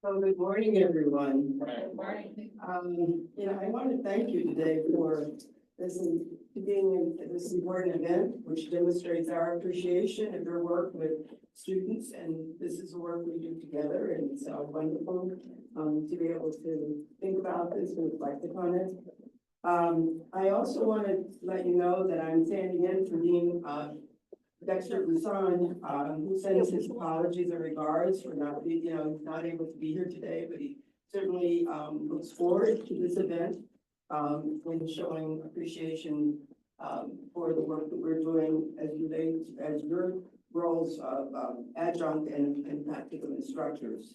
So good morning, everyone. Good morning. I want to thank you today for being in this important event, which demonstrates our appreciation of your work with students, and this is the work we do together, and it's wonderful to be able to think about this and reflect upon it. I also want to let you know that I'm standing in for Dean Dexter Busan, who sends his apologies and regards for not not able to be here today, but he certainly looks forward to this event and showing appreciation for the work that we're doing as your roles of adjunct and practical instructors.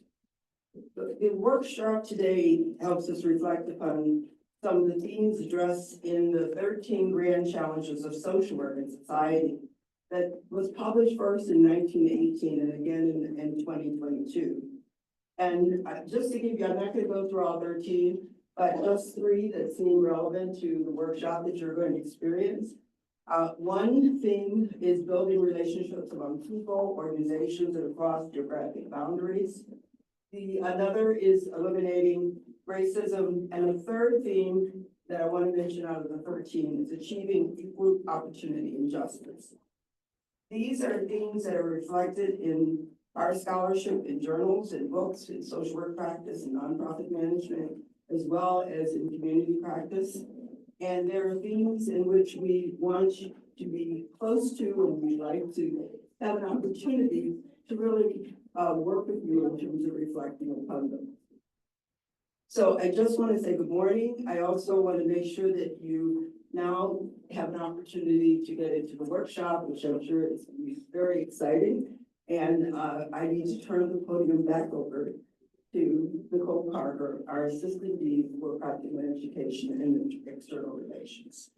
The workshop today helps us reflect upon some of the themes addressed in the 13 grand challenges of social work and society that was published first in 1918 and again in 2022. And just to give you, I'm not going to go through all 13, but just 3 that seem relevant to the workshop that you're going to experience. One theme is building relationships among people, organizations, and across geographic boundaries. Another is eliminating racism. And the third theme that I want to mention out of the 13 is achieving equal opportunity and justice. These are themes that are reflected in our scholarship in journals and books in social work practice and nonprofit management, as well as in community practice. And there are themes in which we want you to be close to, and we'd like to have an opportunity to really work with you in terms of reflecting upon them. So I just want to say good morning. I also want to make sure that you now have an opportunity to get into the workshop, which I'm sure is going to be very exciting. And I need to turn the podium back over to Nicole Carter, our Assistant Dean for Practical Education and External Relations.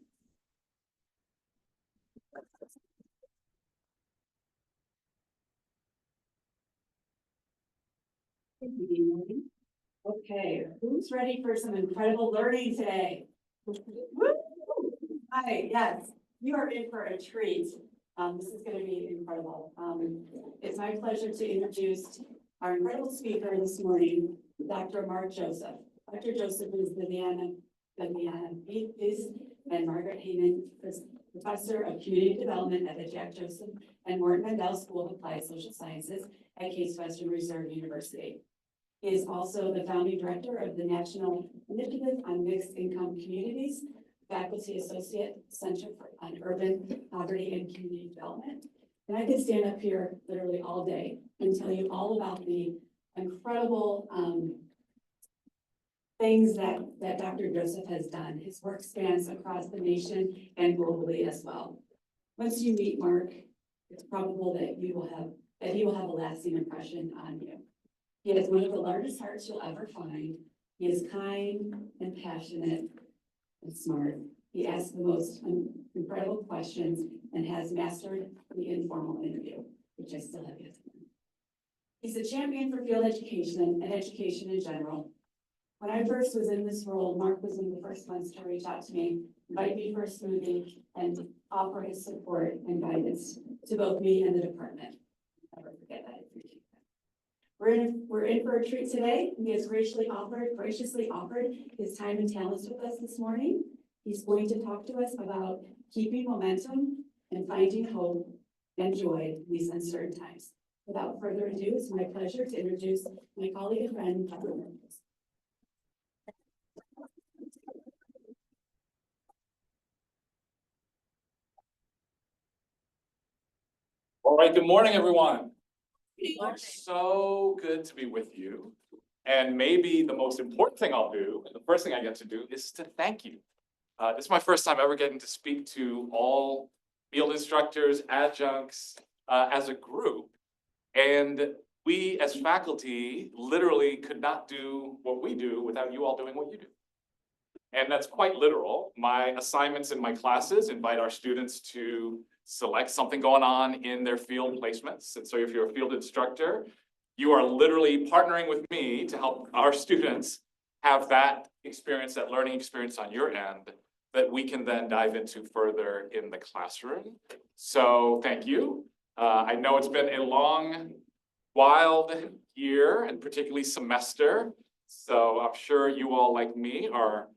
Okay, who's ready for some incredible learning today? Woo! Hi, yes, you are in for a treat. This is going to be incredible. It's my pleasure to introduce our incredible speaker this morning, Dr. Mark Joseph. Dr. Joseph is Viviana Beath and Margaret Heyman, Professor of Community Development at the Jack Joseph and Morton Mandel School of Applied Social Sciences at Case Western Reserve University. He is also the founding director of the National Initiative on Mixed Income Communities, Faculty Associate Center on Urban Poverty and Community Development. And I could stand up here literally all day and tell you all about the incredible things that Dr. Joseph has done. His work spans across the nation and globally as well. Once you meet Mark, it's probable that he will have a lasting impression on you. He has one of the largest hearts you'll ever find. He is kind and passionate and smart. He asks the most incredible questions and has mastered the informal interview, which I still have yet to learn. He's a champion for field education and education in general. When I first was in this role, Mark was one of the first ones to reach out to me, invite me for a smoothie, and offer his support and guidance to both me and the department. I'll never forget that. I appreciate that. We're in for a treat today. He has graciously offered his time and talents with us this morning. He's going to talk to us about keeping momentum and finding hope and joy in these uncertain times. Without further ado, it's my pleasure to introduce my colleague and friend, Dr. Mark. All right, good morning, everyone. It's so good to be with you. And maybe the most important thing I'll do, and the first thing I get to do, is to thank you. This is my first time ever getting to speak to all field instructors, adjuncts, as a group. And we as faculty literally could not do what we do without you all doing what you do. And that's quite literal. My assignments in my classes invite our students to select something going on in their field placements. And so if you're a field instructor, you are literally partnering with me to help our students have that experience, that learning experience on your end that we can then dive into further in the classroom. So thank you. I know it's been a long wild year and particularly semester. So I'm sure you all, like me, are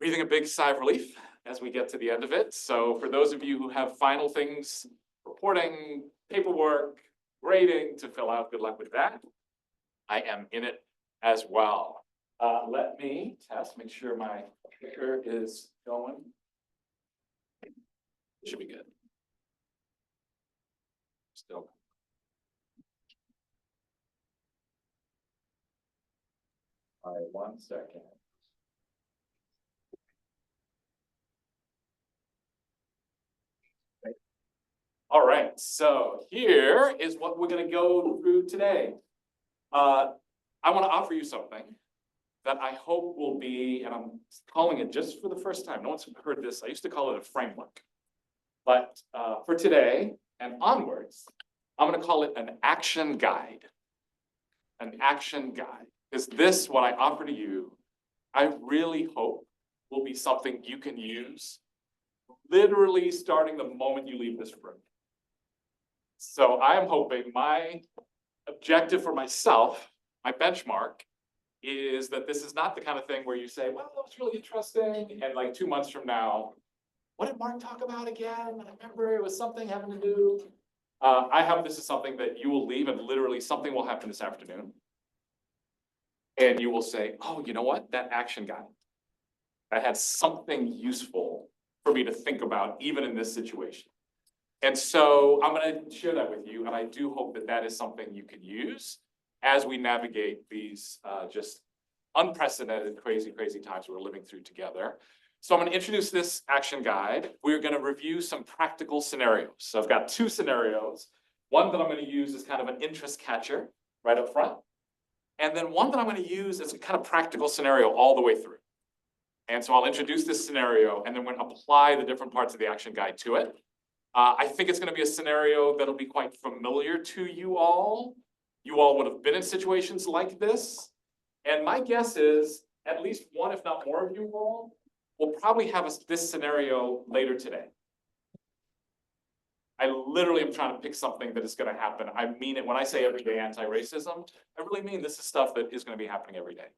breathing a big sigh of relief as we get to the end of it. So for those of you who have final things, reporting, paperwork, grading to fill out, good luck with that. I am in it as well. Let me test, make sure my clicker is going. Should be good. Still. All right, 1 second. All right, so here is what we're going to go through today. I want to offer you something that I hope will be, and I'm calling it just for the first time. No one's heard this. I used to call it a framework. But for today and onwards, I'm going to call it an action guide. An action guide. Is this what I offer to you? I really hope will be something you can use literally starting the moment you leave this room. So I am hoping my objective for myself, my benchmark, is that this is not the kind of thing where you say, well, that was really interesting, and like 2 months from now, what did Mark talk about again? I remember it was something having to do. I hope this is something that you will leave and literally something will happen this afternoon. And you will say, oh, you know what? That action guide, that had something useful for me to think about even in this situation. And so I'm going to share that with you. And I do hope that that is something you can use as we navigate these just unprecedented, crazy times we're living through together. So I'm going to introduce this action guide. We're going to review some practical scenarios. So I've got 2 scenarios. One that I'm going to use as kind of an interest catcher right up front. And then one that I'm going to use as a kind of practical scenario all the way through. And so I'll introduce this scenario and then we're going to apply the different parts of the action guide to it. I think it's going to be a scenario that'll be quite familiar to you all. You all would have been in situations like this. And my guess is at least one, if not more of you all, will probably have this scenario later today. I literally am trying to pick something that is going to happen. I mean it when I say everyday anti-racism. I really mean this is stuff that is going to be happening every day.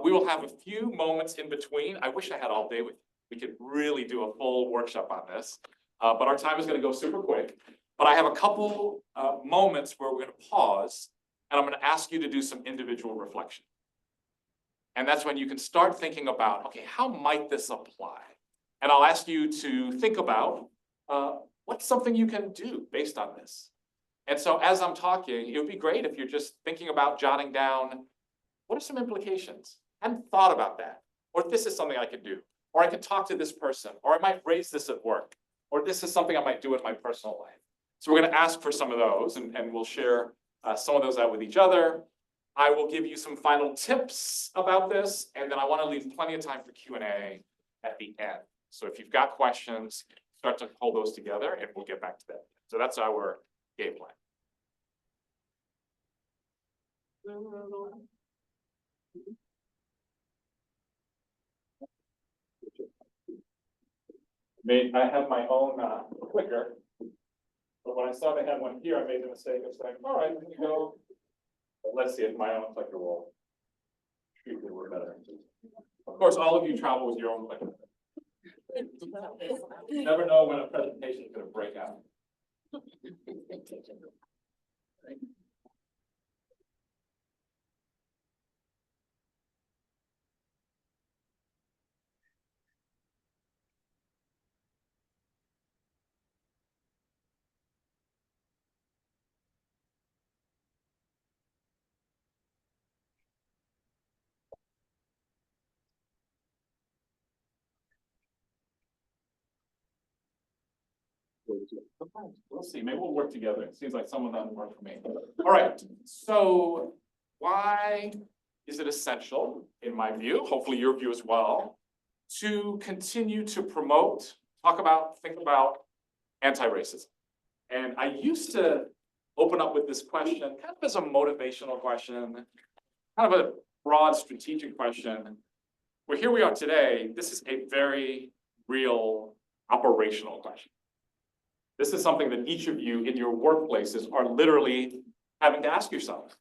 We will have a few moments in between. I wish I had all day with you. We could really do a full workshop on this. But our time is going to go super quick. But I have a couple moments where we're going to pause, and I'm going to ask you to do some individual reflection. And that's when you can start thinking about, okay, how might this apply? And I'll ask you to think about what's something you can do based on this. And so as I'm talking, it would be great if you're just thinking about jotting down, what are some implications? I hadn't thought about that. Or this is something I could do. Or I could talk to this person. Or I might raise this at work. Or this is something I might do in my personal life. So we're going to ask for some of those, and we'll share some of those out with each other. I will give you some final tips about this, and then I want to leave plenty of time for Q&A at the end. So if you've got questions, start to pull those together, and we'll get back to that. So that's our game plan. I have my own clicker, but when I saw they had one here, I made the mistake of saying, all right, here you go. But let's see if my own clicker will treat me a little better. Of course, all of you travel with your own clicker. You never know when a presentation is going to break out. We'll see. Maybe we'll work together. It seems like some of them work for me. All right. So why is it essential, in my view, hopefully your view as well, to continue to promote, talk about, think about anti-racism? And I used to open up with this question kind of as a motivational question, kind of a broad strategic question. Well, here we are today. This is a very real operational question. This is something that each of you in your workplaces are literally having to ask yourself,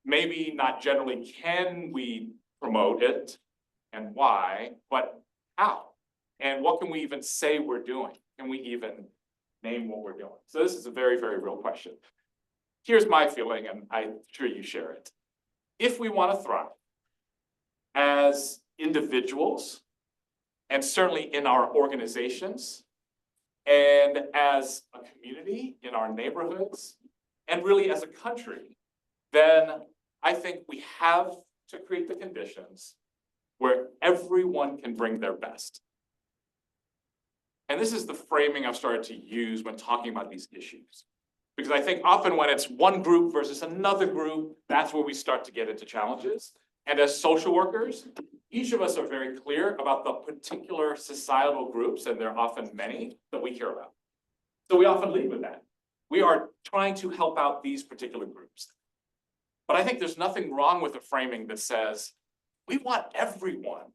maybe not generally can we promote it and why, but how? And what can we even say we're doing? Can we even name what we're doing? So this is a very, very real question. Here's my feeling, and I'm sure you share it. If we want to thrive as individuals, and certainly in our organizations, and as a community, in our neighborhoods, and really as a country, then I think we have to create the conditions where everyone can bring their best. And this is the framing I've started to use when talking about these issues. Because I think often when it's one group versus another group, that's where we start to get into challenges. And as social workers, each of us are very clear about the particular societal groups, and there are often many, that we care about. So we often lead with that. We are trying to help out these particular groups. But I think there's nothing wrong with a framing that says, we want everyone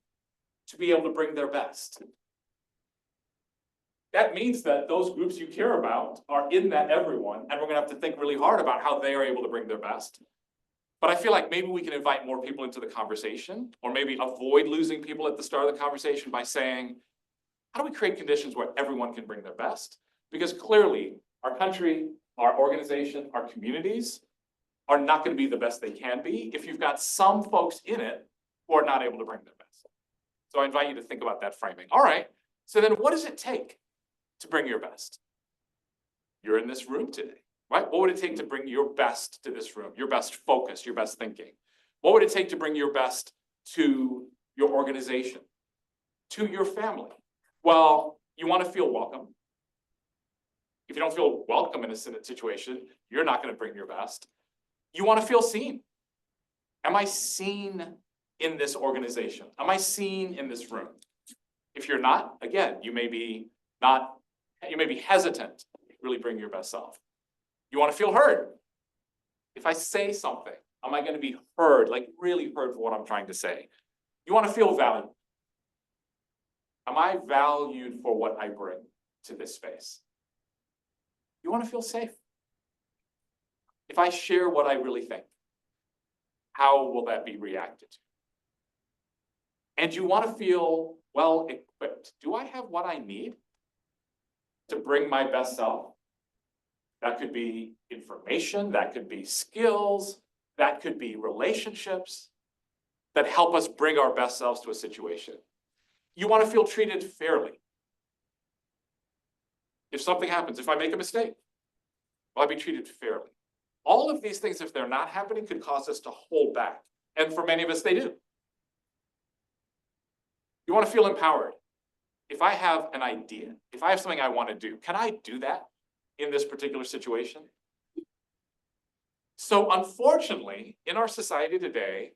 to be able to bring their best. That means that those groups you care about are in that everyone, and we're gonna have to think really hard about how they are able to bring their best. But I feel like maybe we can invite more people into the conversation, or maybe avoid losing people at the start of the conversation by saying, how do we create conditions where everyone can bring their best? Because clearly, our country, our organization, our communities are not gonna be the best they can be if you've got some folks in it who are not able to bring their best. So I invite you to think about that framing. All right, so then what does it take to bring your best? You're in this room today, right? What would it take to bring your best to this room? Your best focus, your best thinking? What would it take to bring your best to your organization, to your family? Well, you want to feel welcome. If you don't feel welcome in a situation, you're not going to bring your best. You want to feel seen. Am I seen in this organization? Am I seen in this room? If you're not, again, you may be hesitant to really bring your best self. You want to feel heard. If I say something, am I going to be heard, like really heard for what I'm trying to say? You want to feel valued. Am I valued for what I bring to this space? You want to feel safe. If I share what I really think, how will that be reacted to? And you want to feel well equipped. Do I have what I need to bring my best self? That could be information, that could be skills, that could be relationships that help us bring our best selves to a situation. You want to feel treated fairly. If something happens, if I make a mistake, will I be treated fairly? All of these things, if they're not happening, could cause us to hold back. And for many of us, they do. You want to feel empowered. If I have an idea, if I have something I want to do, can I do that in this particular situation? So unfortunately, in our society today,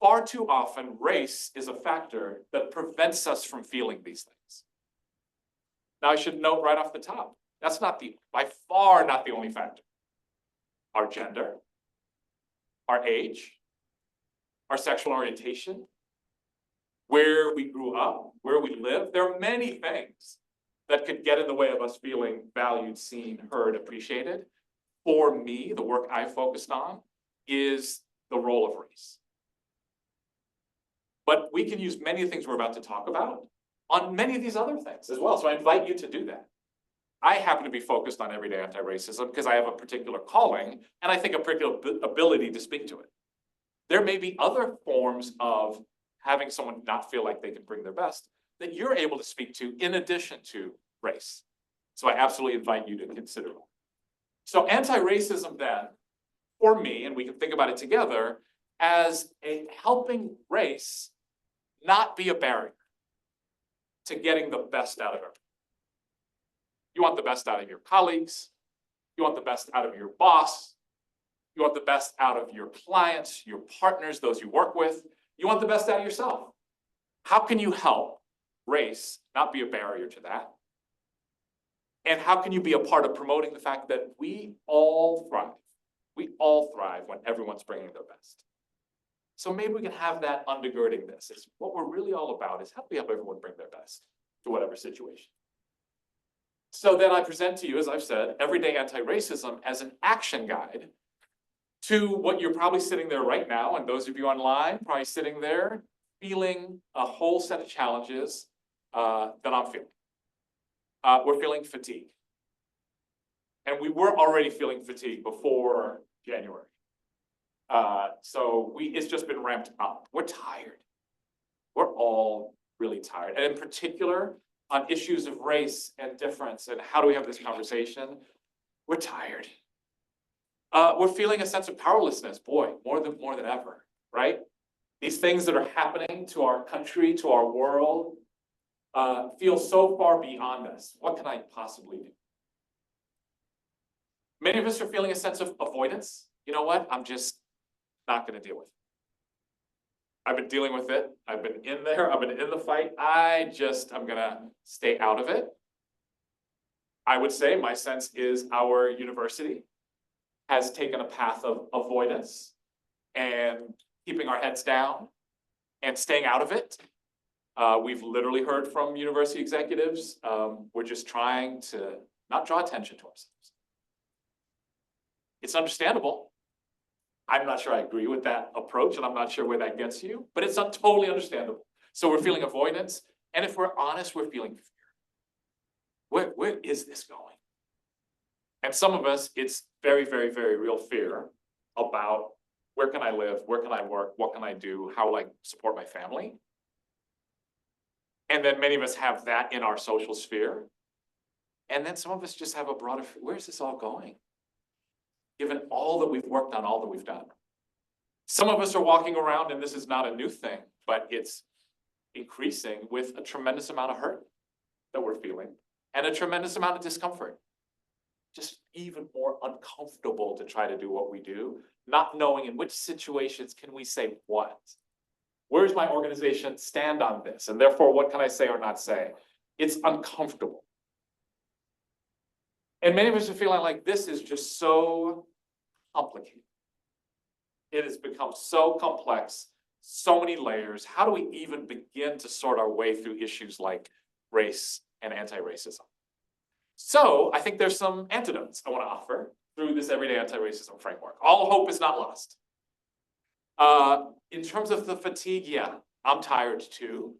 far too often, race is a factor that prevents us from feeling these things. Now, I should note right off the top, that's by far not the only factor. Our gender, our age, our sexual orientation, where we grew up, where we live. There are many things that could get in the way of us feeling valued, seen, heard, appreciated. For me, the work I focused on is the role of race. But we can use many of the things we're about to talk about on many of these other things as well. So I invite you to do that. I happen to be focused on everyday anti-racism because I have a particular calling and I think a particular ability to speak to it. There may be other forms of having someone not feel like they can bring their best that you're able to speak to in addition to race. So I absolutely invite you to consider it. So anti-racism then, for me, and we can think about it together, as a helping race not be a barrier to getting the best out of everyone. You want the best out of your colleagues. You want the best out of your boss. You want the best out of your clients, your partners, those you work with. You want the best out of yourself. How can you help race not be a barrier to that? And how can you be a part of promoting the fact that we all thrive? We all thrive when everyone's bringing their best. So maybe we can have that undergirding this. It's what we're really all about is how do we help everyone bring their best to whatever situation? So then I present to you, as I've said, Everyday Anti-Racism as an action guide to what you're probably sitting there right now, and those of you online, probably sitting there, feeling a whole set of challenges that I'm feeling. We're feeling fatigue. And we were already feeling fatigue before January. So it's just been ramped up. We're tired. We're all really tired. And in particular, on issues of race and difference and how do we have this conversation, we're tired. We're feeling a sense of powerlessness, boy, more than ever, right? These things that are happening to our country, to our world, feel so far beyond us. What can I possibly do? Many of us are feeling a sense of avoidance. You know what? I'm just not going to deal with it. I've been dealing with it. I've been in there. I've been in the fight. I'm going to stay out of it. I would say my sense is our university has taken a path of avoidance and keeping our heads down and staying out of it. We've literally heard from university executives. We're just trying to not draw attention to ourselves. It's understandable. I'm not sure I agree with that approach, and I'm not sure where that gets you, but it's totally understandable. So we're feeling avoidance, and if we're honest, we're feeling fear. Where is this going? And some of us, it's very, very, very real fear about where can I live, where can I work, what can I do, how will I support my family? And then many of us have that in our social sphere. And then some of us just have a broader, where's this all going? Given all that we've worked on, all that we've done. Some of us are walking around, and this is not a new thing, but it's increasing with a tremendous amount of hurt that we're feeling and a tremendous amount of discomfort. Just even more uncomfortable to try to do what we do, not knowing in which situations can we say what. Where does my organization stand on this? And therefore, what can I say or not say? It's uncomfortable. And many of us are feeling like this is just so complicated. It has become so complex, so many layers. How do we even begin to sort our way through issues like race and anti-racism? So I think there's some antidotes I want to offer through this everyday anti-racism framework. All hope is not lost. In terms of the fatigue, yeah, I'm tired too.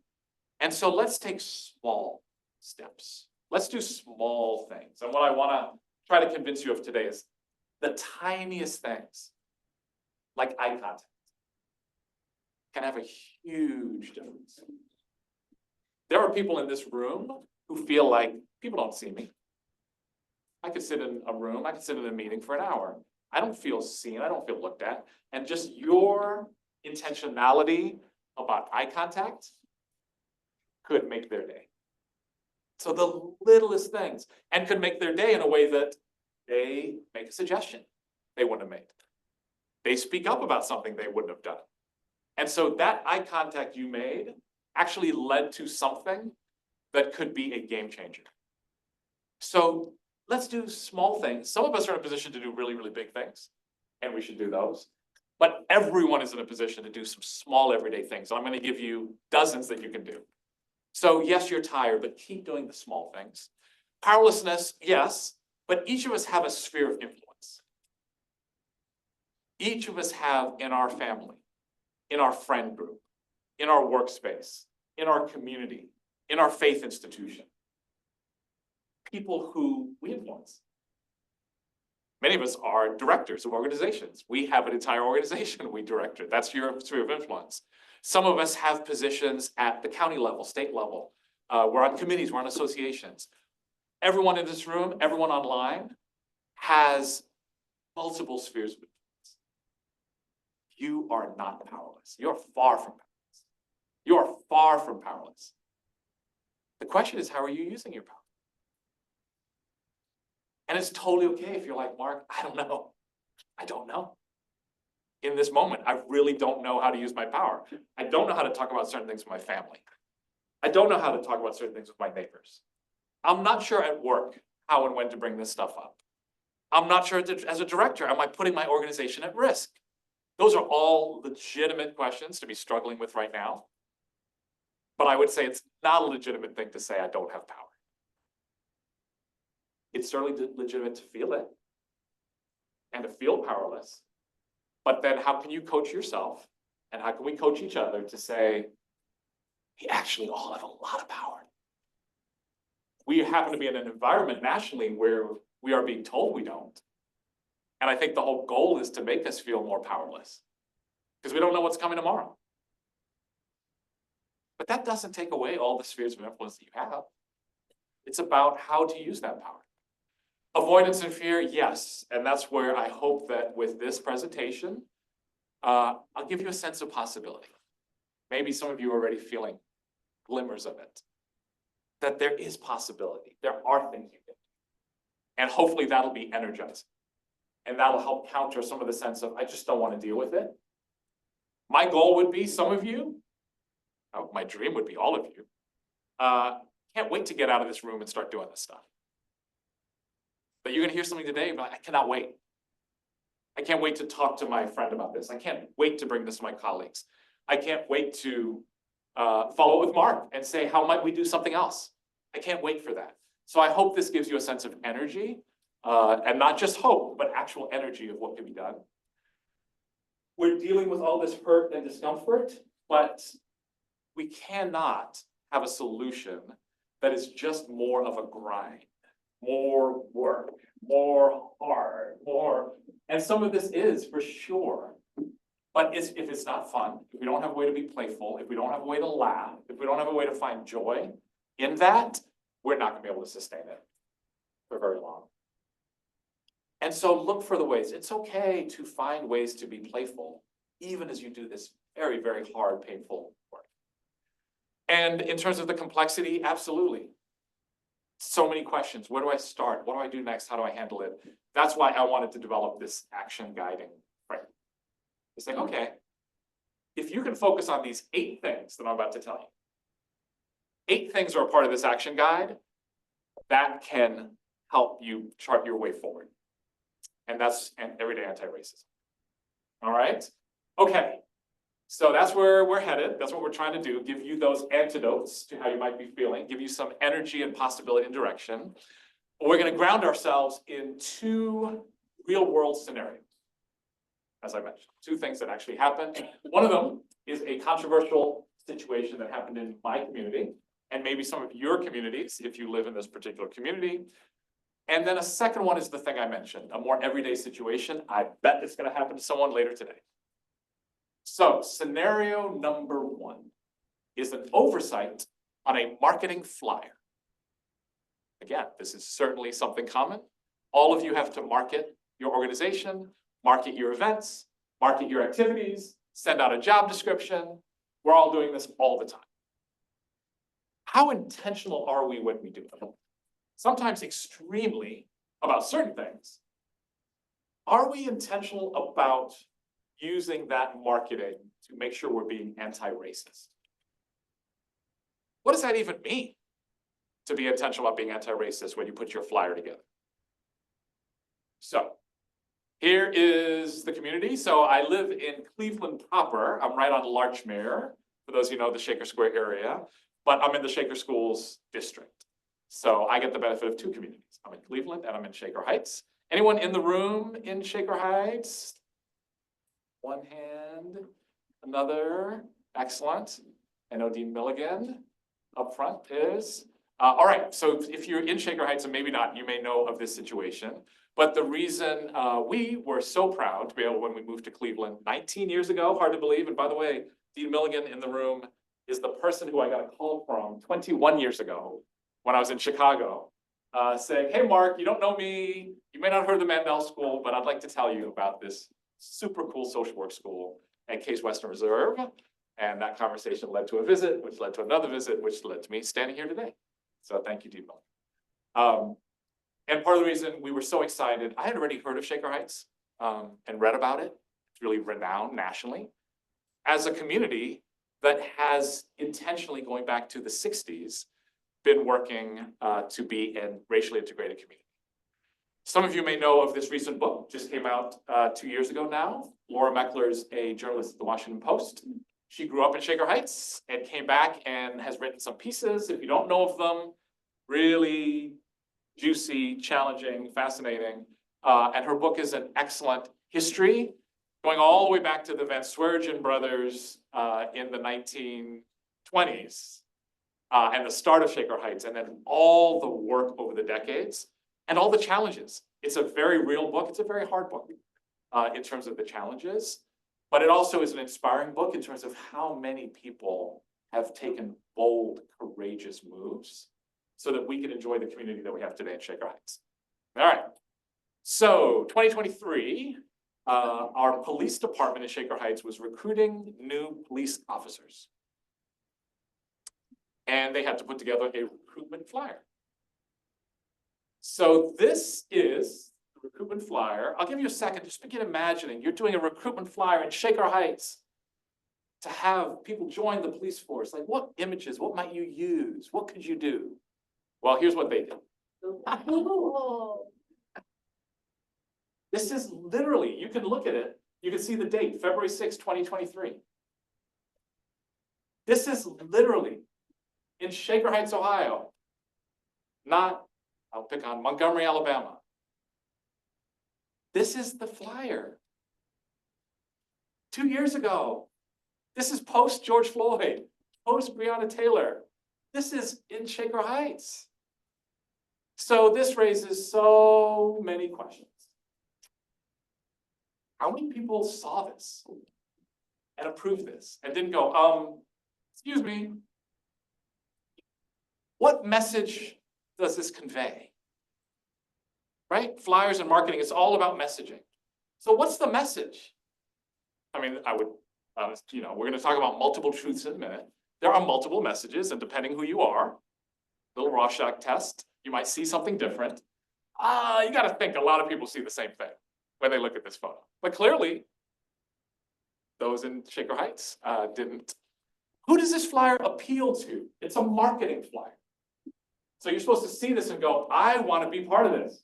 And so let's take small steps. Let's do small things. And what I want to try to convince you of today is the tiniest things, like eye contact, can have a huge difference. There are people in this room who feel like people don't see me. I could sit in a room, I could sit in a meeting for an hour. I don't feel seen, I don't feel looked at. And just your intentionality about eye contact could make their day. So the littlest things, and could make their day in a way that they make a suggestion they wouldn't have made. They speak up about something they wouldn't have done. And so that eye contact you made actually led to something that could be a game changer. So let's do small things. Some of us are in a position to do really, really big things, and we should do those. But everyone is in a position to do some small everyday things. And I'm going to give you dozens that you can do. So yes, you're tired, but keep doing the small things. Powerlessness, yes, but each of us have a sphere of influence. Each of us have in our family, in our friend group, in our workspace, in our community, in our faith institution, people who we influence. Many of us are directors of organizations. We have an entire organization we direct. That's your sphere of influence. Some of us have positions at the county level, state level. We're on committees, we're on associations. Everyone in this room, everyone online has multiple spheres of influence. You are not powerless. You're far from powerless. You are far from powerless. The question is, how are you using your power? And it's totally okay if you're like, Mark, I don't know. I don't know. In this moment, I really don't know how to use my power. I don't know how to talk about certain things with my family. I don't know how to talk about certain things with my neighbors. I'm not sure at work how and when to bring this stuff up. I'm not sure as a director, am I putting my organization at risk? Those are all legitimate questions to be struggling with right now. But I would say it's not a legitimate thing to say I don't have power. It's certainly legitimate to feel it and to feel powerless. But then how can you coach yourself? And how can we coach each other to say, we actually all have a lot of power. We happen to be in an environment nationally where we are being told we don't. And I think the whole goal is to make us feel more powerless because we don't know what's coming tomorrow. But that doesn't take away all the spheres of influence that you have. It's about how to use that power. Avoidance and fear, yes. And that's where I hope that with this presentation, I'll give you a sense of possibility. Maybe some of you are already feeling glimmers of it. That there is possibility. There are things you can do. And hopefully that'll be energizing. And that'll help counter some of the sense of, I just don't want to deal with it. My goal would be some of you, my dream would be all of you, can't wait to get out of this room and start doing this stuff. But you're going to hear something today, but I cannot wait. I can't wait to talk to my friend about this. I can't wait to bring this to my colleagues. I can't wait to follow up with Mark and say, how might we do something else? I can't wait for that. So I hope this gives you a sense of energy, and not just hope, but actual energy of what can be done. We're dealing with all this hurt and discomfort, but we cannot have a solution that is just more of a grind, more work, more hard, more. And some of this is for sure. But if it's not fun, if we don't have a way to be playful, if we don't have a way to laugh, if we don't have a way to find joy in that, we're not going to be able to sustain it for very long. And so look for the ways. It's okay to find ways to be playful, even as you do this very, very hard, painful work. And in terms of the complexity, absolutely. So many questions. Where do I start? What do I do next? How do I handle it? That's why I wanted to develop this action guiding framework. It's like, okay, if you can focus on these 8 things that I'm about to tell you, 8 things are a part of this action guide that can help you chart your way forward. And that's everyday anti-racism. All right? Okay. So that's where we're headed. That's what we're trying to do. Give you those antidotes to how you might be feeling. Give you some energy and possibility and direction. We're going to ground ourselves in 2 real-world scenarios. As I mentioned, 2 things that actually happened. One of them is a controversial situation that happened in my community, and maybe some of your communities, if you live in this particular community. And then a second one is the thing I mentioned, a more everyday situation. I bet it's going to happen to someone later today. So scenario number 1 is an oversight on a marketing flyer. Again, this is certainly something common. All of you have to market your organization, market your events, market your activities, send out a job description. We're all doing this all the time. How intentional are we when we do it? Sometimes extremely about certain things. Are we intentional about using that marketing to make sure we're being anti-racist? What does that even mean, to be intentional about being anti-racist when you put your flyer together? So here is the community. So I live in Cleveland proper. I'm right on Larchmere, for those of you who know the Shaker Square area, but I'm in the Shaker Schools district. So I get the benefit of 2 communities. I'm in Cleveland and I'm in Shaker Heights. Anyone in the room in Shaker Heights? One hand, another, excellent. I know Dean Milligan up front is. All right, so if you're in Shaker Heights, and maybe not, you may know of this situation. But the reason we were so proud to be able, when we moved to Cleveland 19 years ago, hard to believe. And by the way, Dean Milligan in the room is the person who I got a call from 21 years ago when I was in Chicago, saying, hey, Mark, you don't know me. You may not have heard of the Mandel School, but I'd like to tell you about this super cool social work school at Case Western Reserve. And that conversation led to a visit, which led to another visit, which led to me standing here today. So thank you, Dean Milligan. And part of the reason we were so excited, I had already heard of Shaker Heights and read about it. It's really renowned nationally as a community that has intentionally, going back to the 60s, been working to be a racially integrated community. Some of you may know of this recent book, just came out 2 years ago now. Laura Meckler's a journalist at the Washington Post. She grew up in Shaker Heights and came back and has written some pieces. If you don't know of them, really juicy, challenging, fascinating. And her book is an excellent history going all the way back to the Van Swearingen brothers in the 1920s and the start of Shaker Heights, and then all the work over the decades and all the challenges. It's a very real book. It's a very hard book in terms of the challenges, but it also is an inspiring book in terms of how many people have taken bold, courageous moves so that we can enjoy the community that we have today in Shaker Heights. All right, so 2023, our police department in Shaker Heights was recruiting new police officers. And they had to put together a recruitment flyer. So this is the recruitment flyer. I'll give you a second, just begin imagining you're doing a recruitment flyer in Shaker Heights to have people join the police force. Like, what images, what might you use? What could you do? Well, here's what they did. This is literally, you can look at it, you can see the date, February 6, 2023. This is literally in Shaker Heights, Ohio, not, I'll pick on Montgomery, Alabama. This is the flyer. 2 years ago. This is post George Floyd, post Breonna Taylor. This is in Shaker Heights. So this raises so many questions. How many people saw this and approved this and didn't go, excuse me, what message does this convey? Right? Flyers and marketing, it's all about messaging. So what's the message? I mean, I would, we're going to talk about multiple truths in a minute. There are multiple messages, and depending who you are, little Rorschach test, you might see something different. You got to think a lot of people see the same thing when they look at this photo. But clearly, those in Shaker Heights didn't. Who does this flyer appeal to? It's a marketing flyer. So you're supposed to see this and go, I want to be part of this.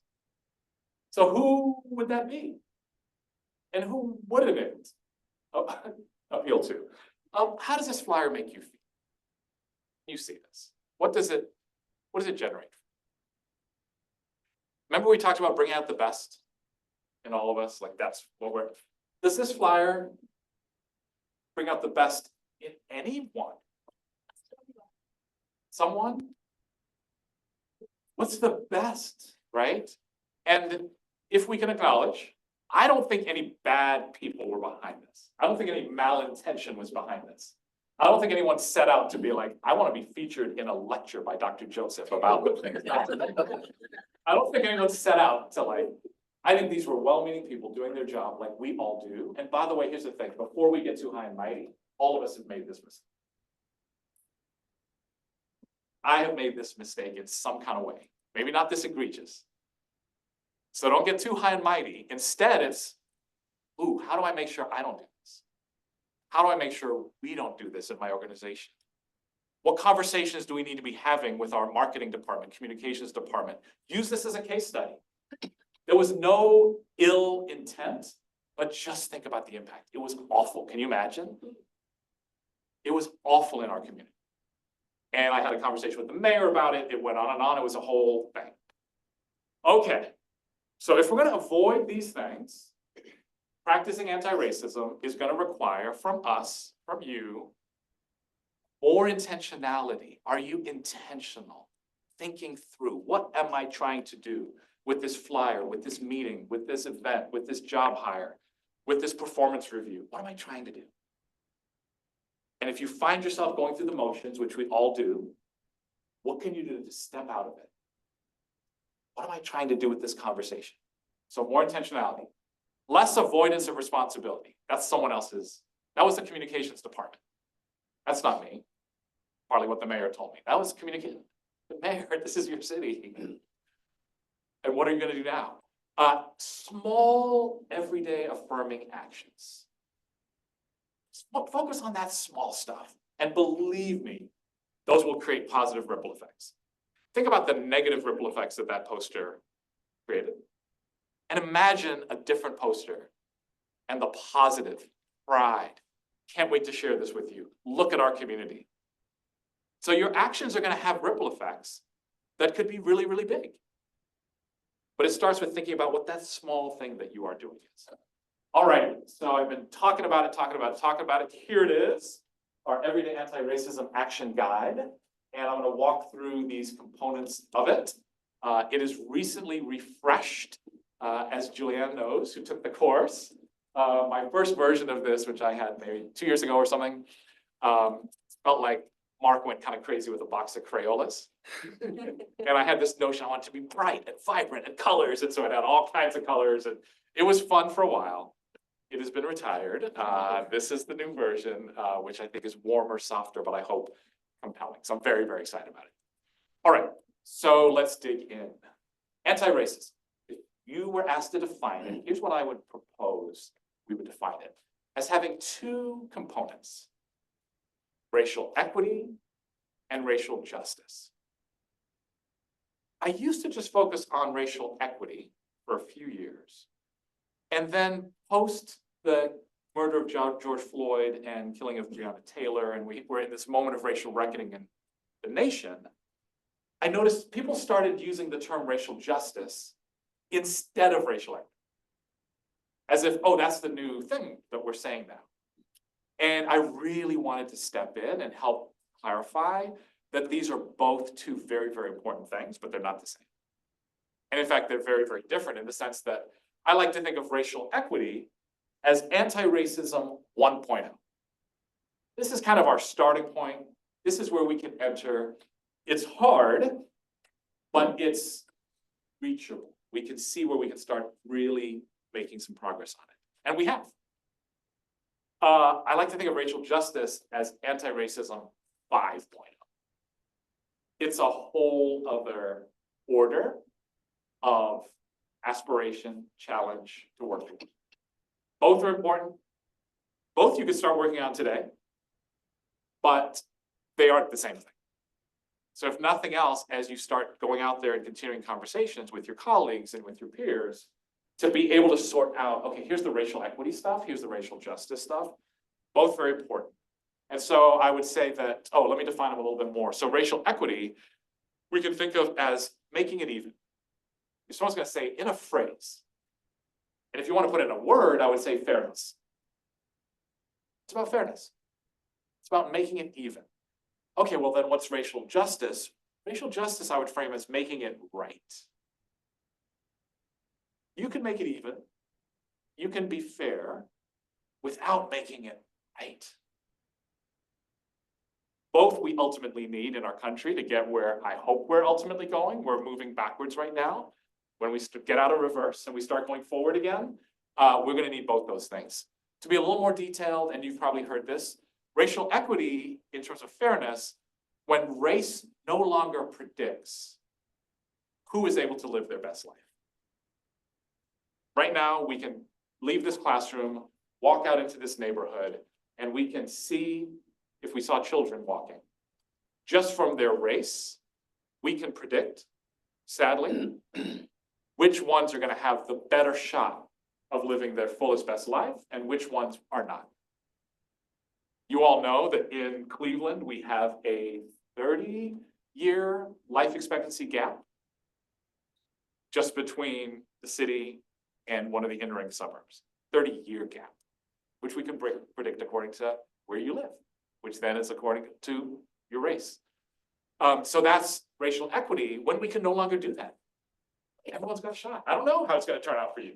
So who would that be? And who would it appeal to? How does this flyer make you feel? You see this. What does it generate? Remember we talked about bringing out the best in all of us? Like that's what we're, does this flyer bring out the best in anyone? Someone? What's the best, right? And if we can acknowledge, I don't think any bad people were behind this. I don't think any malintention was behind this. I don't think anyone set out to be like, I want to be featured in a lecture by Dr. Joseph about the things. I don't think anyone set out to like, I think these were well-meaning people doing their job like we all do. And by the way, here's the thing, before we get too high and mighty, all of us have made this mistake. I have made this mistake in some kind of way, maybe not this egregious. So don't get too high and mighty. Instead, it's, ooh, how do I make sure I don't do this? How do I make sure we don't do this in my organization? What conversations do we need to be having with our marketing department, communications department? Use this as a case study. There was no ill intent, but just think about the impact. It was awful. Can you imagine? It was awful in our community. And I had a conversation with the mayor about it. It went on and on. It was a whole thing. Okay. So if we're going to avoid these things, practicing anti-racism is going to require from us, from you, more intentionality. Are you intentional? Thinking through, what am I trying to do with this flyer, with this meeting, with this event, with this job hire, with this performance review? What am I trying to do? And if you find yourself going through the motions, which we all do, what can you do to step out of it? What am I trying to do with this conversation? So more intentionality, less avoidance of responsibility. That's someone else's. That was the communications department. That's not me. Partly what the mayor told me. That was communication. The mayor, this is your city. And what are you going to do now? Small, everyday affirming actions. Focus on that small stuff. And believe me, those will create positive ripple effects. Think about the negative ripple effects that that poster created. And imagine a different poster and the positive pride. Can't wait to share this with you. Look at our community. So your actions are going to have ripple effects that could be really, really big. But it starts with thinking about what that small thing that you are doing is. All right, so I've been talking about it. Here it is, our Everyday Anti-Racism Action Guide. And I'm gonna walk through these components of it. It is recently refreshed, as Julianne knows, who took the course. My first version of this, which I had maybe 2 years ago or something, felt like Mark went kind of crazy with a box of Crayolas. And I had this notion I wanted to be bright and vibrant and colors, and so it had all kinds of colors, and it was fun for a while. It has been retired. This is the new version, which I think is warmer, softer, but I hope compelling. So I'm very, very excited about it. All right, so let's dig in. Anti-racism. If you were asked to define it, here's what I would propose we would define it as having two components: racial equity and racial justice. I used to just focus on racial equity for a few years. And then post the murder of George Floyd and killing of Breonna Taylor, and we were in this moment of racial reckoning in the nation, I noticed people started using the term racial justice instead of racial equity. As if, oh, that's the new thing that we're saying now. And I really wanted to step in and help clarify that these are both two very, very important things, but they're not the same. And in fact, they're very, very different in the sense that I like to think of racial equity as anti-racism 1.0. This is kind of our starting point. This is where we can enter. It's hard, but it's reachable. We can see where we can start really making some progress on it. And we have. I like to think of racial justice as anti-racism 5.0. It's a whole other order of aspiration, challenge to work with. Both are important. Both you can start working on today, but they aren't the same thing. So if nothing else, as you start going out there and continuing conversations with your colleagues and with your peers, to be able to sort out, okay, here's the racial equity stuff, here's the racial justice stuff, both very important. And so I would say that, oh, let me define them a little bit more. So racial equity, we can think of as making it even. If someone's gonna say in a phrase, and if you want to put it in a word, I would say fairness. It's about fairness. It's about making it even. Okay, well then what's racial justice? Racial justice I would frame as making it right. You can make it even. You can be fair without making it right. Both we ultimately need in our country to get where I hope we're ultimately going. We're moving backwards right now. When we get out of reverse and we start going forward again, we're going to need both those things. To be a little more detailed, and you've probably heard this, racial equity in terms of fairness, when race no longer predicts who is able to live their best life. Right now, we can leave this classroom, walk out into this neighborhood, and we can see, if we saw children walking, just from their race, we can predict, sadly, which ones are going to have the better shot of living their fullest best life and which ones are not. You all know that in Cleveland, we have a 30-year life expectancy gap just between the city and one of the inner ring suburbs. 30-year gap, which we can predict according to where you live, which then is according to your race. So that's racial equity when we can no longer do that. Everyone's got a shot. I don't know how it's going to turn out for you.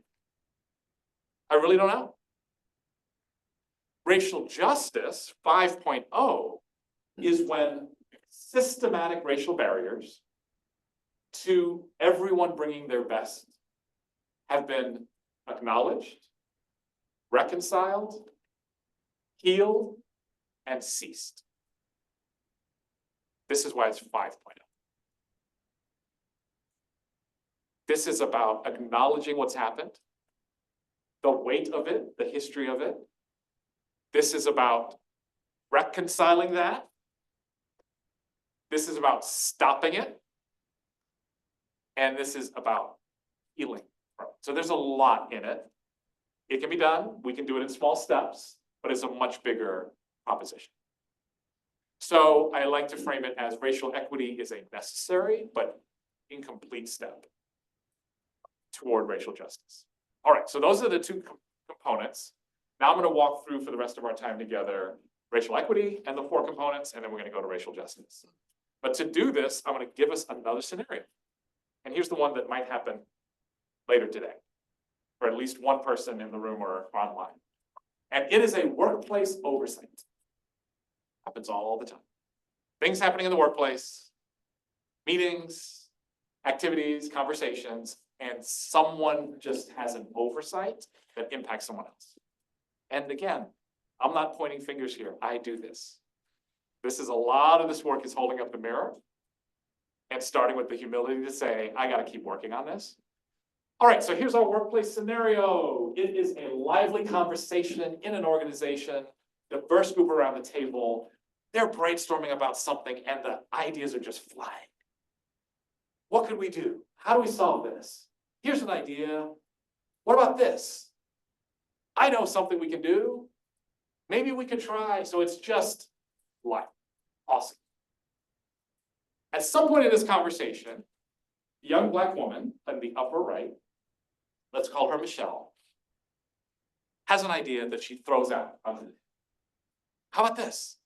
I really don't know. Racial justice 5.0 is when systematic racial barriers to everyone bringing their best have been acknowledged, reconciled, healed, and ceased. This is why it's 5.0. This is about acknowledging what's happened, the weight of it, the history of it. This is about reconciling that. This is about stopping it. And this is about healing from it. So there's a lot in it. It can be done. We can do it in small steps, but it's a much bigger proposition. So I like to frame it as racial equity is a necessary but incomplete step toward racial justice. All right, so those are the two components. Now I'm going to walk through for the rest of our time together racial equity and the 4 components, and then we're going to go to racial justice. But to do this, I'm going to give us another scenario. And here's the one that might happen later today for at least one person in the room or online. And it is a workplace oversight. Happens all the time. Things happening in the workplace, meetings, activities, conversations, and someone just has an oversight that impacts someone else. And again, I'm not pointing fingers here. I do this. This is a lot of this work is holding up the mirror and starting with the humility to say, I got to keep working on this. All right, so here's our workplace scenario. It is a lively conversation in an organization, diverse group around the table. They're brainstorming about something and the ideas are just flying. What could we do? How do we solve this? Here's an idea. What about this? I know something we can do. Maybe we could try. So it's just life. Awesome. At some point in this conversation, a young Black woman in the upper right, let's call her Michelle, has an idea that she throws out. How about this?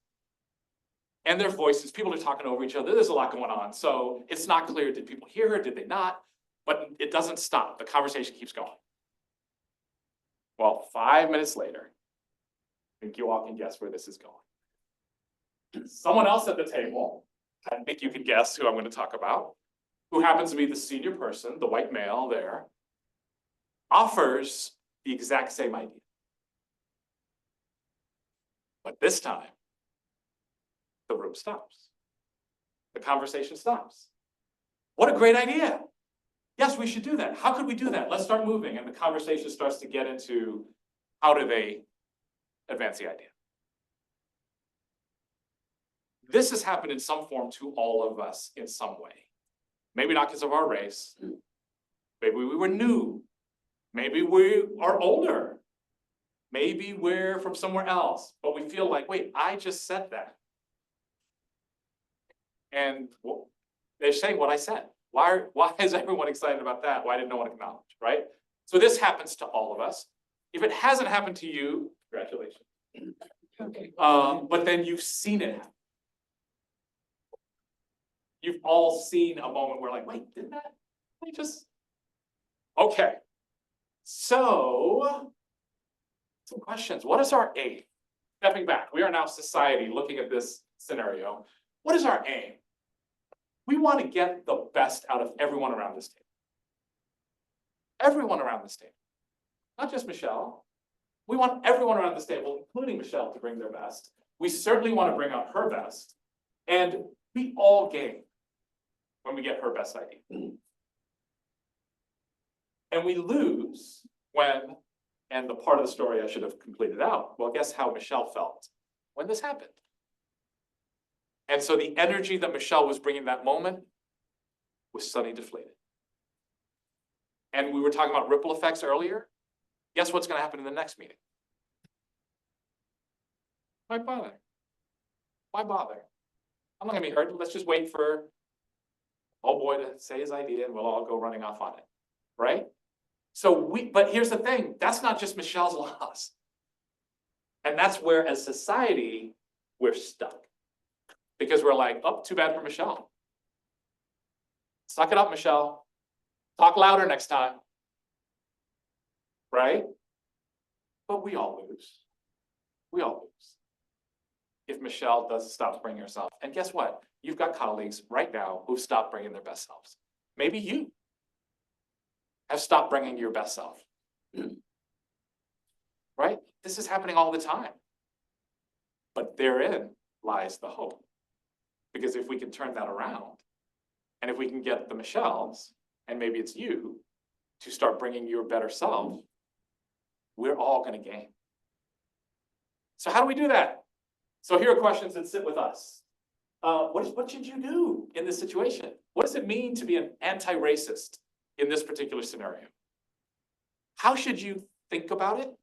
And their voices, people are talking over each other. There's a lot going on. So it's not clear, did people hear her? Did they not? But it doesn't stop. The conversation keeps going. Well, 5 minutes later, I think you all can guess where this is going. Someone else at the table, I think you can guess who I'm going to talk about, who happens to be the senior person, the white male there, offers the exact same idea. But this time, the room stops. The conversation stops. What a great idea. Yes, we should do that. How could we do that? Let's start moving. And the conversation starts to get into how do they advance the idea. This has happened in some form to all of us in some way. Maybe not because of our race. Maybe we were new. Maybe we are older. Maybe we're from somewhere else. But we feel like, wait, I just said that. And they're saying what I said. Why is everyone excited about that? Why didn't no one acknowledge, right? So this happens to all of us. If it hasn't happened to you, congratulations. Okay. But then you've seen it happen. You've all seen a moment where like, wait, did that? We just, okay. So, some questions. What is our aim? Stepping back, we are now society looking at this scenario. What is our aim? We want to get the best out of everyone around this table. Everyone around this table. Not just Michelle. We want everyone around this table, including Michelle, to bring their best. We certainly want to bring out her best. And we all gain when we get her best idea. And we lose when, and the part of the story I should have completed out, well, guess how Michelle felt when this happened. And so the energy that Michelle was bringing that moment was suddenly deflated. And we were talking about ripple effects earlier. Guess what's going to happen in the next meeting? Why bother? Why bother? I'm not going to be hurt. Let's just wait for old boy to say his idea and we'll all go running off on it, right? So but here's the thing, that's not just Michelle's loss. And that's where as society, we're stuck. Because we're like, oh, too bad for Michelle. Suck it up, Michelle. Talk louder next time. Right? But we all lose. We all lose. If Michelle doesn't stop bringing herself. And guess what? You've got colleagues right now who've stopped bringing their best selves. Maybe you have stopped bringing your best self. Right? This is happening all the time. But therein lies the hope. Because if we can turn that around, and if we can get the Michelles, and maybe it's you, to start bringing your better self, we're all going to gain. So how do we do that? So here are questions that sit with us. What should you do in this situation? What does it mean to be an anti-racist in this particular scenario? How should you think about it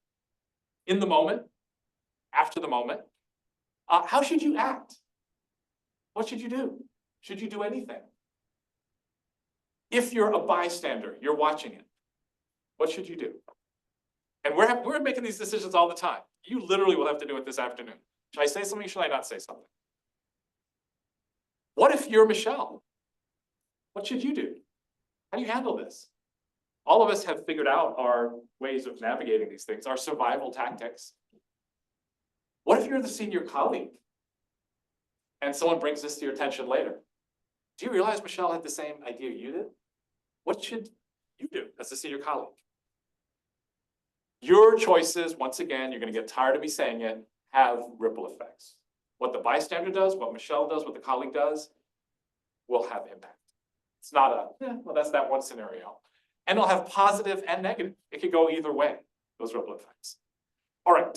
in the moment, after the moment? How should you act? What should you do? Should you do anything? If you're a bystander, you're watching it, what should you do? And we're making these decisions all the time. You literally will have to do it this afternoon. Should I say something? Should I not say something? What if you're Michelle? What should you do? How do you handle this? All of us have figured out our ways of navigating these things, our survival tactics. What if you're the senior colleague and someone brings this to your attention later? Do you realize Michelle had the same idea you did? What should you do as the senior colleague? Your choices, once again, you're going to get tired of me saying it, have ripple effects. What the bystander does, what Michelle does, what the colleague does, will have impact. It's not well, that's that one scenario. And it'll have positive and negative. It could go either way, those ripple effects. All right,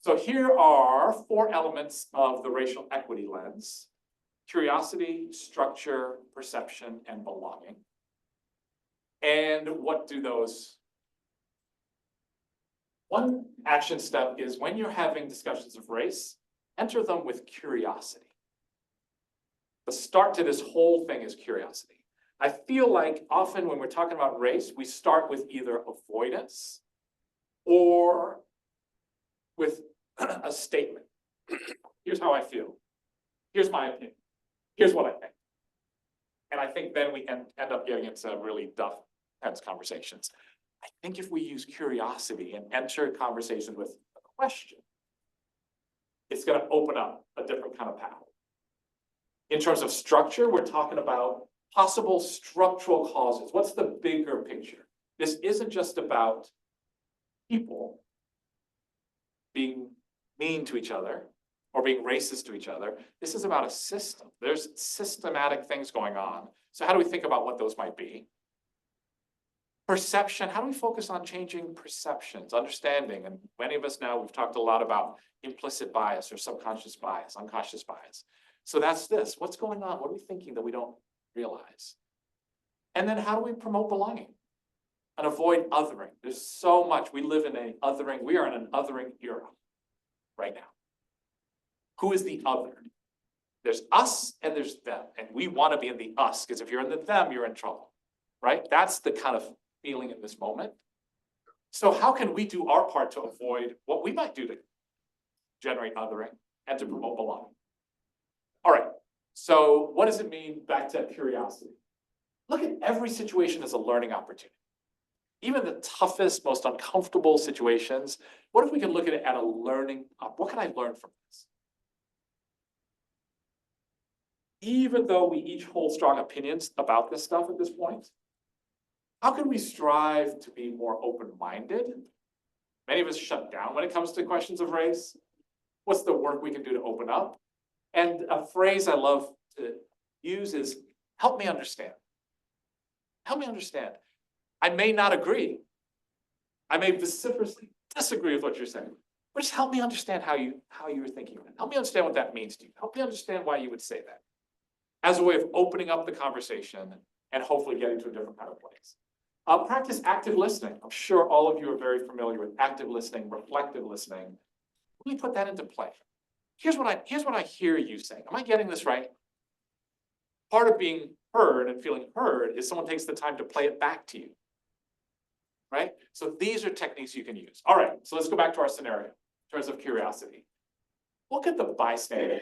so here are 4 elements of the racial equity lens: curiosity, structure, perception, and belonging. And what do those? One action step is when you're having discussions of race, enter them with curiosity. The start to this whole thing is curiosity. I feel like often when we're talking about race, we start with either avoidance or with a statement. Here's how I feel. Here's my opinion. Here's what I think. And I think then we end up getting into really tense conversations. I think if we use curiosity and enter conversations with a question, it's going to open up a different kind of path. In terms of structure, we're talking about possible structural causes. What's the bigger picture? This isn't just about people being mean to each other or being racist to each other. This is about a system. There's systematic things going on. So how do we think about what those might be? Perception, how do we focus on changing perceptions, understanding? And many of us now, we've talked a lot about implicit bias or subconscious bias, unconscious bias. So that's this. What's going on? What are we thinking that we don't realize? And then how do we promote belonging and avoid othering? There's so much. We live in an othering. We are in an othering era right now. Who is the other? There's us and there's them. And we want to be in the us, because if you're in the them, you're in trouble, right? That's the kind of feeling in this moment. So how can we do our part to avoid what we might do to generate othering and to promote belonging? All right, so what does it mean back to curiosity? Look at every situation as a learning opportunity. Even the toughest, most uncomfortable situations, what if we can look at it at a learning, what can I learn from this? Even though we each hold strong opinions about this stuff at this point, how can we strive to be more open-minded? Many of us shut down when it comes to questions of race. What's the work we can do to open up? And a phrase I love to use is, help me understand. Help me understand. I may not agree. I may vociferously disagree with what you're saying, but just help me understand how you're thinking of it. Help me understand what that means to you. Help me understand why you would say that, as a way of opening up the conversation and hopefully getting to a different kind of place. Practice active listening. I'm sure all of you are very familiar with active listening, reflective listening. Let me put that into play. Here's what I hear you saying. Am I getting this right? Part of being heard and feeling heard is someone takes the time to play it back to you, right? So these are techniques you can use. All right, so let's go back to our scenario in terms of curiosity. Look at the bystander.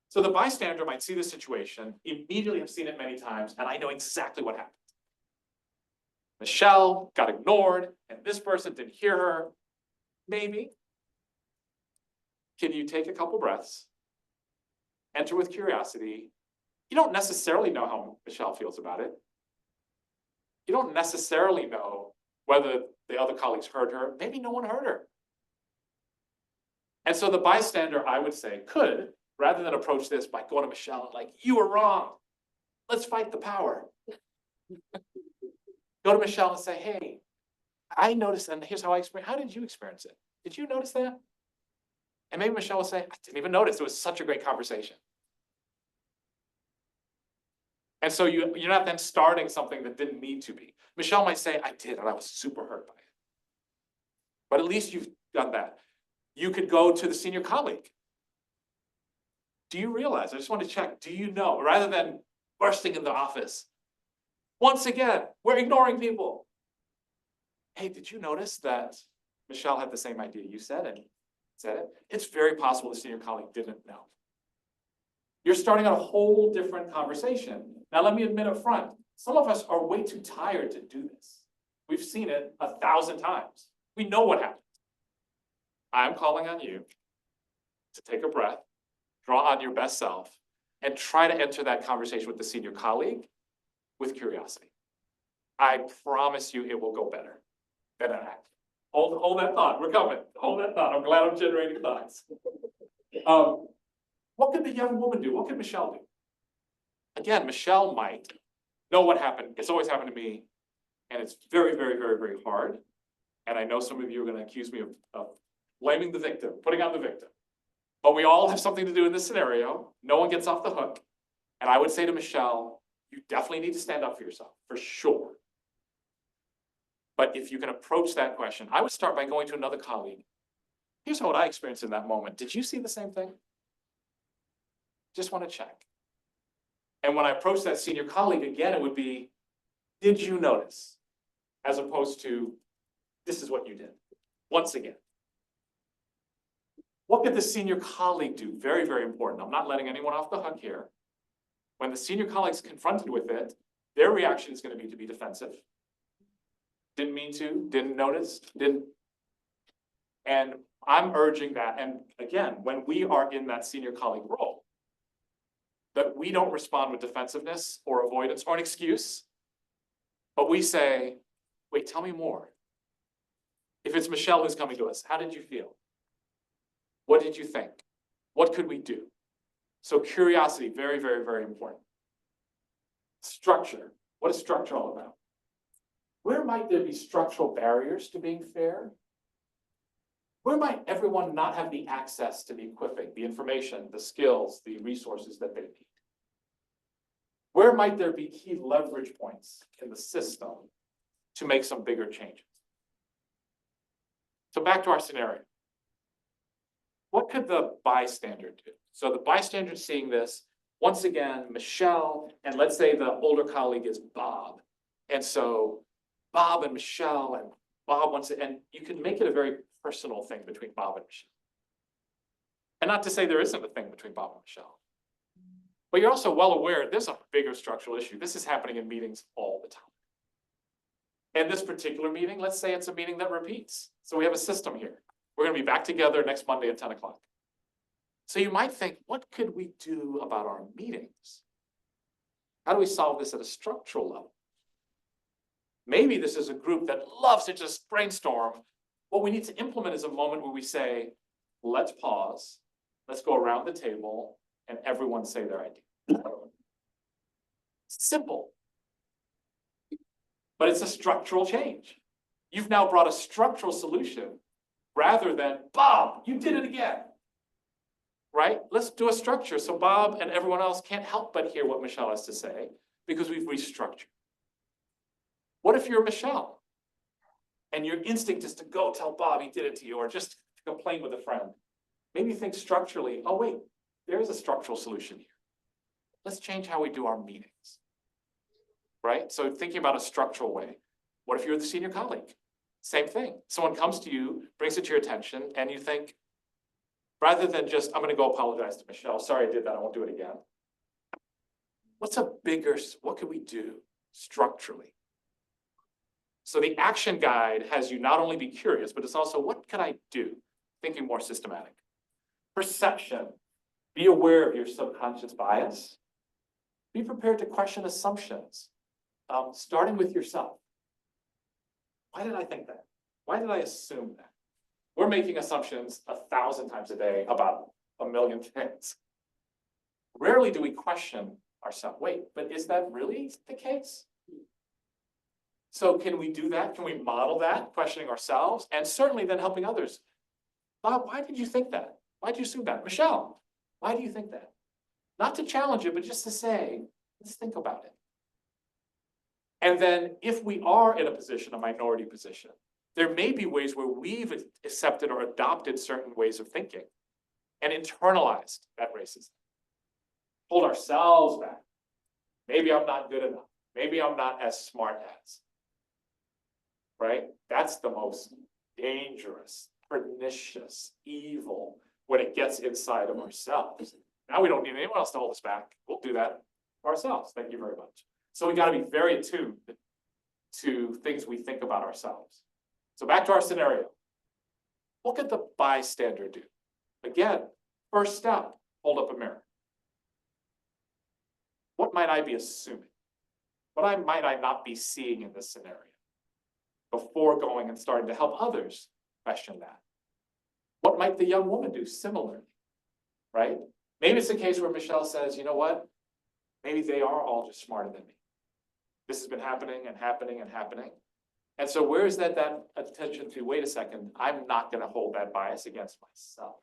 So the bystander might see the situation, immediately have seen it many times, and I know exactly what happened. Michelle got ignored, and this person didn't hear her. Maybe. Can you take a couple breaths, enter with curiosity? You don't necessarily know how Michelle feels about it. You don't necessarily know whether the other colleagues heard her. Maybe no one heard her. And so the bystander, I would say, could, rather than approach this by going to Michelle and like, you were wrong. Let's fight the power. Go to Michelle and say, hey, I noticed, and here's how I experienced. How did you experience it? Did you notice that? And maybe Michelle will say, I didn't even notice. It was such a great conversation. And so you're not then starting something that didn't need to be. Michelle might say, I did, and I was super hurt by it. But at least you've done that. You could go to the senior colleague. Do you realize? I just want to check. Do you know? Rather than bursting in the office. Once again, we're ignoring people. Hey, did you notice that Michelle had the same idea you said it. It's very possible the senior colleague didn't know. You're starting a whole different conversation. Now, let me admit up front, some of us are way too tired to do this. We've seen it 1,000 times. We know what happens. I'm calling on you to take a breath, draw on your best self, and try to enter that conversation with the senior colleague with curiosity. I promise you it will go better than an act. Hold that thought, we're coming. Hold that thought, I'm glad I'm generating thoughts. What could the young woman do? What could Michelle do? Again, Michelle might know what happened. It's always happened to me. And it's very, very, very, very hard. And I know some of you are going to accuse me of blaming the victim, putting on the victim. But we all have something to do in this scenario. No one gets off the hook. And I would say to Michelle, you definitely need to stand up for yourself, for sure. But if you can approach that question, I would start by going to another colleague. Here's what I experienced in that moment. Did you see the same thing? Just want to check. And when I approach that senior colleague again, it would be, did you notice? As opposed to, this is what you did. Once again. What could the senior colleague do? Very, very important. I'm not letting anyone off the hook here. When the senior colleague's confronted with it, their reaction is going to be defensive. Didn't mean to, didn't notice, didn't. And I'm urging that. And again, when we are in that senior colleague role, that we don't respond with defensiveness or avoidance or an excuse, but we say, wait, tell me more. If it's Michelle who's coming to us, how did you feel? What did you think? What could we do? So curiosity, very, very, very important. Structure. What is structure all about? Where might there be structural barriers to being fair? Where might everyone not have the access to the equipping, the information, the skills, the resources that they need? Where might there be key leverage points in the system to make some bigger changes? So back to our scenario. What could the bystander do? So the bystander seeing this, once again, Michelle, and let's say the older colleague is Bob. And so Bob and Michelle, and Bob wants it, and you can make it a very personal thing between Bob and Michelle. And not to say there isn't a thing between Bob and Michelle. But you're also well aware there's a bigger structural issue. This is happening in meetings all the time. And this particular meeting, let's say it's a meeting that repeats. So we have a system here. We're going to be back together next Monday at 10 o'clock. So you might think, what could we do about our meetings? How do we solve this at a structural level? Maybe this is a group that loves to just brainstorm. What we need to implement is a moment where we say, let's pause, let's go around the table, and everyone say their idea. Simple. But it's a structural change. You've now brought a structural solution rather than, Bob, you did it again. Right? Let's do a structure so Bob and everyone else can't help but hear what Michelle has to say because we've restructured. What if you're Michelle and your instinct is to go tell Bob he did it to you or just complain with a friend? Maybe think structurally, oh wait, there is a structural solution here. Let's change how we do our meetings. Right? So thinking about a structural way. What if you're the senior colleague? Same thing. Someone comes to you, brings it to your attention, and you think, rather than just, I'm going to go apologize to Michelle. Sorry I did that. I won't do it again. What's a bigger, what could we do structurally? So the action guide has you not only be curious, but it's also, what could I do? Thinking more systematic. Perception. Be aware of your subconscious bias. Be prepared to question assumptions, starting with yourself. Why did I think that? Why did I assume that? We're making assumptions 1,000 times a day about a million things. Rarely do we question ourselves. Wait, but is that really the case? So can we do that? Can we model that, questioning ourselves, and certainly then helping others? Bob, why did you think that? Why did you assume that? Michelle, why do you think that? Not to challenge it, but just to say, let's think about it. And then if we are in a position, a minority position, there may be ways where we've accepted or adopted certain ways of thinking and internalized that racism. Hold ourselves back. Maybe I'm not good enough. Maybe I'm not as smart as. Right? That's the most dangerous, pernicious, evil when it gets inside of ourselves. Now we don't need anyone else to hold us back. We'll do that ourselves. Thank you very much. So we got to be very attuned to things we think about ourselves. So back to our scenario. What could the bystander do? Again, first step, hold up a mirror. What might I be assuming? What might I not be seeing in this scenario before going and starting to help others question that? What might the young woman do similarly, right? Maybe it's a case where Michelle says, you know what? Maybe they are all just smarter than me. This has been happening and happening and happening. And so where is that attention to, wait a second, I'm not going to hold that bias against myself.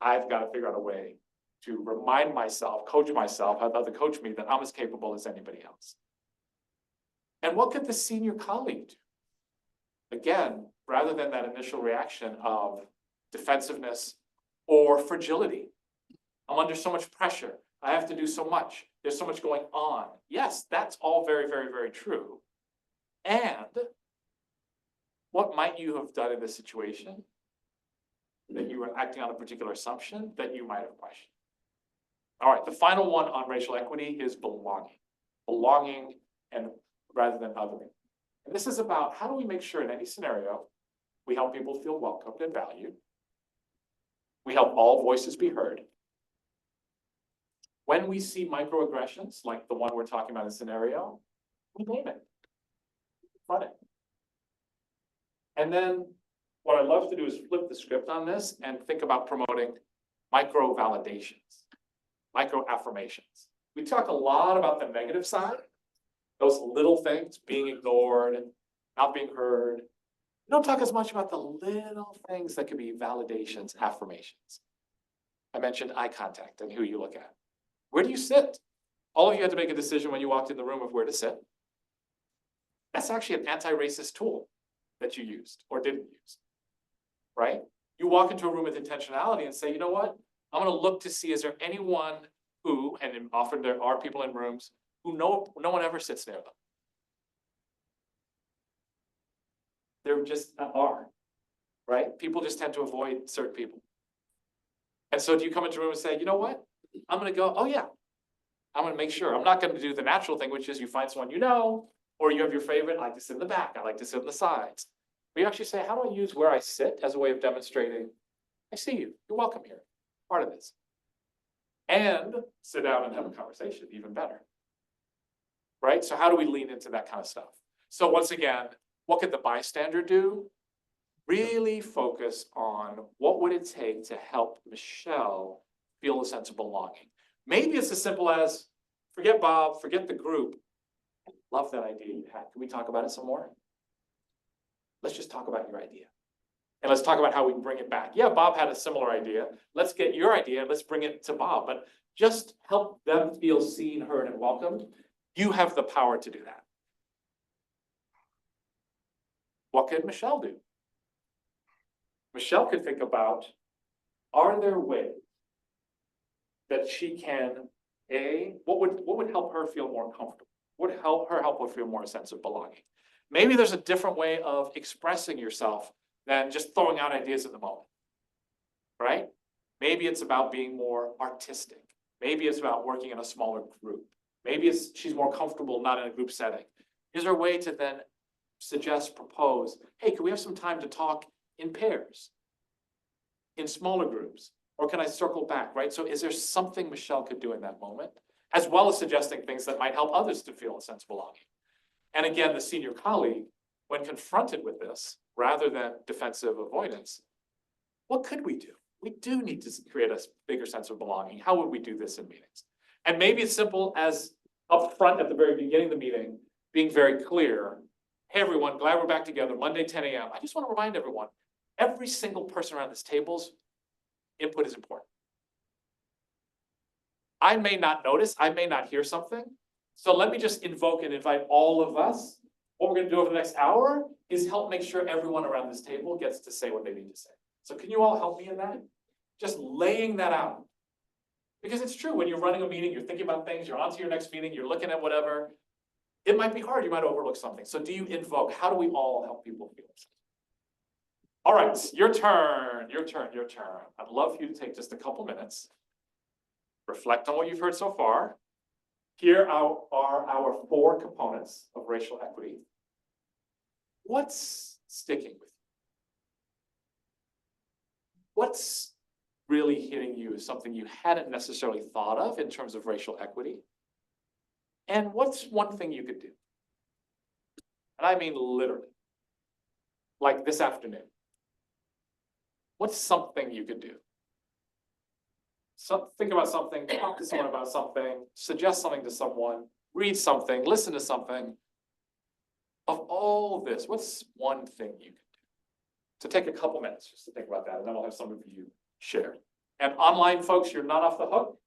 I've got to figure out a way to remind myself, coach myself, have other coach me that I'm as capable as anybody else. And what could the senior colleague do? Again, rather than that initial reaction of defensiveness or fragility. I'm under so much pressure. I have to do so much. There's so much going on. Yes, that's all very, very, very true. And what might you have done in this situation that you were acting on a particular assumption that you might have questioned? All right, the final one on racial equity is belonging. Belonging and rather than othering. And this is about how do we make sure in any scenario we help people feel welcomed and valued. We help all voices be heard. When we see microaggressions, like the one we're talking about in scenario, we name it. Fun it. And then what I love to do is flip the script on this and think about promoting micro validations, micro affirmations. We talk a lot about the negative side, those little things, being ignored, not being heard. We don't talk as much about the little things that could be validations, affirmations. I mentioned eye contact and who you look at. Where do you sit? All of you had to make a decision when you walked in the room of where to sit. That's actually an anti-racist tool that you used or didn't use, right? You walk into a room with intentionality and say, you know what? I'm going to look to see, is there anyone who, and often there are people in rooms who no one ever sits near them. There just are, right? People just tend to avoid certain people. And so do you come into a room and say, you know what? I'm going to go, oh yeah, I'm going to make sure. I'm not going to do the natural thing, which is you find someone you know, or you have your favorite, I like to sit in the back, I like to sit on the sides. But you actually say, how do I use where I sit as a way of demonstrating, I see you, you're welcome here, part of this. And sit down and have a conversation, even better. Right? So how do we lean into that kind of stuff? So once again, what could the bystander do? Really focus on what would it take to help Michelle feel a sense of belonging. Maybe it's as simple as, forget Bob, forget the group. I love that idea you had. Can we talk about it some more? Let's just talk about your idea. And let's talk about how we can bring it back. Yeah, Bob had a similar idea. Let's get your idea, let's bring it to Bob. But just help them feel seen, heard, and welcomed. You have the power to do that. What could Michelle do? Michelle could think about, are there ways that she can, what would help her feel more comfortable? What would help her feel more a sense of belonging? Maybe there's a different way of expressing yourself than just throwing out ideas in the moment, right? Maybe it's about being more artistic. Maybe it's about working in a smaller group. Maybe she's more comfortable not in a group setting. Is there a way to then suggest, propose, hey, can we have some time to talk in pairs, in smaller groups? Or can I circle back, right? So is there something Michelle could do in that moment, as well as suggesting things that might help others to feel a sense of belonging? And again, the senior colleague, when confronted with this, rather than defensive avoidance, what could we do? We do need to create a bigger sense of belonging. How would we do this in meetings? And maybe it's simple as up front at the very beginning of the meeting, being very clear. Hey, everyone, glad we're back together, Monday, 10 a.m. I just want to remind everyone, every single person around this table's input is important. I may not notice, I may not hear something. So let me just invoke and invite all of us. What we're going to do over the next hour is help make sure everyone around this table gets to say what they need to say. So can you all help me in that? Just laying that out. Because it's true, when you're running a meeting, you're thinking about things, you're on to your next meeting, you're looking at whatever. It might be hard, you might overlook something. So do you invoke? How do we all help people feel? All right, your turn, your turn, your turn. I'd love for you to take just a couple minutes. Reflect on what you've heard so far. Here are our 4 components of racial equity. What's sticking with you? What's really hitting you as something you hadn't necessarily thought of in terms of racial equity? And what's one thing you could do? And I mean literally, like this afternoon. What's something you could do? So think about something, talk to someone about something, suggest something to someone, read something, listen to something. Of all this, what's one thing you could do? So take a couple minutes just to think about that, and then I'll have some of you share. And online folks, you're not off the hook.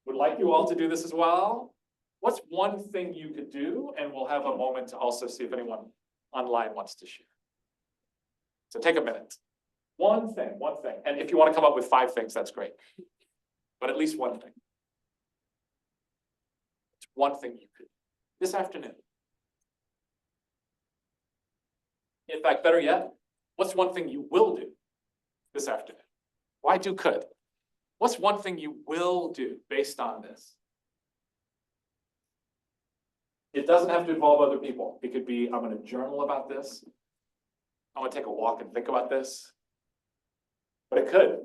Would like you all to do this as well. What's one thing you could do? And we'll have a moment to also see if anyone online wants to share. So take a minute. One thing. And if you want to come up with 5 things, that's great. But at least one thing. It's one thing you could do this afternoon. In fact, better yet, what's one thing you will do this afternoon? Why do could? What's one thing you will do based on this? It doesn't have to involve other people. It could be, I'm going to journal about this. I'm going to take a walk and think about this. But it could.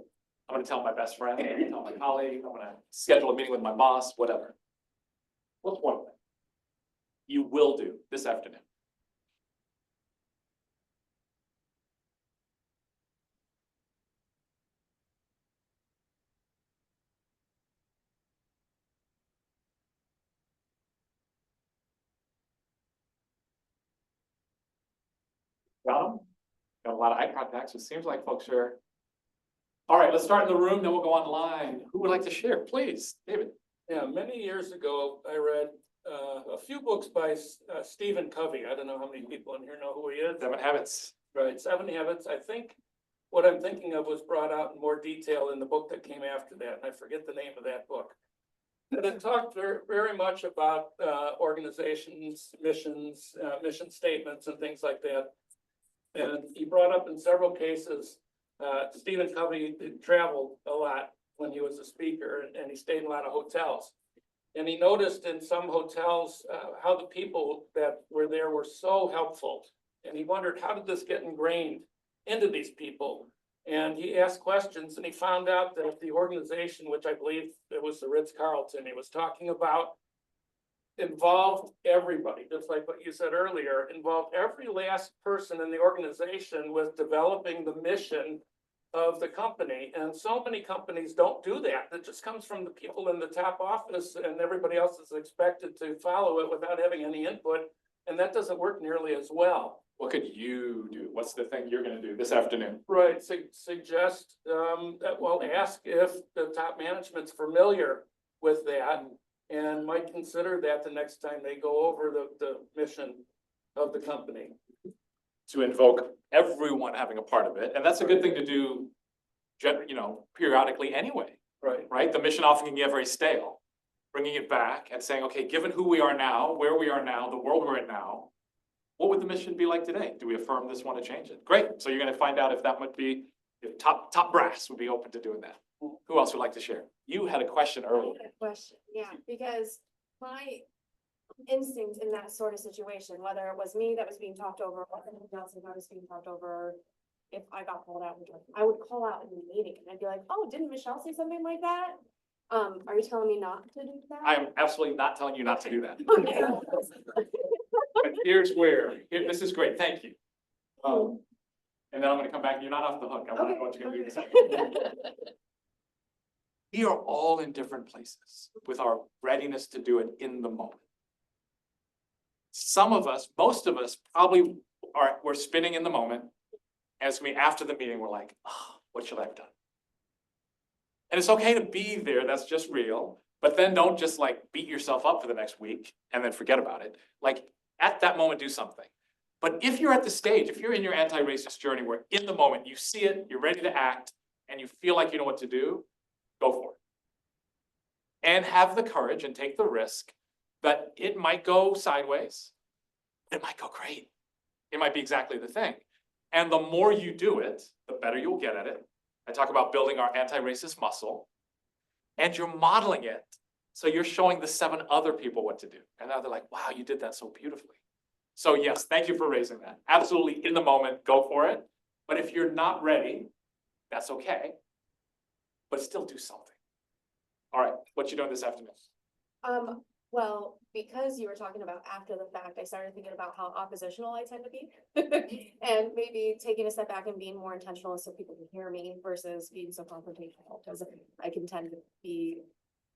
I'm going to tell my best friend, I'm going to tell my colleague, I'm going to schedule a meeting with my boss, whatever. What's one thing you will do this afternoon? Got them? Got a lot of eye contacts. It seems like folks are. All right, let's start in the room, then we'll go online. Who would like to share? Please, David. Yeah, many years ago, I read a few books by Stephen Covey. I don't know how many people in here know who he is. 7 Habits. Right, 7 Habits. I think what I'm thinking of was brought out in more detail in the book that came after that, and I forget the name of that book. And it talked very much about organizations, missions, mission statements, and things like that. And he brought up in several cases, Stephen Covey traveled a lot when he was a speaker, and he stayed in a lot of hotels. And he noticed in some hotels how the people that were there were so helpful. And he wondered, how did this get ingrained into these people? And he asked questions, and he found out that the organization, which I believe it was the Ritz-Carlton he was talking about, involved everybody, just like what you said earlier, involved every last person in the organization with developing the mission of the company. And so many companies don't do that. It just comes from the people in the top office, and everybody else is expected to follow it without having any input. And that doesn't work nearly as well. What could you do? What's the thing you're going to do this afternoon? Right. Suggest that, well, ask if the top management's familiar with that and might consider that the next time they go over the mission of the company. To invoke everyone having a part of it. And that's a good thing to do, periodically anyway. Right. Right? The mission often can get very stale. Bringing it back and saying, okay, given who we are now, where we are now, the world we're in now, what would the mission be like today? Do we affirm this, want to change it? Great. So you're going to find out if that would be, if top brass would be open to doing that. Who else would like to share? You had a question I earlier. had a question, yeah, because my instinct in that sort of situation, whether it was me that was being talked over, or anyone else if I was being talked over, or if I got called out, I would call out in the meeting and I'd be like, oh, didn't Michelle say something like that? Are you telling me not to do that? I am absolutely not telling you not to do that. Okay. But here's where, this is great, thank you. And then I'm gonna come back, you're not off the hook, I want to know what you're gonna do in a second. We are all in different places with our readiness to do it in the moment. Some of us, most of us probably we're spinning in the moment. As we, after the meeting, we're like, oh, what should I have done? And it's okay to be there, that's just real. But then don't just like beat yourself up for the next week and then forget about it. Like at that moment, do something. But if you're at the stage, if you're in your anti-racist journey where in the moment you see it, you're ready to act, and you feel like you know what to do, go for it. And have the courage and take the risk that it might go sideways, but it might go great. It might be exactly the thing. And the more you do it, the better you'll get at it. I talk about building our anti-racist muscle. And you're modeling it. So you're showing the 7 other people what to do. And now they're like, wow, you did that so beautifully. So yes, thank you for raising that. Absolutely, in the moment, go for it. But if you're not ready, that's okay. But still do something. All right, what you doing this afternoon? Well, because you were talking about after the fact, I started thinking about how oppositional I tend to be. And maybe taking a step back and being more intentional so people can hear me versus being so confrontational, because I can tend to be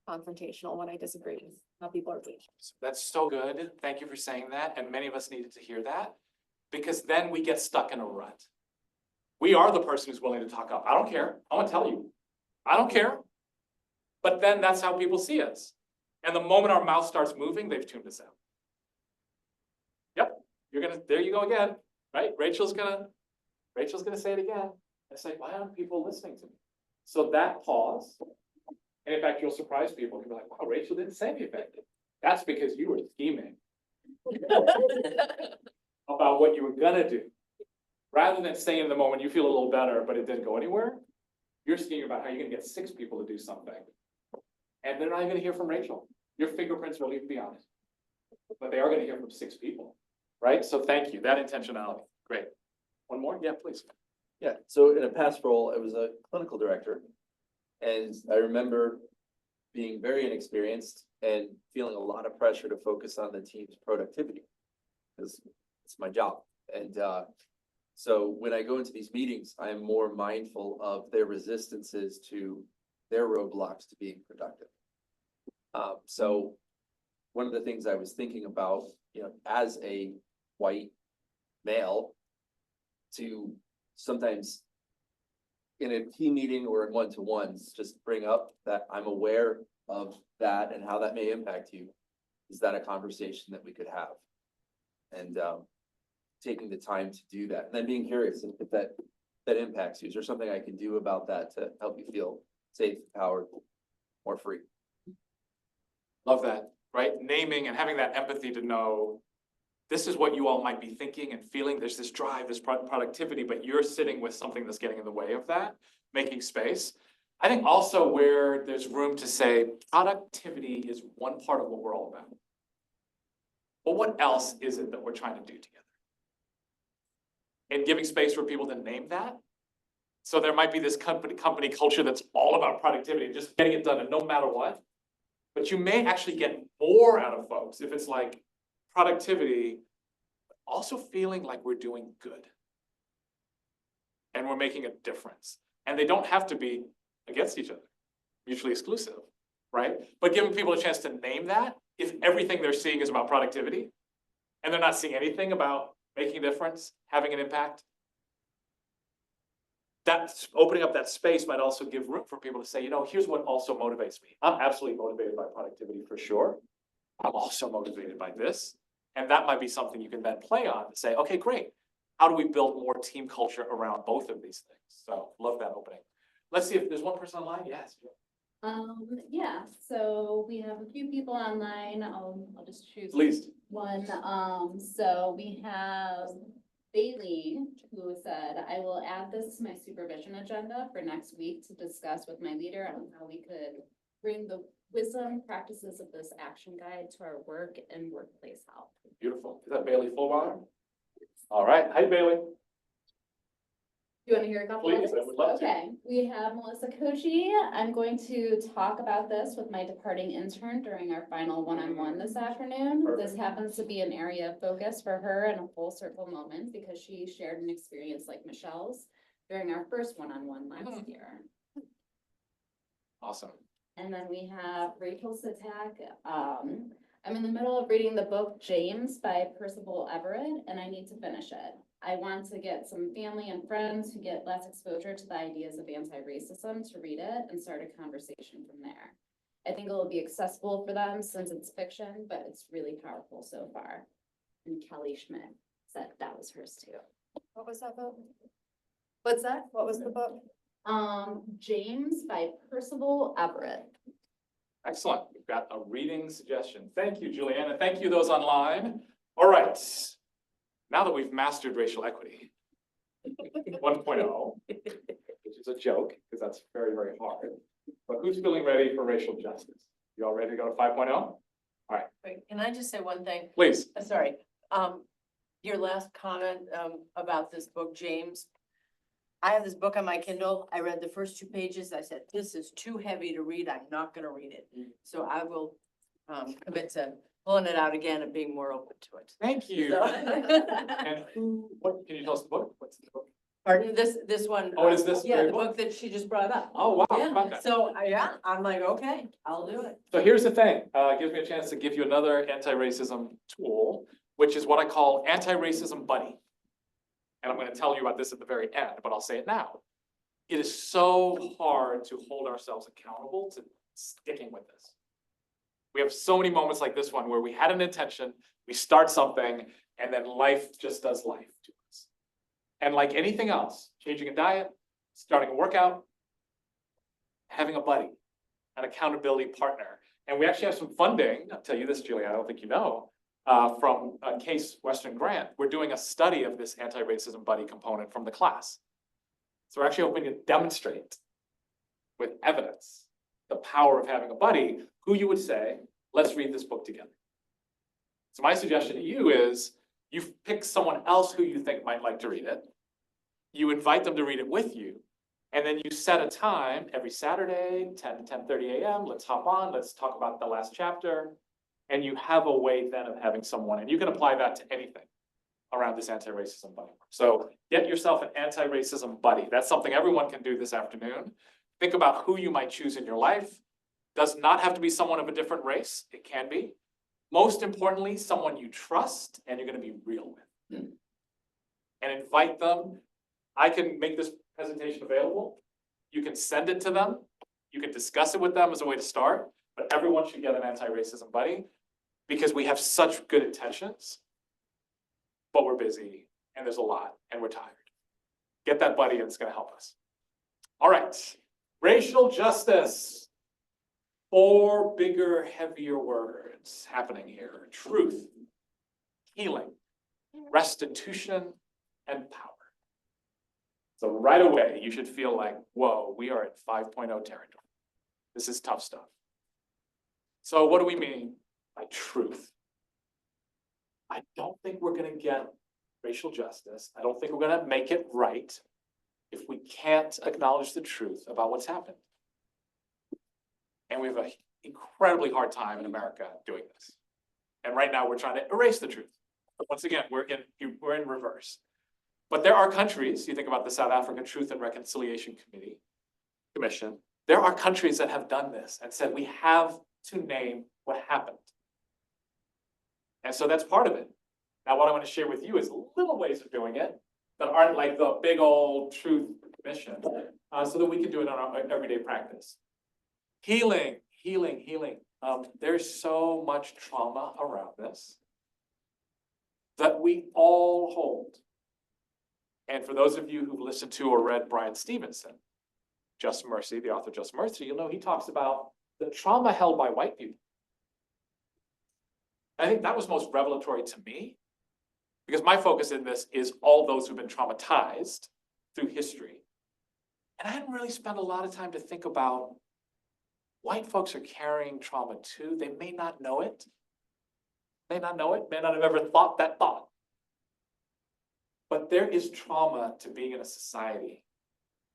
confrontational when I disagree with how people are being. That's so good. Thank you for saying that. And many of us needed to hear that, because then we get stuck in a rut. We are the person who's willing to talk up. I don't care. I'm gonna tell you. I don't care. But then that's how people see us. And the moment our mouth starts moving, they've tuned us out. Yep, there you go again, right? Rachel's gonna say it again. It's like, why aren't people listening to me? So that pause, and in fact, you'll surprise people. You'll be like, wow, Rachel didn't say anything. That's because you were scheming about what you were gonna do. Rather than saying in the moment, you feel a little better, but it didn't go anywhere, you're scheming about how you're gonna get 6 people to do something. And they're not even gonna hear from Rachel. Your fingerprints will even be on it. But they are gonna hear from 6 people, right? So thank you, that intentionality, great. One more, yeah, please. Yeah, so in a past role, I was a clinical director. And I remember being very inexperienced and feeling a lot of pressure to focus on the team's productivity. Because it's my job. And so when I go into these meetings, I am more mindful of their resistances to their roadblocks to being productive. So one of the things I was thinking about, as a white male, to sometimes in a team meeting or in one-to-ones, just bring up that I'm aware of that and how that may impact you. Is that a conversation that we could have? And taking the time to do that, and then being curious if that impacts you. Is there something I can do about that to help you feel safe, empowered, more free? Love that, right? Naming and having that empathy to know this is what you all might be thinking and feeling. There's this drive, this productivity, but you're sitting with something that's getting in the way of that, making space. I think also where there's room to say productivity is one part of what we're all about. But what else is it that we're trying to do together? And giving space for people to name that. So there might be this company culture that's all about productivity, just getting it done and no matter what. But you may actually get more out of folks if it's like productivity, also feeling like we're doing good. And we're making a difference. And they don't have to be against each other, mutually exclusive, right? But giving people a chance to name that, if everything they're seeing is about productivity, and they're not seeing anything about making a difference, having an impact, that's opening up that space might also give room for people to say, here's what also motivates me. I'm absolutely motivated by productivity for sure. I'm also motivated by this. And that might be something you can then play on to say, okay, great. How do we build more team culture around both of these things? So love that opening. Let's see if there's one person online. Yes. Yeah, so we have a few people online. I'll just choose Please. one. So we have Bailey, who said, I will add this to my supervision agenda for next week to discuss with my leader on how we could bring the wisdom practices of this action guide to our work and workplace health. Beautiful. Is that Bailey Fullwater? All right. Hi, Bailey. You want to hear a couple Please, of I would love to. Okay, we have Melissa Kochi. I'm going to talk about this with my departing intern during our final one-on-one this afternoon. Perfect. This happens to be an area of focus for her and a full circle moment because she shared an experience like Michelle's during our first one-on-one last year. Awesome. And then we have Rachel Sitak. I'm in the middle of reading the book James by Percival Everett, and I need to finish it. I want to get some family and friends who get less exposure to the ideas of anti-racism to read it and start a conversation from there. I think it will be accessible for them since it's fiction, but it's really powerful so far. And Kelly Schmidt said that was hers too. What was that book? What's that? What was the book? James by Percival Everett. Excellent. We've got a reading suggestion. Thank you, Juliana. Thank you, those online. All right. Now that we've mastered racial equity, 1.0, which is a joke, because that's very, very hard. But who's feeling ready for racial justice? You all ready to go to 5.0? Wait, can I just say one thing? Please. Sorry, your last comment, about this book, James. I have this book on my Kindle. I read the first 2 pages. I said, this is too heavy to read. I'm not gonna read it. So I will, commit to pulling it out again and being more open to it. Thank you. So- And what, can you tell us the book? What's the book? Pardon, this one. Oh, it is this Yeah, very the book? book that she just brought up. Oh, wow. how Yeah, about that? so, yeah, I'm like, okay, I'll do it. So here's the thing, it gives me a chance to give you another anti-racism tool, which is what I call anti-racism buddy. And I'm gonna tell you about this at the very end, but I'll say it now. It is so hard to hold ourselves accountable to sticking with this. We have so many moments like this one where we had an intention, we start something, and then life just does life to us. And like anything else, changing a diet, starting a workout, having a buddy, an accountability partner. And we actually have some funding, I'll tell you this, Julia, I don't think you know, from Case Western Grant. We're doing a study of this anti-racism buddy component from the class. So we're actually hoping to demonstrate with evidence the power of having a buddy who you would say, let's read this book together. So my suggestion to you is you pick someone else who you think might like to read it. You invite them to read it with you. And then you set a time every Saturday, 10 to 10:30 a.m. Let's hop on, let's talk about the last chapter. And you have a way then of having someone, and you can apply that to anything around this anti-racism buddy. So get yourself an anti-racism buddy. That's something everyone can do this afternoon. Think about who you might choose in your life. Does not have to be someone of a different race. It can be. Most importantly, someone you trust and you're going to be real with. And invite them. I can make this presentation available. You can send it to them. You can discuss it with them as a way to start, but everyone should get an anti-racism buddy because we have such good intentions, but we're busy and there's a lot and we're tired. Get that buddy and it's going to help us. All right, racial justice. 4 bigger, heavier words happening here. Truth, healing, restitution, and power. So right away, you should feel like, whoa, we are at 5.0 territory. This is tough stuff. So what do we mean by truth? I don't think we're going to get racial justice. I don't think we're going to make it right if we can't acknowledge the truth about what's happened. And we have an incredibly hard time in America doing this. And right now we're trying to erase the truth. But once again, we're in reverse. But there are countries, you think about the South African Truth and Reconciliation Commission, there are countries that have done this and said we have to name what happened. And so that's part of it. Now, what I want to share with you is little ways of doing it that aren't like the big old truth commission, so that we can do it on our everyday practice. Healing, healing, healing. There's so much trauma around this that we all hold. And for those of you who've listened to or read Brian Stevenson, Just Mercy, the author of Just Mercy, you'll know he talks about the trauma held by white people. I think that was most revelatory to me because my focus in this is all those who've been traumatized through history. And I hadn't really spent a lot of time to think about white folks are carrying trauma too. They may not know it. May not know it, may not have ever thought that thought. But there is trauma to being in a society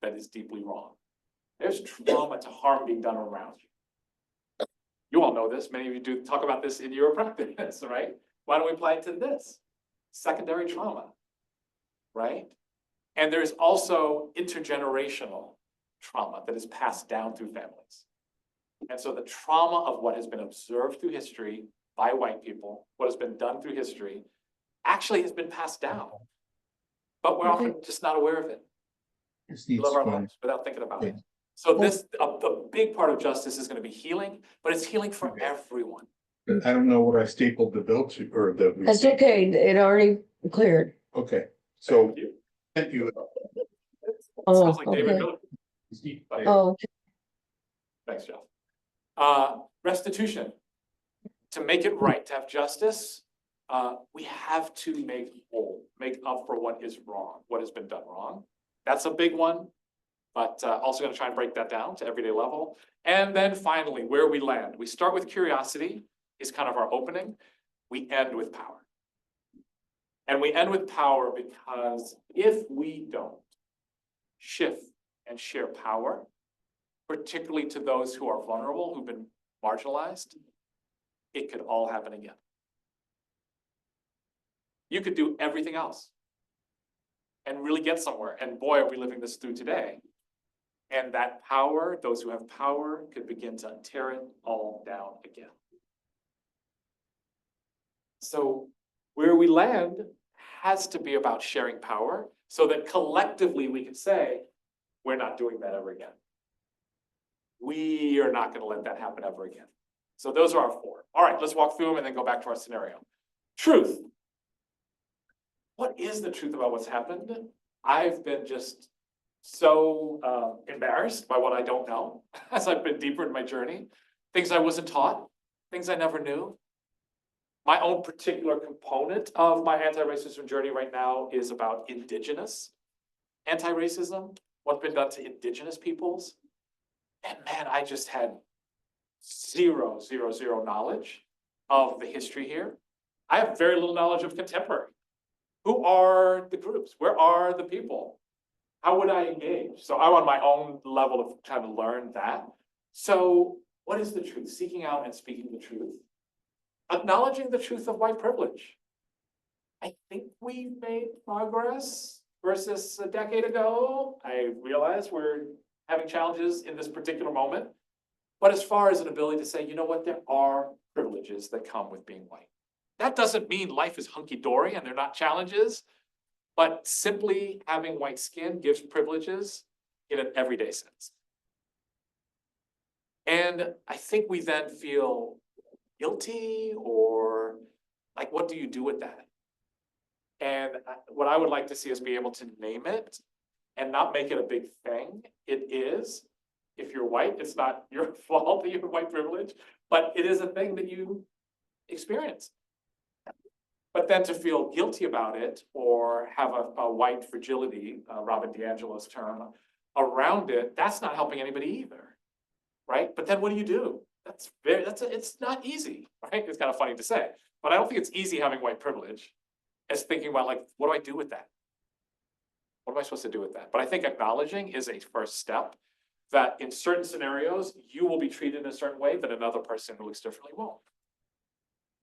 that is deeply wrong. There's trauma to harm being done around you. You all know this. Many of you do talk about this in your practice, right? Why don't we apply it to this? Secondary trauma, right? And there's also intergenerational trauma that is passed down through families. And so the trauma of what has been observed through history by white people, what has been done through history, actually has been passed down. But we're often just not aware of it. We live our lives without thinking about it. So this, the big part of justice is going to be healing, but it's healing for everyone. I don't know what I stapled the bill to, or the. That's okay, it already cleared. Okay, so, Thank you. thank you. Oh, Sounds like David okay. Miller. Oh, Thanks, Jeff. Restitution. To make it right, to have justice, we have to make up for what is wrong, what has been done wrong. That's a big one, but also gonna try and break that down to everyday level. And then finally, where we land. We start with curiosity is kind of our opening. We end with power. And we end with power because if we don't shift and share power, particularly to those who are vulnerable, who've been marginalized, it could all happen again. You could do everything else and really get somewhere. And boy, are we living this through today. And that power, those who have power, could begin to tear it all down again. So where we land has to be about sharing power so that collectively we can say, we're not doing that ever again. We are not going to let that happen ever again. So those are our four. All right, let's walk through them and then go back to our scenario. Truth. What is the truth about what's happened? I've been just so embarrassed by what I don't know as I've been deeper in my journey. Things I wasn't taught, things I never knew. My own particular component of my anti-racism journey right now is about indigenous anti-racism, what's been done to indigenous peoples. And man, I just had zero knowledge of the history here. I have very little knowledge of contemporary. Who are the groups? Where are the people? How would I engage? So I'm on my own level of trying to learn that. So what is the truth? Seeking out and speaking the truth. Acknowledging the truth of white privilege. I think we've made progress versus a decade ago. I realize we're having challenges in this particular moment. But as far as an ability to say, you know what, there are privileges that come with being white. That doesn't mean life is hunky-dory and they're not challenges, but simply having white skin gives privileges in an everyday sense. And I think we then feel guilty or like, what do you do with that? And what I would like to see is be able to name it and not make it a big thing. It is, if you're white, it's not your fault that you have white privilege, but it is a thing that you experience. But then to feel guilty about it or have a white fragility, Robin DiAngelo's term, around it, that's not helping anybody either, right? But then what do? It's not easy, right? It's kind of funny to say, but I don't think it's easy having white privilege as thinking about like, what do I do with that? What am I supposed to do with that? But I think acknowledging is a first step that in certain scenarios, you will be treated in a certain way that another person who looks differently won't.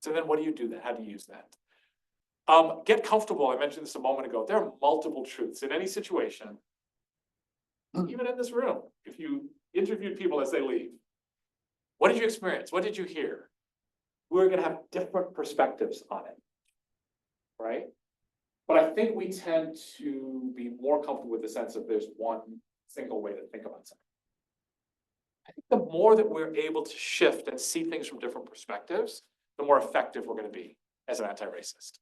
So then what do you do then? How do you use that? Get comfortable. I mentioned this a moment ago. There are multiple truths in any situation, even in this room. If you interviewed people as they leave, what did you experience? What did you hear? We're going to have different perspectives on it, right? But I think we tend to be more comfortable with the sense of there's one single way to think about something. I think the more that we're able to shift and see things from different perspectives, the more effective we're going to be as an anti-racist.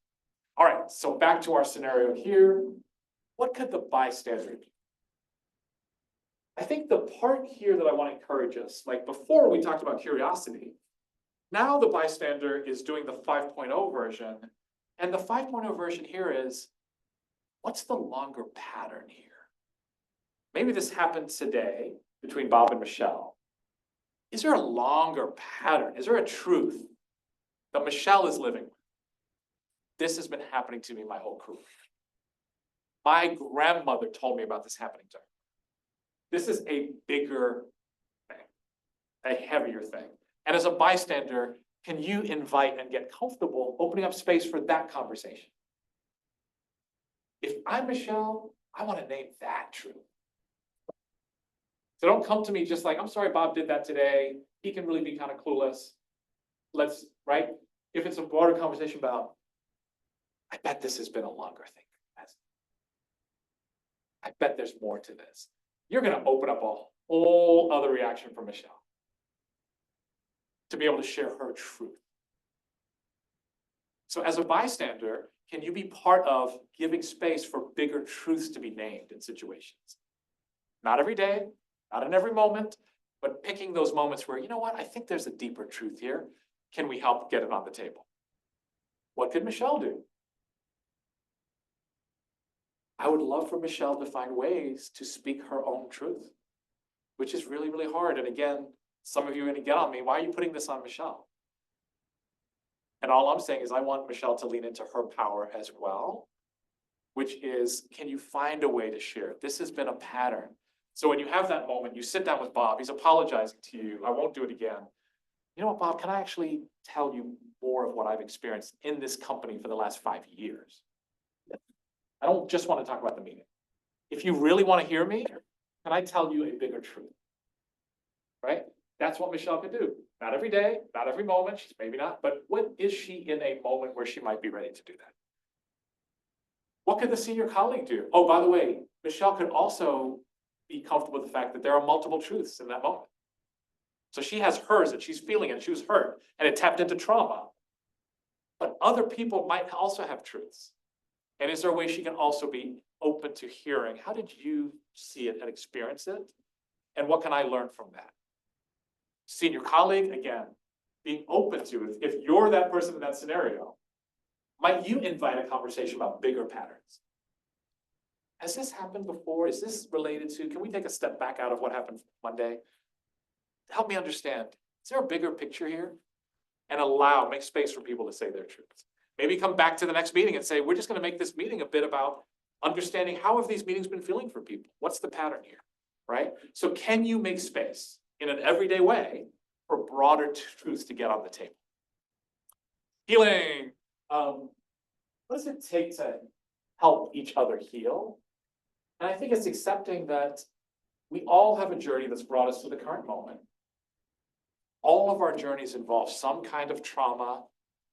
All right, so back to our scenario here. What could the bystander do? I think the part here that I want to encourage us, like before we talked about curiosity, now the bystander is doing the 5.0 version. And the 5.0 version here is, what's the longer pattern here? Maybe this happened today between Bob and Michelle. Is there a longer pattern? Is there a truth that Michelle is living with? This has been happening to me my whole career. My grandmother told me about this happening to her. This is a bigger thing, a heavier thing. And as a bystander, can you invite and get comfortable opening up space for that conversation? If I'm Michelle, I want to name that truth. So don't come to me just like, I'm sorry Bob did that today. He can really be kind of clueless. Let's, right? If it's a broader conversation about, I bet this has been a longer thing. I bet there's more to this. You're going to open up a whole other reaction from Michelle to be able to share her truth. So as a bystander, can you be part of giving space for bigger truths to be named in situations? Not every day, not in every moment, but picking those moments where, you know what, I think there's a deeper truth here. Can we help get it on the table? What could Michelle do? I would love for Michelle to find ways to speak her own truth, which is really, really hard. And again, some of you are gonna get on me, why are you putting this on Michelle? And all I'm saying is I want Michelle to lean into her power as well, which is, can you find a way to share? This has been a pattern. So when you have that moment, you sit down with Bob, he's apologizing to you, I won't do it again. You know what, Bob, can I actually tell you more of what I've experienced in this company for the last 5 years? I don't just want to talk about the meeting. If you really want to hear me, can I tell you a bigger truth? Right? That's what Michelle could do. Not every day, not every moment, she's maybe not, but when is she in a moment where she might be ready to do that? What could the senior colleague do? Oh, by the way, Michelle could also be comfortable with the fact that there are multiple truths in that moment. So she has hers and she's feeling it, and she was hurt, and it tapped into trauma. But other people might also have truths. And is there a way she can also be open to hearing, how did you see it and experience it? And what can I learn from that? Senior colleague, again, being open to it. If you're that person in that scenario, might you invite a conversation about bigger patterns? Has this happened before? Is this related to, can we take a step back out of what happened Monday? Help me understand, is there a bigger picture here? And make space for people to say their truths. Maybe come back to the next meeting and say, we're just gonna make this meeting a bit about understanding how have these meetings been feeling for people? What's the pattern here, right? So can you make space in an everyday way for broader truths to get on the table? Healing. What does it take to help each other heal? And I think it's accepting that we all have a journey that's brought us to the current moment. All of our journeys involve some kind of trauma,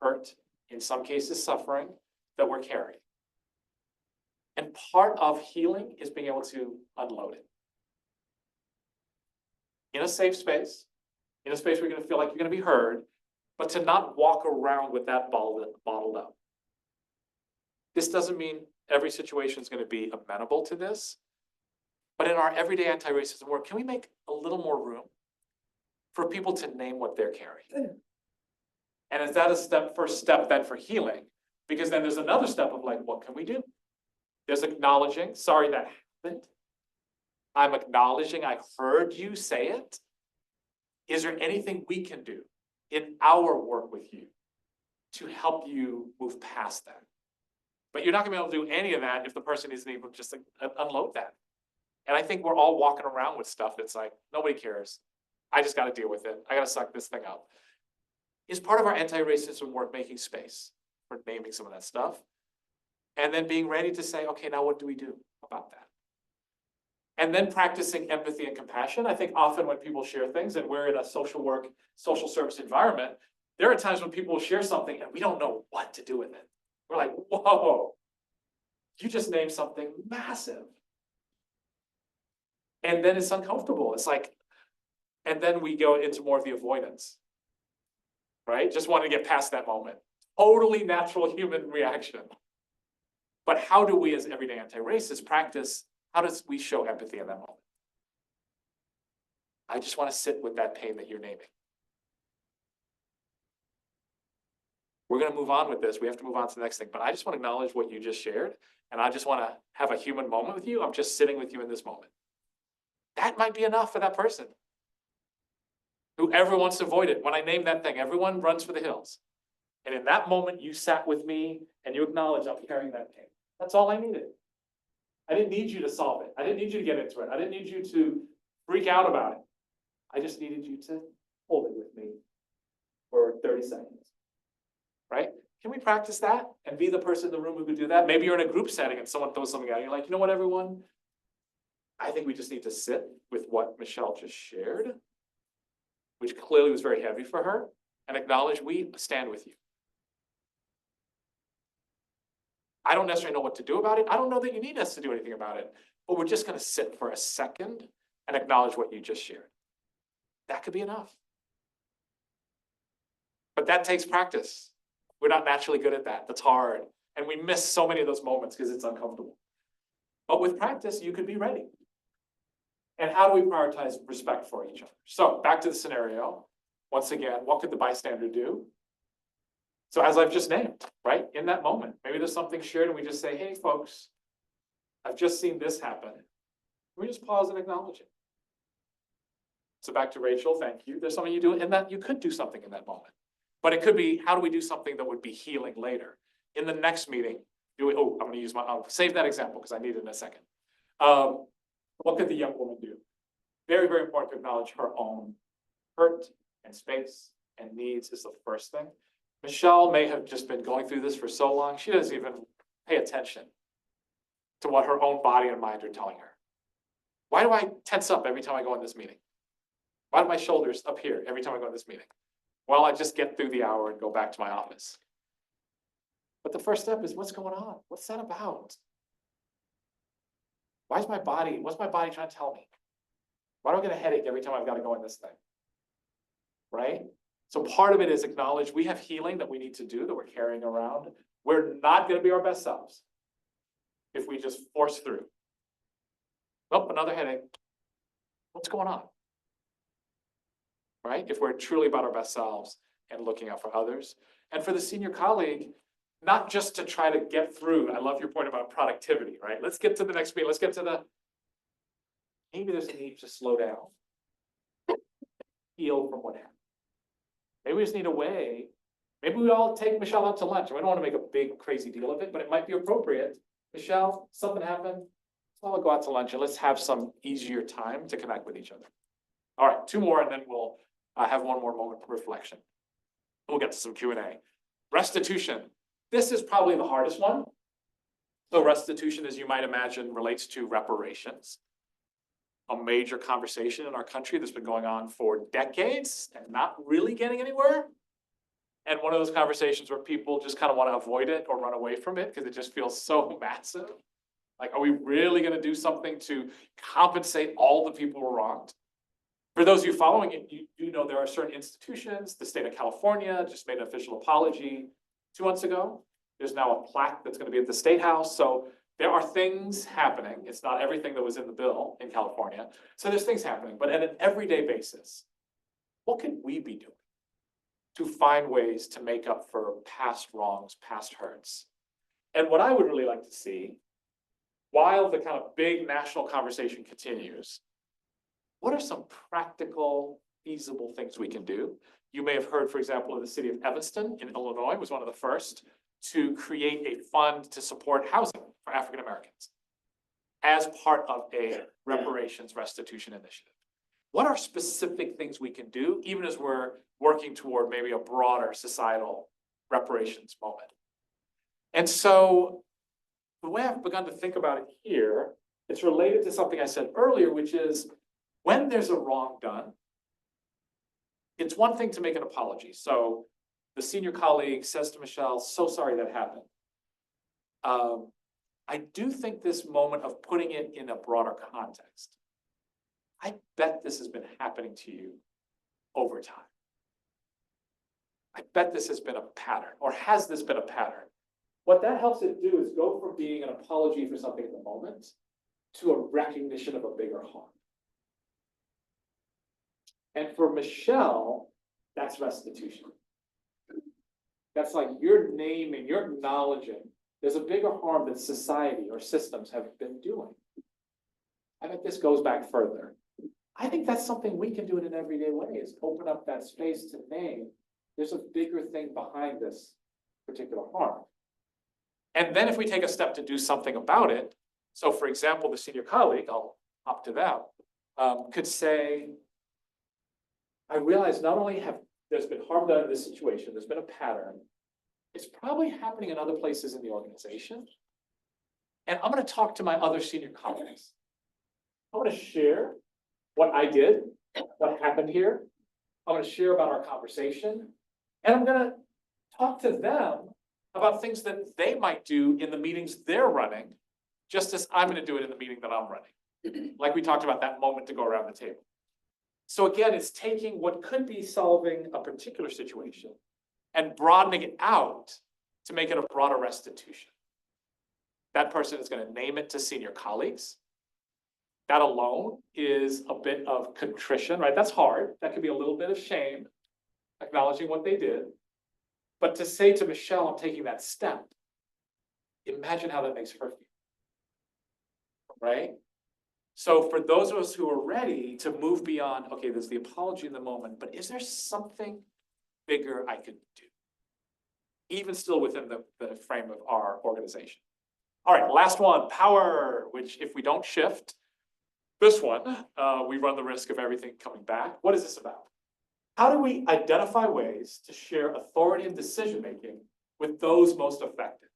hurt, in some cases suffering, that we're carrying. And part of healing is being able to unload it. In a safe space, in a space where you're gonna feel like you're gonna be heard, but to not walk around with that bottled up. This doesn't mean every situation is gonna be amenable to this, but in our everyday anti-racism work, can we make a little more room for people to name what they're carrying? And is that first step then for healing? Because then there's another step of like, what can we do? There's acknowledging, sorry that happened. I'm acknowledging I heard you say it. Is there anything we can do in our work with you to help you move past that? But you're not gonna be able to do any of that if the person isn't able to just unload that. And I think we're all walking around with stuff that's like, nobody cares. I just gotta deal with it. I gotta suck this thing up. Is part of our anti-racism work making space for naming some of that stuff? And then being ready to say, okay, now what do we do about that? And then practicing empathy and compassion. I think often when people share things, and we're in a social work, social service environment, there are times when people will share something and we don't know what to do with it. We're like, whoa, you just named something massive. And then it's uncomfortable. It's like, and then we go into more of the avoidance, right? Just wanting to get past that moment. Totally natural human reaction. But how do we as everyday anti-racists practice, how does we show empathy in that moment? I just want to sit with that pain that you're naming. We're going to move on with this. We have to move on to the next thing, but I just want to acknowledge what you just shared. And I just want to have a human moment with you. I'm just sitting with you in this moment. That might be enough for that person. Whoever wants to avoid it. When I name that thing, everyone runs for the hills. And in that moment, you sat with me and you acknowledge I'm carrying that pain. That's all I needed. I didn't need you to solve it. I didn't need you to get into it. I didn't need you to freak out about it. I just needed you to hold it with me for 30 seconds. Right? Can we practice that and be the person in the room who could do that? Maybe you're in a group setting and someone throws something out and you're like, you know what, everyone? I think we just need to sit with what Michelle just shared, which clearly was very heavy for her, and acknowledge we stand with you. I don't necessarily know what to do about it. I don't know that you need us to do anything about it, but we're just going to sit for a second and acknowledge what you just shared. That could be enough. But that takes practice. We're not naturally good at that. That's hard. And we miss so many of those moments because it's uncomfortable. But with practice, you could be ready. And how do we prioritize respect for each other? So back to the scenario. Once again, what could the bystander do? So as I've just named, right, in that moment, maybe there's something shared and we just say, hey, folks, I've just seen this happen. We just pause and acknowledge it. So back to Rachel, thank you. There's something you do in that, you could do something in that moment. But it could be, how do we do something that would be healing later? In the next meeting, I'm gonna use I'll save that example because I need it in a second. What could the young woman do? Very, very important to acknowledge her own hurt and space and needs is the first thing. Michelle may have just been going through this for so long, she doesn't even pay attention to what her own body and mind are telling her. Why do I tense up every time I go in this meeting? Why do my shoulders up here every time I go in this meeting? Well, I just get through the hour and go back to my office. But the first step is, what's going on? What's that about? What's my body trying to tell me? Why do I get a headache every time I've got to go in this thing? Right? So part of it is acknowledge we have healing that we need to do, that we're carrying around. We're not going to be our best selves if we just force through. Oh, another headache. What's going on? Right? If we're truly about our best selves and looking out for others. And for the senior colleague, not just to try to get through. I love your point about productivity, right? Let's get to the next meeting. Let's get to maybe there's a need to slow down. Heal from what happened. Maybe we just need a way. Maybe we all take Michelle out to lunch. We don't want to make a big crazy deal of it, but it might be appropriate. Michelle, something happened. So I'll go out to lunch and let's have some easier time to connect with each other. All right, 2 more and then we'll have one more moment of reflection. We'll get to some Q&A. Restitution. This is probably the hardest one. So restitution, as you might imagine, relates to reparations. A major conversation in our country that's been going on for decades and not really getting anywhere. And one of those conversations where people just kind of want to avoid it or run away from it because it just feels so massive. Like, are we really going to do something to compensate all the people who were wronged? For those of you following it, you do know there are certain institutions. The state of California just made an official apology 2 months ago. There's now a plaque that's going to be at the State House. So there are things happening. It's not everything that was in the bill in California. So there's things happening, but at an everyday basis, what can we be doing to find ways to make up for past wrongs, past hurts? And what I would really like to see, while the kind of big national conversation continues, what are some practical, feasible things we can do? You may have heard, for example, of the city of Evanston in Illinois was one of the first to create a fund to support housing for African Americans as part of a reparations restitution initiative. What are specific things we can do, even as we're working toward maybe a broader societal reparations moment? And so the way I've begun to think about it here, it's related to something I said earlier, which is when there's a wrong done, it's one thing to make an apology. So the senior colleague says to Michelle, so sorry that happened. I do think this moment of putting it in a broader context, I bet this has been happening to you over time. I bet this has been a pattern, or has this been a pattern? What that helps it do is go from being an apology for something in the moment to a recognition of a bigger harm. And for Michelle, that's restitution. That's like you're naming, you're acknowledging there's a bigger harm that society or systems have been doing. I bet this goes back further. I think that's something we can do in an everyday way, is open up that space to name there's a bigger thing behind this particular harm. And then if we take a step to do something about it, so for example, the senior colleague, I'll hop to that, could say, I realize not only have there's been harm done in this situation, there's been a pattern, it's probably happening in other places in the organization. And I'm going to talk to my other senior colleagues. I'm going to share what I did, what happened here. I'm going to share about our conversation. And I'm going to talk to them about things that they might do in the meetings they're running, just as I'm going to do it in the meeting that I'm running. Like we talked about that moment to go around the table. So again, it's taking what could be solving a particular situation and broadening it out to make it a broader restitution. That person is going to name it to senior colleagues. That alone is a bit of contrition, right? That's hard. That could be a little bit of shame, acknowledging what they did. But to say to Michelle, I'm taking that step, imagine how that makes her feel. Right? So for those of us who are ready to move beyond, okay, there's the apology in the moment, but is there something bigger I could do? Even still within the frame of our organization. All right, last one, power, which if we don't shift, this one, we run the risk of everything coming back. What is this about? How do we identify ways to share authority and decision-making with those most affected?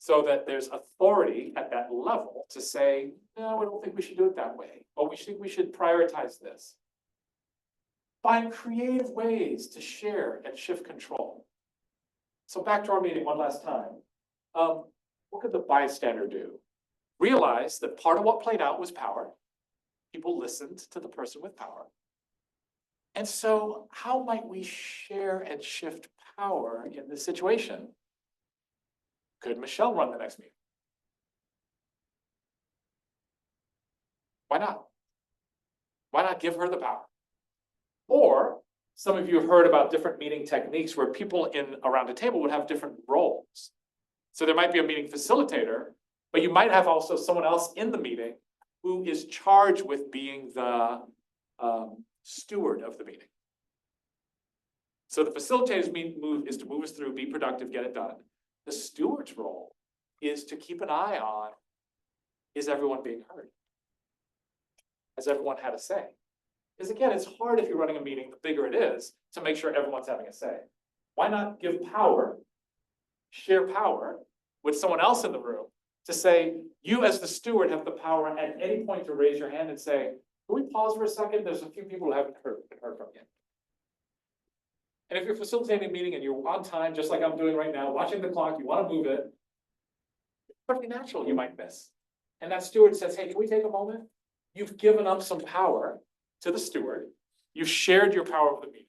So that there's authority at that level to say, no, we don't think we should do it that way, or we think we should prioritize this. Find creative ways to share and shift control. So back to our meeting one last time. What could the bystander do? Realize that part of what played out was power. People listened to the person with power. And so how might we share and shift power in this situation? Could Michelle run the next meeting? Why not? Why not give her the power? Or some of you have heard about different meeting techniques where people around a table would have different roles. So there might be a meeting facilitator, but you might have also someone else in the meeting who is charged with being the steward of the meeting. So the facilitator's move is to move us through, be productive, get it done. The steward's role is to keep an eye on, is everyone being heard? Has everyone had a say? Because again, it's hard if you're running a meeting, the bigger it is, to make sure everyone's having a say. Why not give power, share power with someone else in the room to say, you as the steward have the power at any point to raise your hand and say, can we pause for a second? There's a few people who haven't heard from you. And if you're facilitating a meeting and you're on time, just like I'm doing right now, watching the clock, you want to move it, it's perfectly natural you might miss. And that steward says, hey, can we take a moment? You've given up some power to the steward. You've shared your power with the meeting.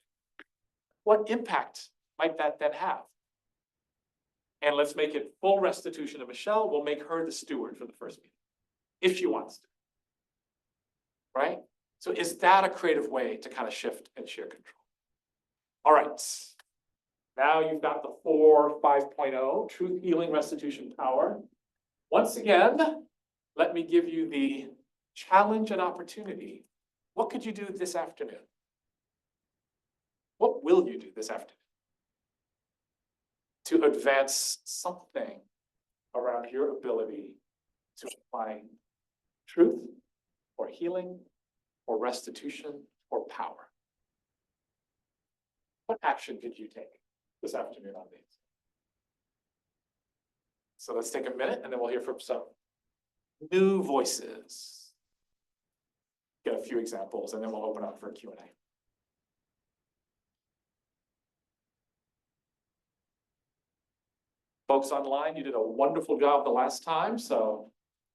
What impact might that then have? And let's make it full restitution of Michelle. We'll make her the steward for the first meeting, if she wants to. Right? So is that a creative way to kind of shift and share control? All right. Now you've got the 5.0, truth, healing, restitution, power. Once again, let me give you the challenge and opportunity. What could you do this afternoon? What will you do this afternoon to advance something around your ability to find truth or healing or restitution or power? What action could you take this afternoon on these? So let's take a minute and then we'll hear from some new voices. Get a few examples and then we'll open up for a Q&A. Folks online, you did a wonderful job the last time, so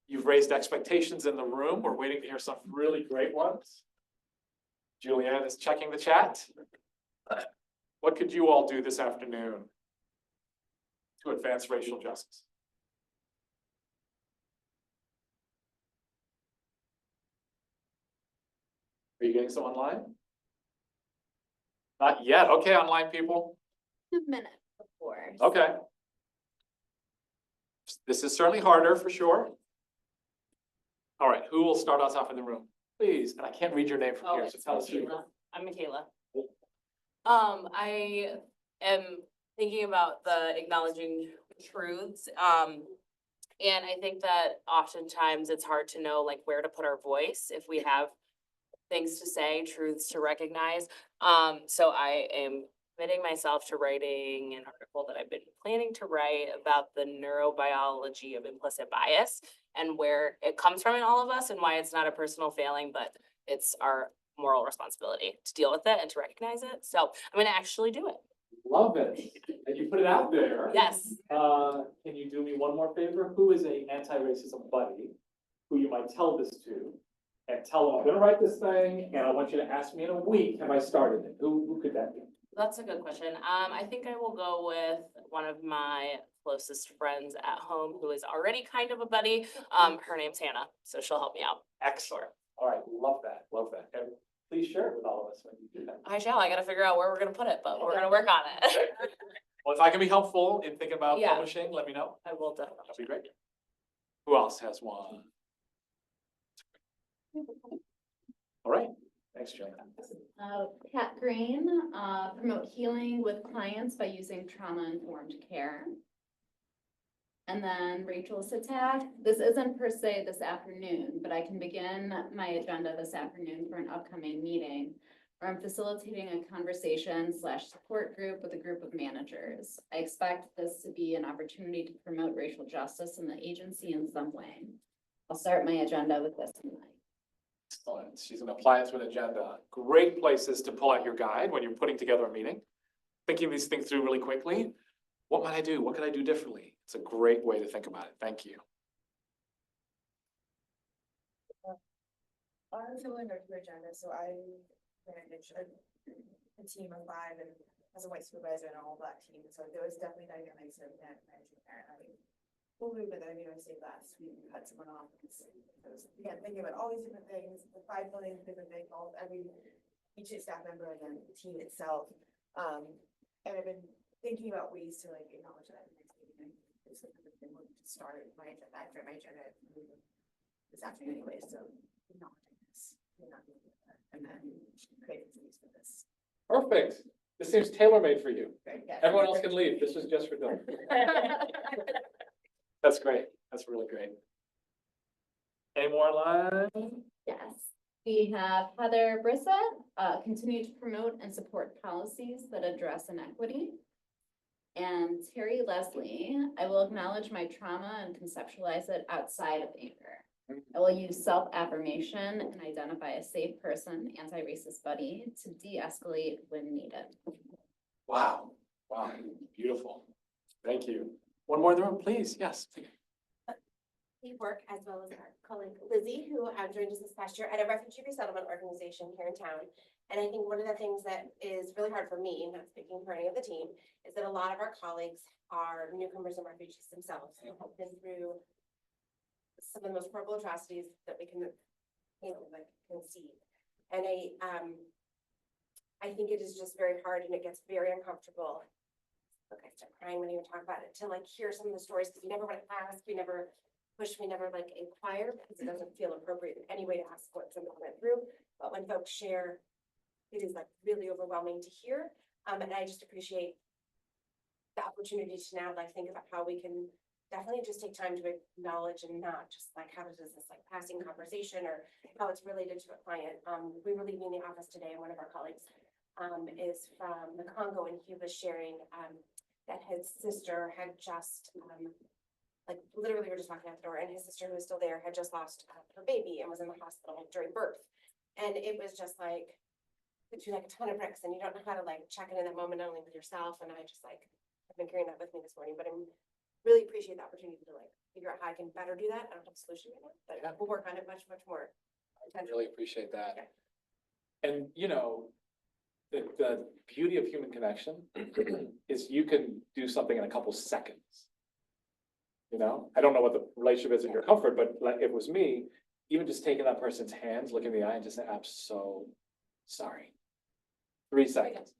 you've raised expectations in the room. We're waiting to hear some really great ones. Julianne is checking the chat. What could you all do this afternoon to advance racial justice? Are you getting some online? Not yet. Okay, online people. A minute before. Okay. This is certainly harder for sure. All right, who will start us off in the room? Please, and I can't read your name from here, so tell us who you are. I'm Michaela. I am thinking about the acknowledging truths. And I think that oftentimes it's hard to know like where to put our voice if we have things to say, truths to recognize. So I am committing myself to writing an article that I've been planning to write about the neurobiology of implicit bias and where it comes from in all of us and why it's not a personal failing, but it's our moral responsibility to deal with it and to recognize it. So I'm gonna actually do it. Love it. And you put it out there. Yes. Can you do me one more favor? Who is a anti-racism buddy who you might tell this to? And tell them, I'm gonna write this thing and I want you to ask me in a week, have I started it? Who could that be? That's a good question. I think I will go with one of my closest friends at home who is already kind of a buddy. Her name's Hannah, so she'll help me out. Excellent. All right, love that, love that. And please please share it with all of us when you do that. I shall, I gotta figure out where we're gonna put it, but we're gonna work on it. Well, if I can be helpful in thinking about Yeah. publishing, let me know. I will definitely. That'd be great. Who else has one? All right, thanks, Joanna. Pat Green, promote healing with clients by using trauma-informed care. And then Rachel Satak, this isn't per se this afternoon, but I can begin my agenda this afternoon for an upcoming meeting where I'm facilitating a conversation / support group with a group of managers. I expect this to be an opportunity to promote racial justice in the agency in some way. I'll start my agenda with this tonight. Excellent. She's gonna apply it to an agenda. Great places to pull out your guide when you're putting together a meeting. Thinking these things through really quickly. What might I do? What could I do differently? It's a great way to think about it. Thank you. I'm similar to your agenda, so I manage a team of 5 and as a white supervisor and all black team, so there was definitely dynamics of managing that. I mean, we'll move it, I mean, I say last week, we cut someone off, because again, thinking about all these different things, the 5 million different things, each staff member and then the team itself. And I've been thinking about ways to like acknowledge that in the next meeting. It's like the thing to start my agenda, after my agenda this afternoon anyway, so acknowledging this, and then creating space for this. Perfect. This seems tailor-made for you. Yeah. Everyone else can leave. This was just for Dylan. That's great. That's really great. Any more online? Yes, we have Heather Brissett, continue to promote and support policies that address inequity. And Terry Leslie, I will acknowledge my trauma and conceptualize it outside of anger. I will use self-affirmation and identify a safe person, anti-racist buddy, to de-escalate when needed. Wow. Wow. Beautiful. Thank you. One more in the room, please. Yes. We work as well as our colleague Lizzie, who joined us this past year at a refugee resettlement organization here in town. And I think one of the things that is really hard for me, not speaking for any of the team, is that a lot of our colleagues are newcomers and refugees themselves who have been through some of the most horrible atrocities that we can, conceive. And I think it is just very hard and it gets very uncomfortable. Look, I start crying when you talk about it, to hear some of the stories, because we never want to ask, we never push, we never inquire, because it doesn't feel appropriate in any way to ask what someone went through. But when folks share, it is really overwhelming to hear. And I just appreciate the opportunity to now think about how we can definitely just take time to acknowledge and not just how does this passing conversation or how it's related to a client. We were leaving the office today and one of our colleagues is from the Congo, and he was sharing that his sister had just literally we're just walking out the door, and his sister, who was still there, had just lost her baby and was in the hospital during birth. And it was just puts you a ton of bricks, and you don't know how to check in that moment, not only with yourself. And I just I've been carrying that with me this morning, but I'm really appreciate the opportunity to figure out how I can better do that. I don't have a solution right now, but Yeah. we'll work on it much more. I really appreciate that. Yeah. And the beauty of human connection is you can do something in a couple seconds. I don't know what the relationship is in your comfort, but if it was me, even just taking that person's hands, looking in the eye and just say, I'm so sorry. 3 seconds,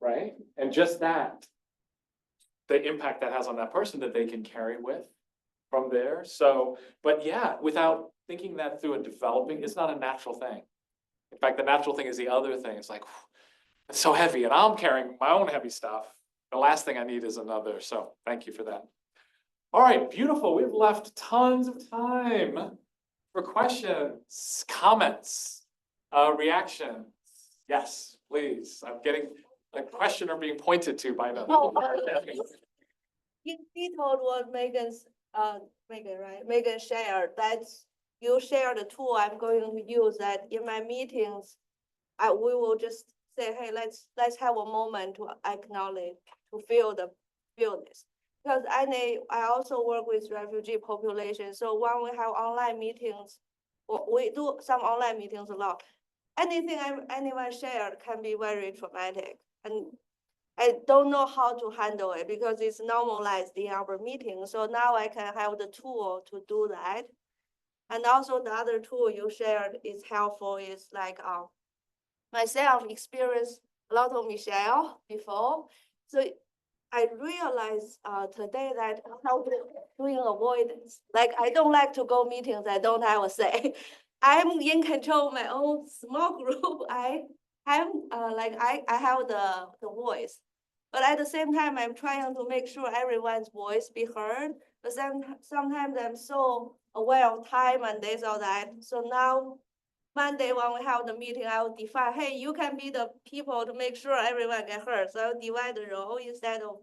right? And just that, the impact that has on that person that they can carry with from there. So, but yeah, without thinking that through and developing, it's not a natural thing. In fact, the natural thing is the other thing. It's it's so heavy and I'm carrying my own heavy stuff. The last thing I need is another. So thank you for that. All right, beautiful. We've left tons of time for questions, comments, reactions. Yes, please. I'm getting a questioner being pointed to by another. You detailed what Megan, right? Megan shared, that you share the tool I'm going to use that in my meetings. We will just say, hey, let's have a moment to acknowledge, to feel this. Because I also work with refugee population. So when we have online meetings, we do some online meetings a lot. Anything anyone shared can be very traumatic. And I don't know how to handle it because it's normalized in our meeting. So now I can have the tool to do that. And also the other tool you shared is helpful is like, myself experienced a lot of Michelle before. So I realized today that how doing avoidance, like I don't like to go meetings, I don't have a say. I'm in control of my own small group. I have I have the voice. But at the same time, I'm trying to make sure everyone's voice be heard. But sometimes I'm so aware of time and this or that. So now Monday, when we have the meeting, I will define, hey, you can be the people to make sure everyone get heard. So I'll divide the role instead of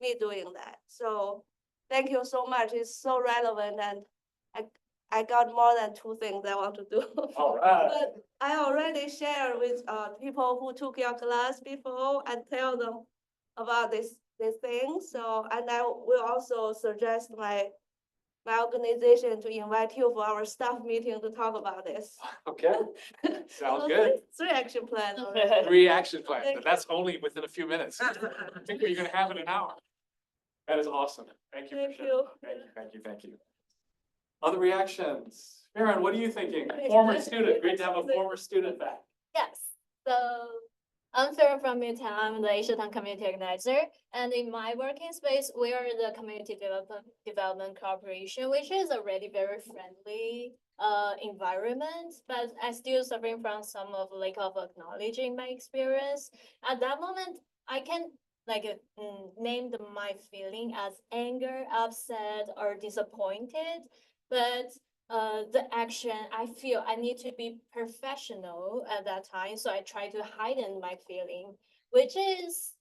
me doing that. So thank you so much. It's so relevant, and I got more than 2 things I want to do. All right. But I already shared with people who took your class before and tell them about this thing. So, and I will also suggest my organization to invite you for our staff meeting to talk about this. Okay, sounds So good. Three action plans already. 3 action plans, Thank and that's only within a few minutes. I think we're gonna have in an hour. That is awesome. Thank you. for Thank sharing. you. Thank you. Other reactions? Sharon, what are you thinking? Former student, great to have a former student back. Yes, so I'm Sarah from Midtown. I'm the Asian community organizer. And in my working space, we are the community development corporation, which is already very friendly environment, but I still suffering from some of lack of acknowledging my experience. At that moment, I can name my feeling as anger, upset, or disappointed, but the action, I feel I need to be professional at that time, so I try to heighten my feeling, which is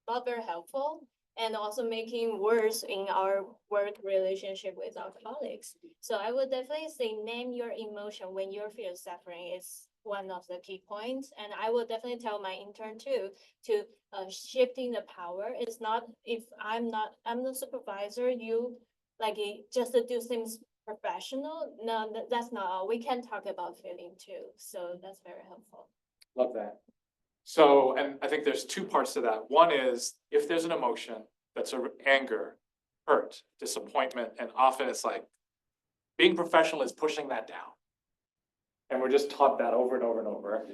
not very helpful, and also making worse in our work relationship with our colleagues. So I would definitely say name your emotion when you feel suffering is one of the key points, and I will definitely tell my intern too to shifting the power. It's not if I'm the supervisor, you just to do things professional. No, that's not all. We can talk about feeling too. So that's very helpful. Love that. So, and I think there's 2 parts to that. One is if there's an emotion that's anger, hurt, disappointment, and often it's like being professional is pushing that down. And we're just taught that over and over and over.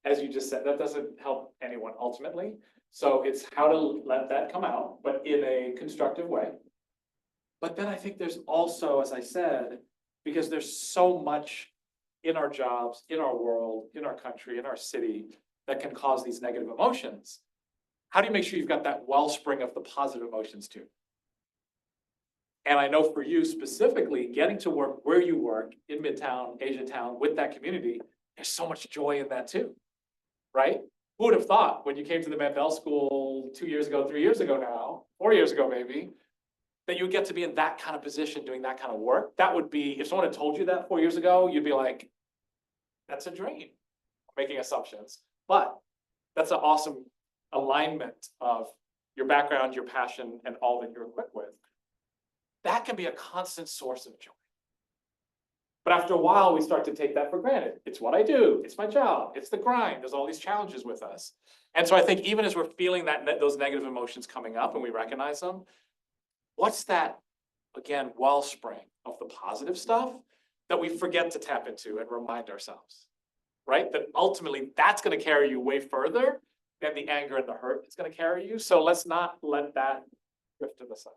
As you just said, that doesn't help anyone ultimately. So it's how to let that come out, but in a constructive way. But then I think there's also, as I said, because there's so much in our jobs, in our world, in our country, in our city, that can cause these negative emotions. How do you make sure you've got that wellspring of the positive emotions too? And I know for you specifically, getting to work where you work in Midtown, Asiatown, with that community, there's so much joy in that too, right? Who would have thought when you came to the Mandel School 2 years ago, 3 years ago now, 4 years ago maybe, that you would get to be in that kind of position, doing that kind of work? That would be, if someone had told you that 4 years ago, you'd be like, that's a dream, making assumptions. But that's an awesome alignment of your background, your passion, and all that you're equipped with. That can be a constant source of joy. But after a while, we start to take that for granted. It's what I do, it's my job, it's the grind, there's all these challenges with us. And so I think even as we're feeling those negative emotions coming up and we recognize them, what's that, again, wellspring of the positive stuff that we forget to tap into and remind ourselves, right? That ultimately that's gonna carry you way further than the anger and the hurt is gonna carry you. So let's not let that drift to the side.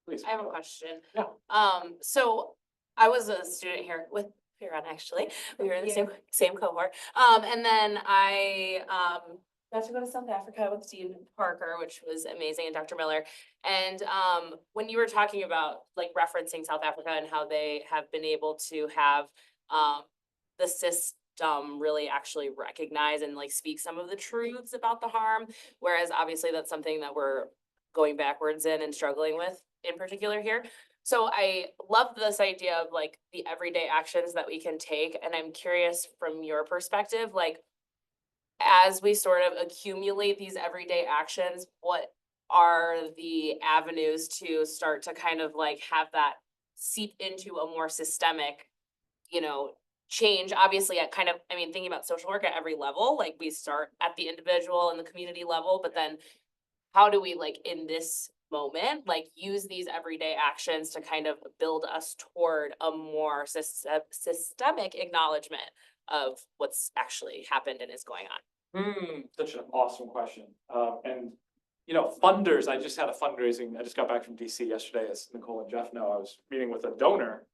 Please. I have a question. Yeah. So I was a student here with Huron, actually. We were in the same cohort. And then I got to go to South Africa with Dean Parker, which was amazing, and Dr. Miller. And when you were talking about like referencing South Africa and how they have been able to have the system really actually recognize and like speak some of the truths about the harm, whereas obviously that's something that we're going backwards in and struggling with in particular here. So I love this idea of like the everyday actions that we can take. And I'm curious from your perspective, like as we sort of accumulate these everyday actions, what are the avenues to start to kind of like have that seep into a more systemic, change? Obviously at kind of, thinking about social work at every level, like we start at the individual and the community level, but then how do we like in this moment, like use these everyday actions to kind of build us toward a more systemic acknowledgement of what's actually happened and is going on. Such an awesome question. And, you know, funders, I just had a fundraising, I just got back from DC yesterday, as Nicole and Jeff know, I was meeting with a donor.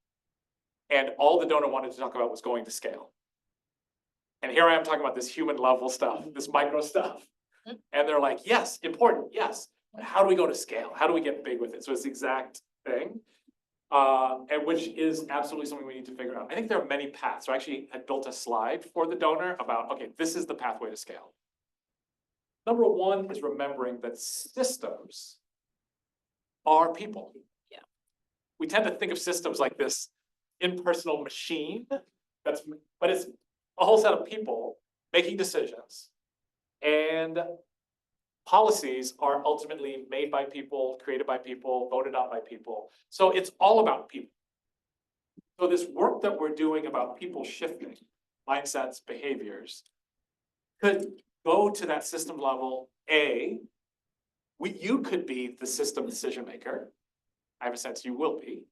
And all the donor wanted to talk about was going to scale. And here I am talking about this human level stuff, this micro stuff. And they're like, yes, important, yes. But how do we go to scale? How do we get big with it? So it's the exact thing. And which is absolutely something we need to figure out. I think there are many paths. So I actually had built a slide for the donor about, okay, this is the pathway to scale. Number one is remembering that systems are people. Yeah. We tend to think of systems like this impersonal machine but it's a whole set of people making decisions. And policies are ultimately made by people, created by people, voted on by people. So it's all about people. So this work that we're doing about people shifting mindsets, behaviors, could go to that system level. You could be the system decision maker. I have a sense you will be.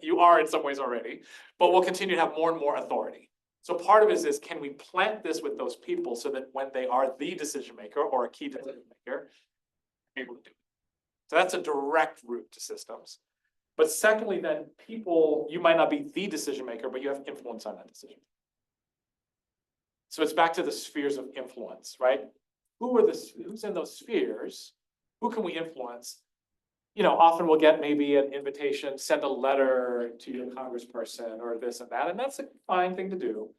You are in some ways already, but we'll continue to have more and more authority. So part of it is can we plant this with those people so that when they are the decision maker or a key decision maker, they're able to do it. So that's a direct route to systems. But secondly, then people, you might not be the decision maker, but you have influence on that decision. So it's back to the spheres of influence, right? Who's in those spheres? Who can we influence? You know, often we'll get maybe an invitation, send a letter to your congressperson or this and that, and that's a fine thing to do.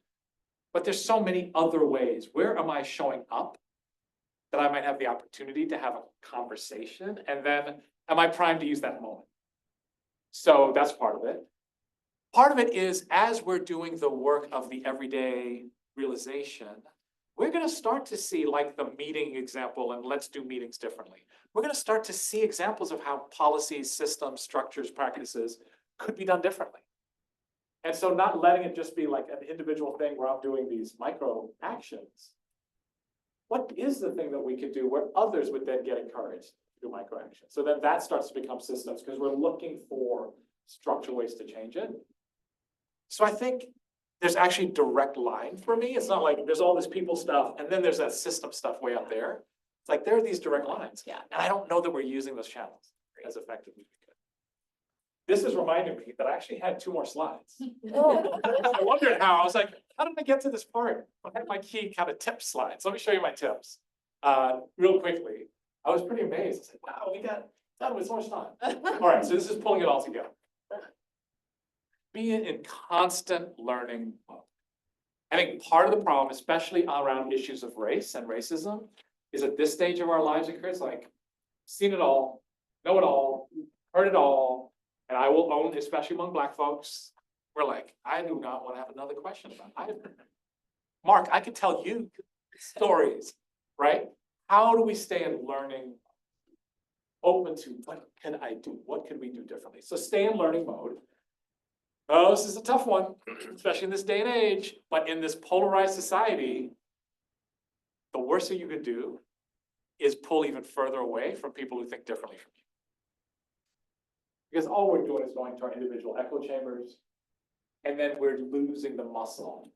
But there's so many other ways. Where am I showing up that I might have the opportunity to have a conversation? And then am I primed to use that moment? So that's part of it. Part of it is as we're doing the work of the everyday realization, we're going to start to see, like the meeting example, and let's do meetings differently. We're going to start to see examples of how policies, systems, structures, practices could be done differently. And so not letting it just be like an individual thing where I'm doing these micro actions. What is the thing that we could do where others would then get encouraged to do micro actions? So then that starts to become systems because we're looking for structural ways to change it. So I think there's actually direct line for me. It's not like there's all this people stuff and then there's that system stuff way up there. It's like there are these direct lines. Yeah. And I don't know that we're using those channels as effectively as we could. This is reminding me that I actually had 2 more slides. I wondered how. I was like, how did I get to this part? I had my key kind of tip slides. Let me show you my tips real quickly. I was pretty amazed. I said, wow, we got done with so much time. All right, so this is pulling it all together. Being in constant learning mode. I think part of the problem, especially around issues of race and racism, is at this stage of our lives, it's like, seen it all, know it all, heard it all, and I will own, especially among Black folks, we're like, I do not want to have another question about it. Mark, I could tell you stories, right? How do we stay in learning, open to what can I do? What can we do differently? So stay in learning mode. Oh, this is a tough one, especially in this day and age, but in this polarized society, the worst thing you could do is pull even further away from people who think differently from you. Because all we're doing is going to our individual echo chambers, and then we're losing the muscle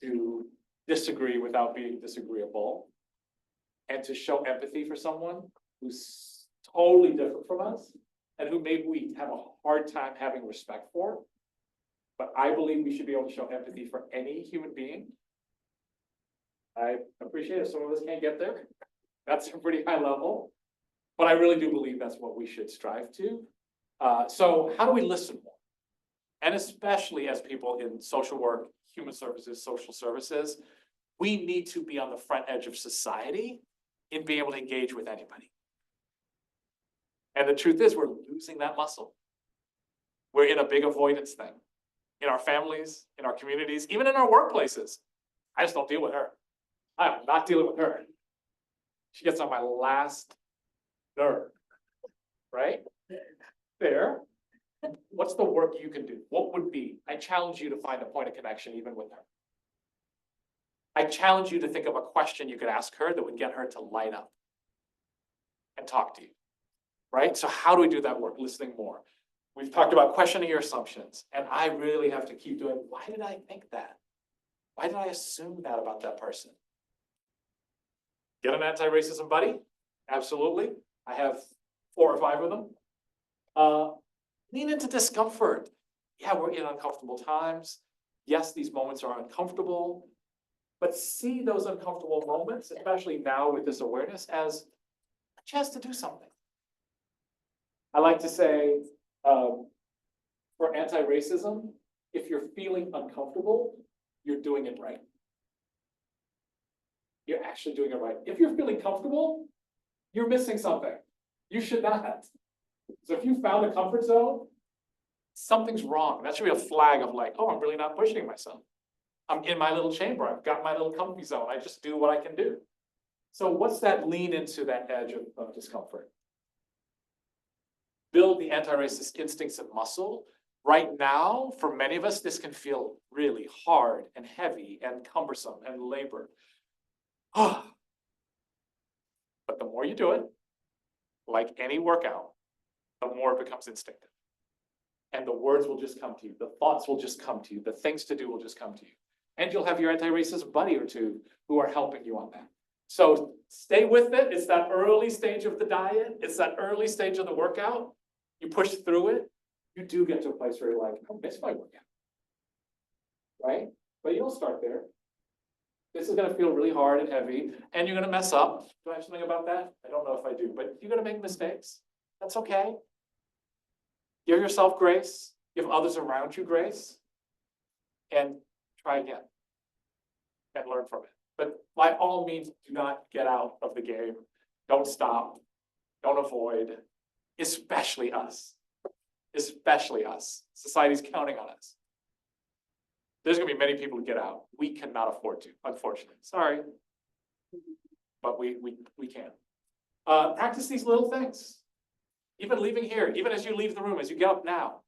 to disagree without being disagreeable, and to show empathy for someone who's totally different from us, and who maybe we have a hard time having respect for. But I believe we should be able to show empathy for any human being. I appreciate if some of us can't get there. That's a pretty high level. But I really do believe that's what we should strive to. So how do we listen more? And especially as people in social work, human services, social services, we need to be on the front edge of society in being able to engage with anybody. And the truth is, we're losing that muscle. We're in a big avoidance thing. In our families, in our communities, even in our workplaces. I just don't deal with her. I'm not dealing with her. She gets on my last nerve, right? There. What's the work you can do? What would be? I challenge you to find a point of connection even with her. I challenge you to think of a question you could ask her that would get her to light up and talk to you. right? So how do we do that work? Listening more. We've talked about questioning your assumptions, and I really have to keep doing, why did I think that? Why did I assume that about that person? Get an anti-racism buddy? Absolutely. I have 4 or 5 of them. Lean into discomfort. Yeah, we're in uncomfortable times. Yes, these moments are uncomfortable, but see those uncomfortable moments, especially now with this awareness, as a chance to do something. I like to say, for anti-racism, if you're feeling uncomfortable, you're doing it right. You're actually doing it right. If you're feeling comfortable, you're missing something. You should not. So if you found a comfort zone, something's wrong. That should be a flag of like, oh, I'm really not pushing myself. I'm in my little chamber. I've got my little comfy zone. I just do what I can do. So what's that lean into that edge of discomfort? Build the anti-racist instincts and muscle. Right now, for many of us, this can feel really hard and heavy and cumbersome and labor. But the more you do it, like any workout, the more it becomes instinctive. And the words will just come to you. The thoughts will just come to you. The things to do will just come to you. And you'll have your anti-racist buddy or two who are helping you on that. So stay with it. It's that early stage of the diet. It's that early stage of the workout. You push through it. You do get to a place where you're like, I miss my workout. Right? But you don't start there. This is going to feel really hard and heavy, and you're going to mess up. Do I have something about that? I don't know if I do, but you're going to make mistakes. That's okay. Give yourself grace. Give others around you grace. And try again. And learn from it. But by all means, do not get out of the game. Don't stop. Don't avoid. Especially us. Especially us. Society's counting on us. There's going to be many people who get out. We cannot afford to, unfortunately. Sorry. But we can. Practice these little things. Even leaving here, even as you leave the room, as you get up now.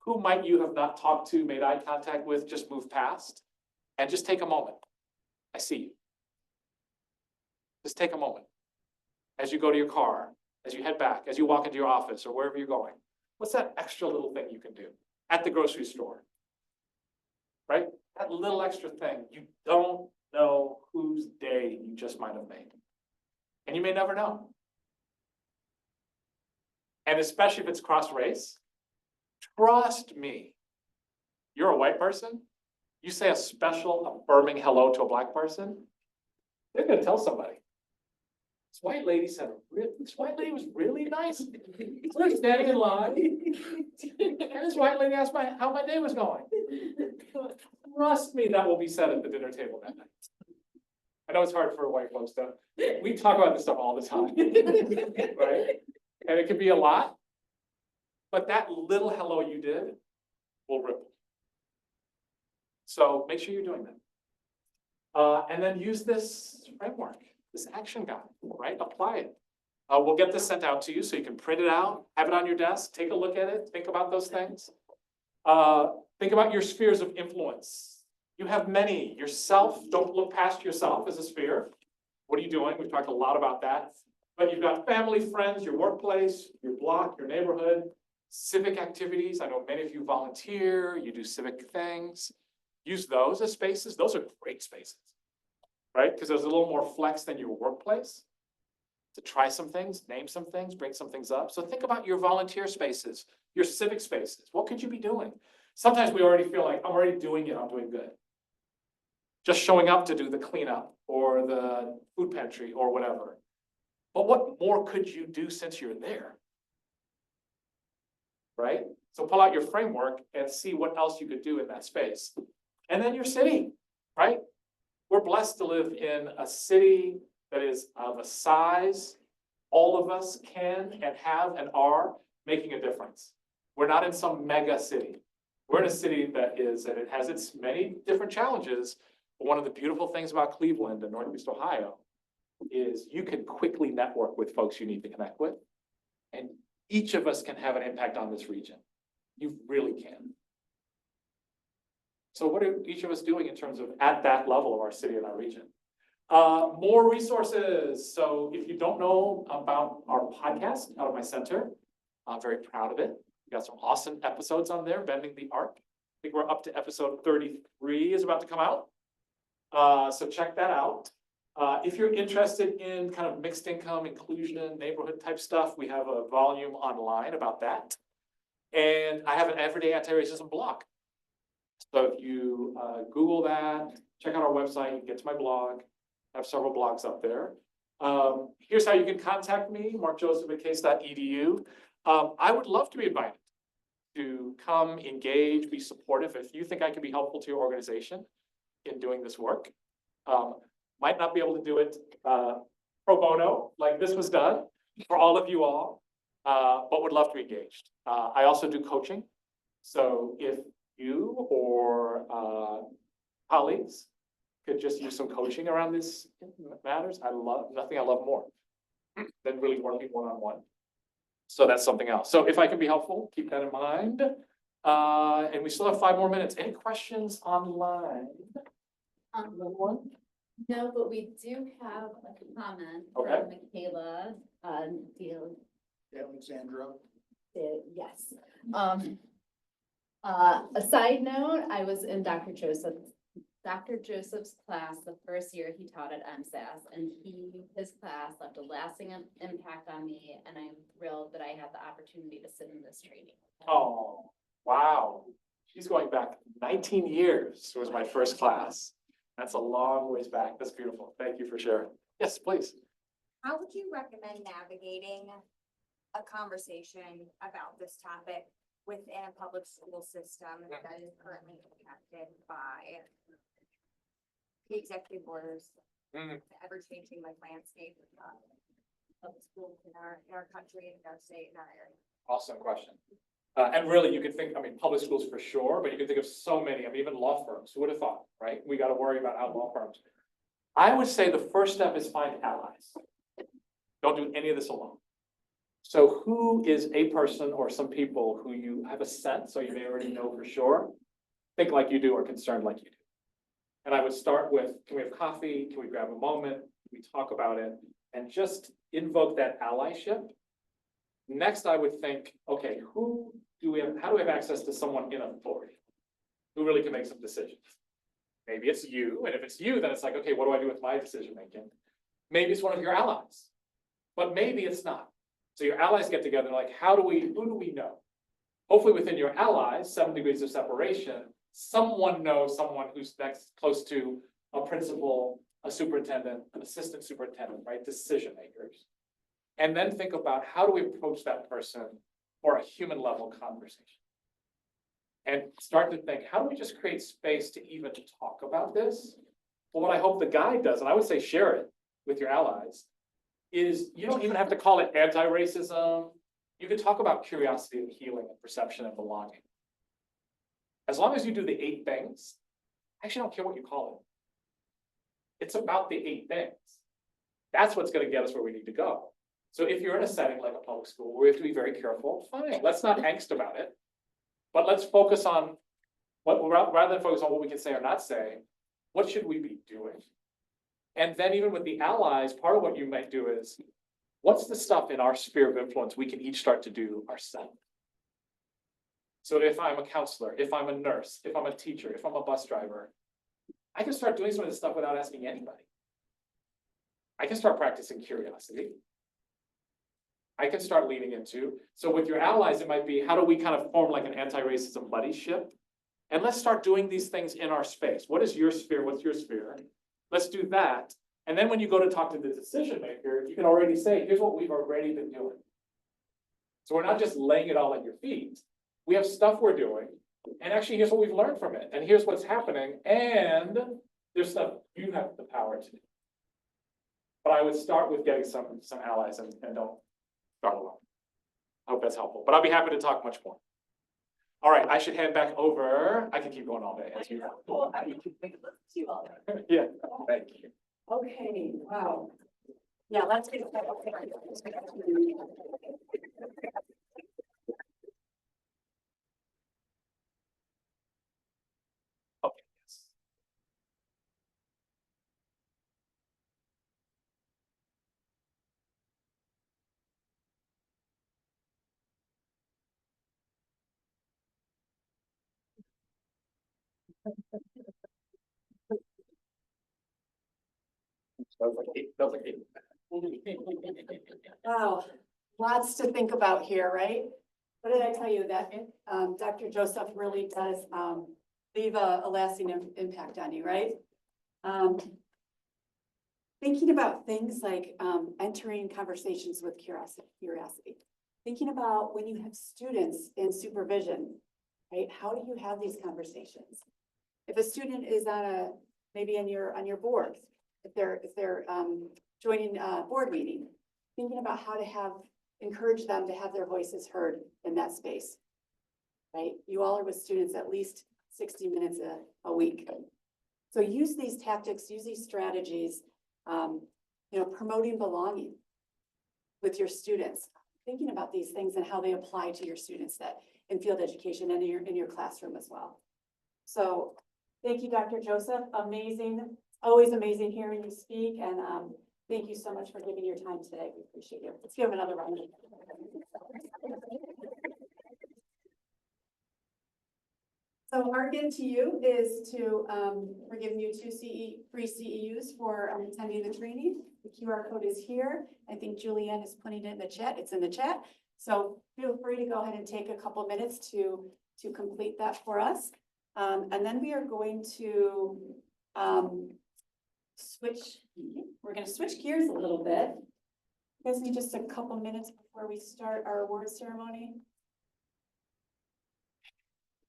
Who might you have not talked to, made eye contact with, just move past? And just take a moment. I see you. Just take a moment. As you go to your car, as you head back, as you walk into your office or wherever you're going. What's that extra little thing you can do? At the grocery store. Right? That little extra thing, you don't know whose day you just might have made. And you may never know. And especially if it's cross-race, trust me. You're a white person, you say a special, affirming hello to a black person, they're going to tell somebody. This white lady said, this white lady was really nice. We're standing in line, and this white lady asked how my day was going. Trust me, that will be said at the dinner table that night. I know it's hard for white folks to, we talk about this stuff all the time, right? And it can be a lot, but that little hello you did will ripple. So make sure you're doing that. And then use this framework, this action guide, right? Apply it. We'll get this sent out to you so you can print it out, have it on your desk, take a look at it, think about those things. Think about your spheres of influence. You have many. Yourself, don't look past yourself as a sphere. What are you doing? We've talked a lot about that. But you've got family, friends, your workplace, your block, your neighborhood, civic activities. I know many of you volunteer, you do civic things. Use those as spaces. Those are great spaces, right? Because there's a little more flex than your workplace to try some things, name some things, bring some things up. So think about your volunteer spaces, your civic spaces. What could you be doing? Sometimes we already feel like, I'm already doing it, I'm doing good. Just showing up to do the cleanup or the food pantry or whatever. But what more could you do since you're there? Right? So pull out your framework and see what else you could do in that space. And then your city, right? We're blessed to live in a city that is of a size all of us can and have and are making a difference. We're not in some mega city. We're in a city that is, and it has its many different challenges, but one of the beautiful things about Cleveland and Northeast Ohio is you can quickly network with folks you need to connect with. And each of us can have an impact on this region. You really can. So what are each of us doing in terms of at that level of our city and our region? More resources. So if you don't know about our podcast out of my center, I'm very proud of it. We got some awesome episodes on there, Bending the Arc. I think we're up to episode 33 is about to come out. So check that out. If you're interested in kind of mixed income, inclusion, neighborhood type stuff, we have a volume online about that. And I have an everyday anti-racism blog. So if you Google that, check out our website, you can get to my blog. I have several blogs up there. Here's how you can contact me, markjoseph@case.edu. I would love to be invited to come, engage, be supportive. If you think I can be helpful to your organization in doing this work. Might not be able to do it pro bono, like this was done for all of you all, but would love to be engaged. I also do coaching. So if you or colleagues could just use some coaching around this matters, nothing I love more than really working one-on-one. So that's something else. So if I can be helpful, keep that in mind. And we still have 5 more minutes. Any questions online? No, but we do have a comment Okay. from Michaela, Alexandra. yes. A side note, I was in Dr. Joseph's class the first year he taught at MSAS, and his class left a lasting impact on me, and I'm thrilled that I had the opportunity to sit in this training. Oh, wow. She's going back 19 years was my first class. That's a long ways back. That's beautiful. Thank you for sharing. Yes, please. How would you recommend navigating a conversation about this topic within a public school system that is currently impacted by the executive orders, the ever-changing like landscape of schools in our country, in our state, in our area? Awesome question. And really, you could think, I mean, public schools for sure, but you can think of so many, I mean, even law firms. Who would have thought, right? We got to worry about how law firms. I would say the first step is find allies. Don't do any of this alone. So who is a person or some people who you have a sense, or you may already know for sure, think like you do or concerned like you do? And I would start with, can we have coffee? Can we grab a moment? Can we talk about it? And just invoke that allyship. Next, I would think, okay, how do we have access to someone in authority who really can make some decisions? Maybe it's you, and if it's you, then it's like, okay, what do I do with my decision making? Maybe it's one of your allies, but maybe it's not. So your allies get together, like, who do we know? Hopefully within your allies, 7 degrees of separation, someone knows someone who's next close to a principal, a superintendent, an assistant superintendent, right? Decision makers. And then think about how do we approach that person for a human level conversation? And start to think, how do we just create space to even talk about this? Well, what I hope the guide does, and I would say share it with your allies, is you don't even have to call it anti-racism. You can talk about curiosity and healing and perception and belonging. As long as you do the 8 things, I actually don't care what you call it. It's about the 8 things. That's what's going to get us where we need to go. So if you're in a setting like a public school where we have to be very careful, fine, let's not angst about it. But let's focus on rather than focus on what we can say or not say, what should we be doing? And then even with the allies, part of what you might do is, what's the stuff in our sphere of influence we can each start to do ourselves? So if I'm a counselor, if I'm a nurse, if I'm a teacher, if I'm a bus driver, I can start doing some of this stuff without asking anybody. I can start practicing curiosity. I can start leaning into. So with your allies, it might be, how do we kind of form like an anti-racism buddyship? And let's start doing these things in our space. What is your sphere? What's your sphere? Let's do that. And then when you go to talk to the decision maker, you can already say, here's what we've already been doing. So we're not just laying it all at your feet. We have stuff we're doing. And actually, here's what we've learned from it. And here's what's happening. And there's stuff you have the power to do. But I would start with getting some allies and don't start alone. I hope that's helpful. But I'll be happy to talk much more. All right, I should hand back over. I can keep going all day. As you yeah, thank you. Okay, wow. Yeah, let's get. Okay, yes. Wow, lots to think about here, right? What did I tell you that, Dr. Joseph really does, leave a lasting impact on you, right? Thinking about things like, entering conversations with curiosity. Thinking about when you have students in supervision, right? How do you have these conversations? If a student is maybe on your board, if they're joining a board meeting, thinking about how to encourage them to have their voices heard in that space. Right? You all are with students at least 60 minutes a week. So use these tactics, use these strategies, promoting belonging with your students, thinking about these things and how they apply to your students in field education and in your classroom as well. So thank you, Dr. Joseph. Amazing, always amazing hearing you speak, and thank you so much for giving your time today. We appreciate you. Let's give him another round. So our gift to you is to, we're giving you 2 free CEUs for attending the training. The QR code is here. I think Julianne is putting it in the chat. It's in the chat. So feel free to go ahead and take a couple minutes to complete that for us. And then we are going to we're going to switch gears a little bit. You guys need just a couple minutes before we start our award ceremony.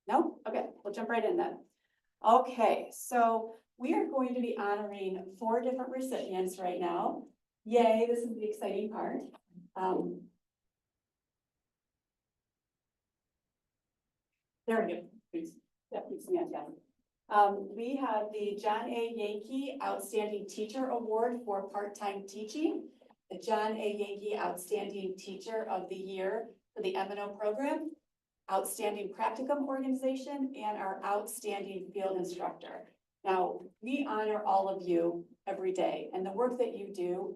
No? Okay, we'll jump right in then. Okay, so we are going to be honoring 4 different recipients right now. Yay, this is the exciting part. There we go. Please. That keeps me on task. We have the John A. Yankee Outstanding Teacher Award for part-time teaching, the John A. Yankee Outstanding Teacher of the Year for the M&O program, Outstanding Practicum Organization, and our Outstanding Field Instructor. Now, we honor all of you every day, and the work that you do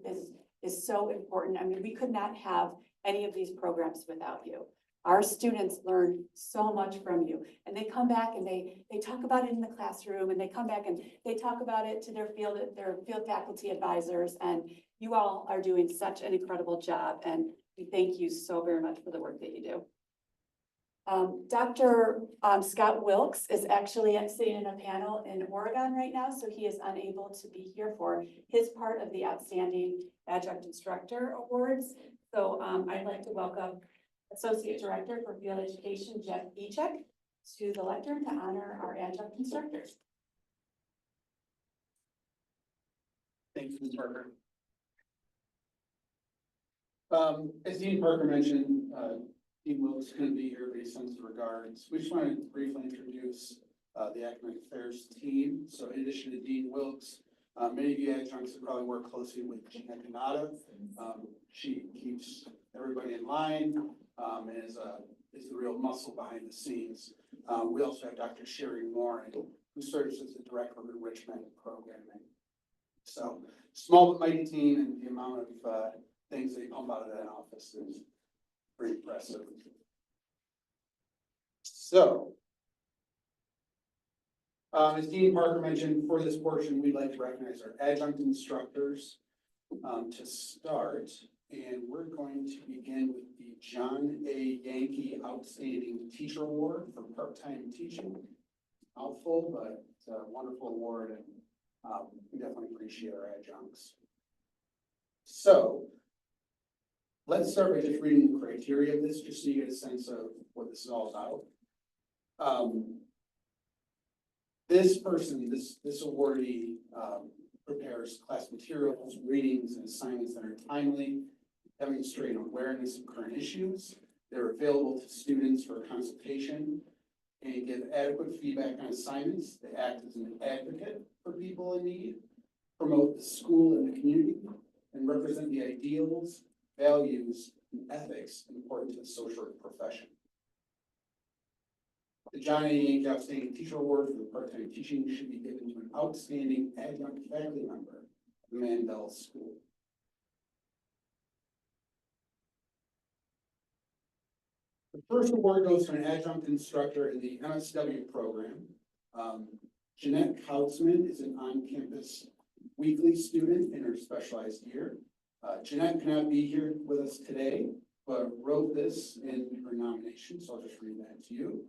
is so important. I mean, we could not have any of these programs without you. Our students learn so much from you, and they come back and they talk about it in the classroom, and they come back and they talk about it to their field faculty advisors, and you all are doing such an incredible job, and we thank you so very much for the work that you do. Dr. Scott Wilkes is actually sitting in a panel in Oregon right now, so he is unable to be here for his part of the Outstanding Adjunct Instructor Awards. So I'd like to welcome Associate Director for Field Education, Jeff Echek, to the lectern to honor our adjunct instructors. Thank you, Ms. Parker. As Dean Parker mentioned, Dean Wilkes couldn't be here, but he sends regards. We just wanted to briefly introduce the academic affairs team. So in addition to Dean Wilkes, many of you adjuncts have probably worked closely with Gina Canada. She keeps everybody in line and is the real muscle behind the scenes. We also have Dr. Sherry Warren, who serves as the Director of Enrichment Programming. So small but mighty team, and the amount of things they pump out of that office is pretty impressive. So, as Dean Parker mentioned, for this portion, we'd like to recognize our adjunct instructors to start. And we're going to begin with the John A. Yankee Outstanding Teacher Award for part-time teaching. Mouthful, but it's a wonderful award, and we definitely appreciate our adjuncts. So, let's start by just reading the criteria of this, just so you get a sense of what this is all about. This person, this awardee, prepares class materials, readings, and assignments that are timely, demonstrate awareness of current issues. They're available to students for consultation and give adequate feedback on assignments. They act as an advocate for people in need, promote the school and the community, and represent the ideals, values, and ethics important to the social work profession. The John A. Yankee Outstanding Teacher Award for the part-time teaching should be given to an outstanding adjunct faculty member of the Mandel School. The first award goes to an adjunct instructor in the MSW program. Jeanette Kautzman is an on-campus weekly student in her specialized year. Jeanette cannot be here with us today, but wrote this in her nomination, so I'll just read that to you.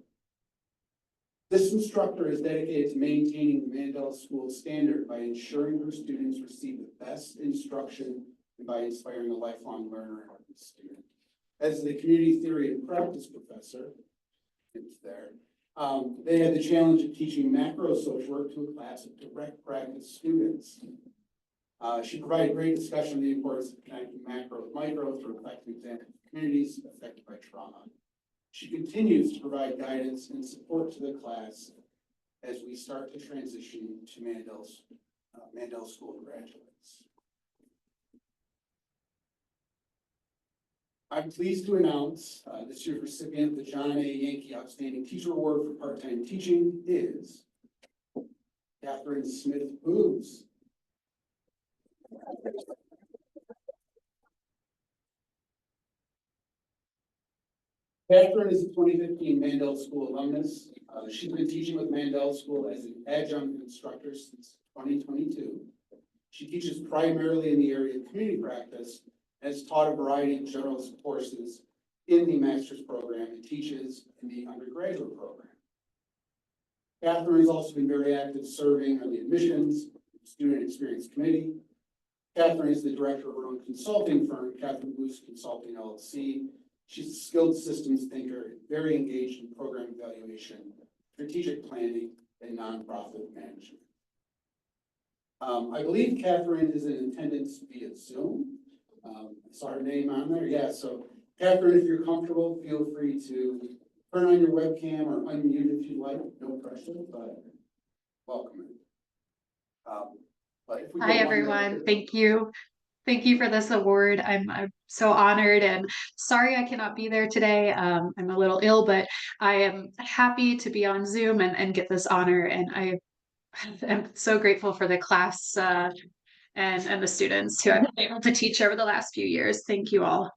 This instructor is dedicated to maintaining the Mandel School standard by ensuring her students receive the best instruction and by inspiring a lifelong learner in every student. As the community theory and practice professor, it's there, they had the challenge of teaching macro social work to a class of direct practice students. She provided great discussion on the importance of connecting macro with micro through effective examples of communities affected by trauma. She continues to provide guidance and support to the class as we start to transition to Mandel School graduates. I'm pleased to announce this year's recipient of the John A. Yankee Outstanding Teacher Award for Part-Time Teaching is Catherine Smith Booz. Catherine is a 2015 Mandel School alumnus. She's been teaching with Mandel School as an adjunct instructor since 2022. She teaches primarily in the area of community practice and has taught a variety of generalist courses in the master's program and teaches in the undergraduate program. Catherine has also been very active serving on the admissions student experience committee. Catherine is the director of her own consulting firm, Catherine Booz Consulting LLC. She's a skilled systems thinker, very engaged in program evaluation, strategic planning, and nonprofit management. I believe Catherine is in attendance via Zoom. I saw her name on there. Yeah, so Catherine, if you're comfortable, feel free to turn on your webcam or unmute if you like. No pressure, but welcome. Hi, everyone. Thank you. Thank you for this award. I'm so honored and sorry I cannot be there today. I'm a little ill, but I am happy to be on Zoom and get this honor. And I am so grateful for the class and the students who I've been able to teach over the last few years. Thank you all.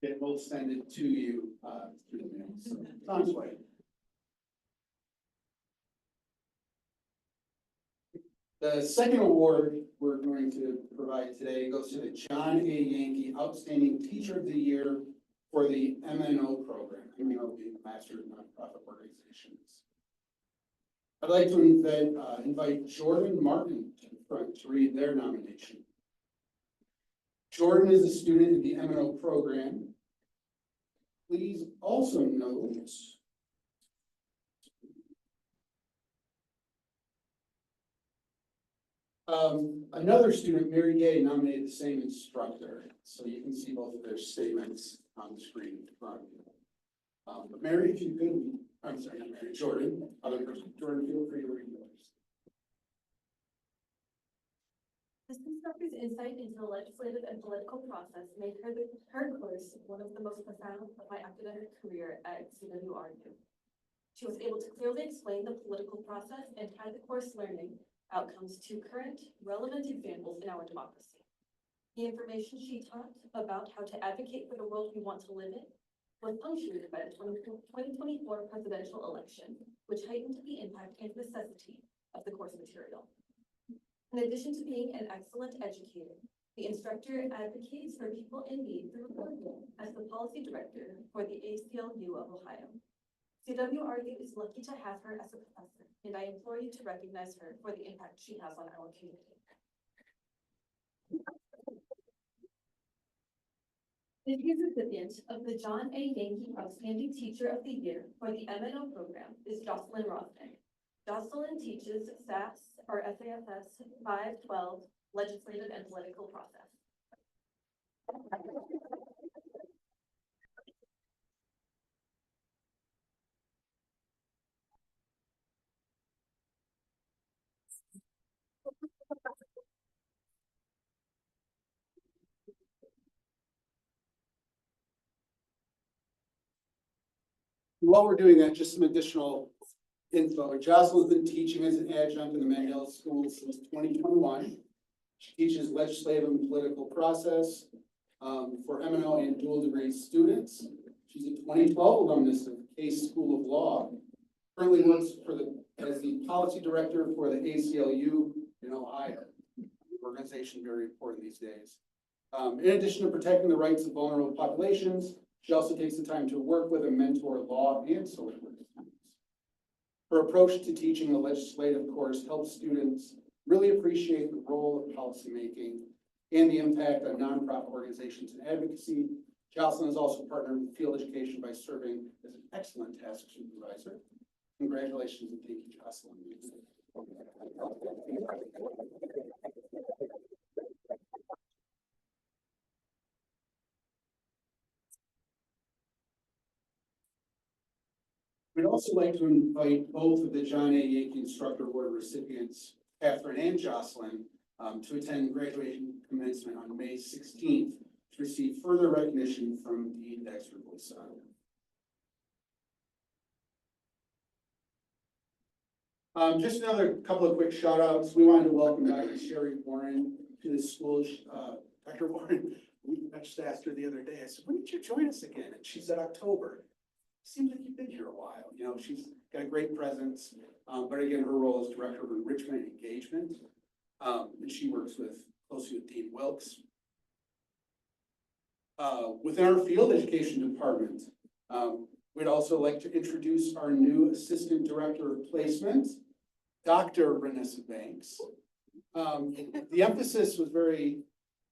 It will send it to you through the mail. So sounds like. The second award we're going to provide today goes to the John A. Yankee Outstanding Teacher of the Year for the MNO program, MNO being Master of Nonprofit Organizations. I'd like to invite Jordan Martin to the front to read their nomination. Jordan is a student in the MNO program. Please also note another student, Mary Gay, nominated the same instructor. So you can see both of their statements on the screen in front of you. But Mary, if you could, I'm sorry, not Mary, Jordan, other person, Jordan, feel free to read yours. This instructor's insight into the legislative and political process made her course one of the most profound of my academic career at CWRU. She was able to clearly explain the political process and tie the course learning outcomes to current, relevant examples in our democracy. The information she taught about how to advocate for the world we want to live in was punctuated by the 2024 presidential election, which heightened the impact and necessity of the course material. In addition to being an excellent educator, the instructor advocates for people in need through her role as the policy director for the ACLU of Ohio. CWRU is lucky to have her as a professor, and I implore you to recognize her for the impact she has on our community. The recipient of the John A. Yankee Outstanding Teacher of the Year for the MNO program is Jocelyn Rosnick. Jocelyn teaches SAS or SASS 512 Legislative and Political Process. While we're doing that, just some additional info. Jocelyn's been teaching as an adjunct in the Mandel School since 2021. She teaches legislative and political process. for M&O and dual degree students. She's a 2012 alumnus of Case School of Law. Currently works as the policy director for the ACLU in Ohio. Organization very important these days. In addition to protecting the rights of vulnerable populations, she also takes the time to work with and mentor law and social work students. Her approach to teaching the legislative course helps students really appreciate the role of policymaking and the impact on nonprofit organizations and advocacy. Jocelyn has also partnered with field education by serving as an excellent task supervisor. Congratulations and thank you, Jocelyn. We'd also like to invite both of the John A. Yankee Instructor Award recipients, Catherine and Jocelyn, to attend graduation commencement on May 16th to receive further recognition from Dean Dexter Boyson. Just another couple of quick shout outs. We wanted to welcome Dr. Sherry Warren to the school. Dr. Warren, I just asked her the other day, I said, when did you join us again? And she said October. Seems like you've been here a while. You know, she's got a great presence. But again, her role is Director of Enrichment and Engagement. And she works closely with Dean Wilkes. Within our field education department, we'd also like to introduce our new Assistant Director of Placement, Dr. Renessa Banks. The emphasis was very,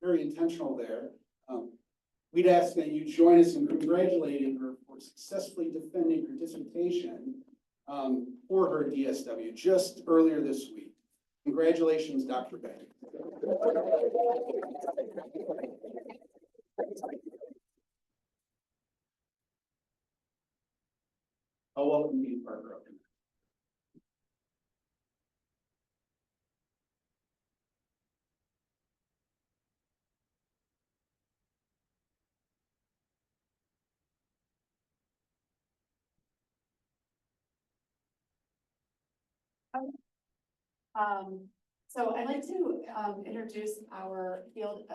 very intentional there. We'd ask that you join us in congratulating her for successfully defending her dissertation for her DSW just earlier this week. Congratulations, Dr. Banks. I'll welcome Dean Parker up. So I'd like to introduce our field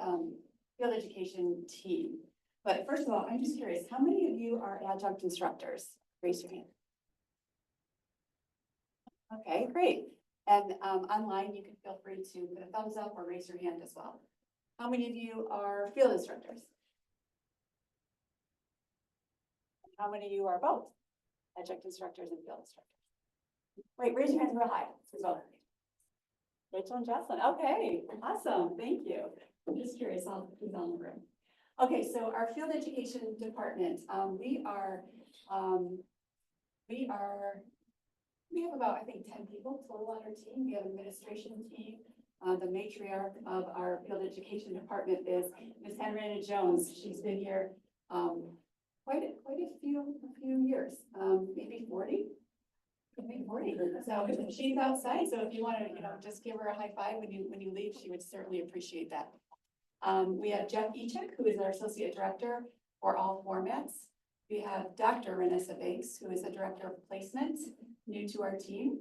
education team. But first of all, I'm just curious, how many of you are adjunct instructors? Raise your hand. Okay, great. And online, you can feel free to put a thumbs up or raise your hand as well. How many of you are field instructors? How many of you are both adjunct instructors and field instructors? Wait, raise your hands real high as well. Rachel and Jocelyn. Okay, awesome. Thank you. I'm just curious who's on the room. Okay, so our field education department, we have about, I think, 10 people total on our team. We have an administration team. The matriarch of our field education department is Ms. Henrietta Jones. She's been here quite a few years, maybe 40. Maybe 40. So she's outside. So if you want to, just give her a high five when you leave, she would certainly appreciate that. We have Jeff Echek, who is our associate director for all formats. We have Dr. Renessa Banks, who is the director of placement, new to our team.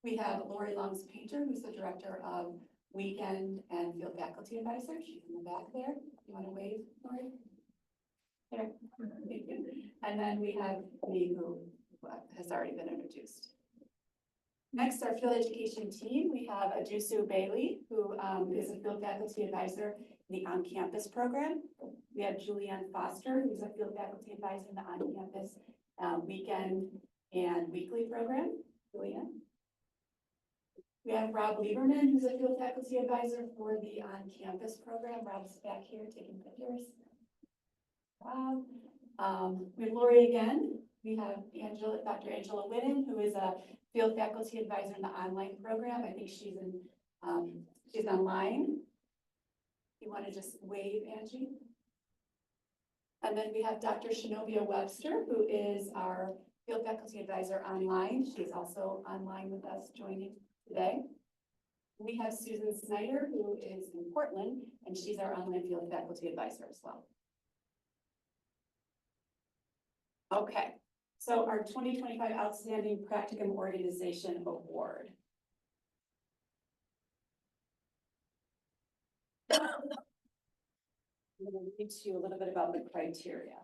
We have Lori Longs Painter, who's the director of weekend and field faculty advisor. She's in the back there. You want to wave, Lori? There. And then we have me, who has already been introduced. Next, our field education team, we have Adjunct Bailey, who is a field faculty advisor in the on-campus program. We have Julianne Foster, who's a field faculty advisor in the on-campus weekend and weekly program. Julianne. We have Rob Lieberman, who's a field faculty advisor for the on-campus program. Rob's back here taking pictures. Rob. We have Lori again. We have Dr. Angela Whitten, who is a field faculty advisor in the online program. I think she's online. You want to just wave, Angie? And then we have Dr. Shinobia Webster, who is our field faculty advisor online. She's also online with us joining today. We have Susan Snyder, who is in Portland, and she's our online field faculty advisor as well. Okay. So our 2025 Outstanding Practicum Organization Award. read to you a little bit about the criteria.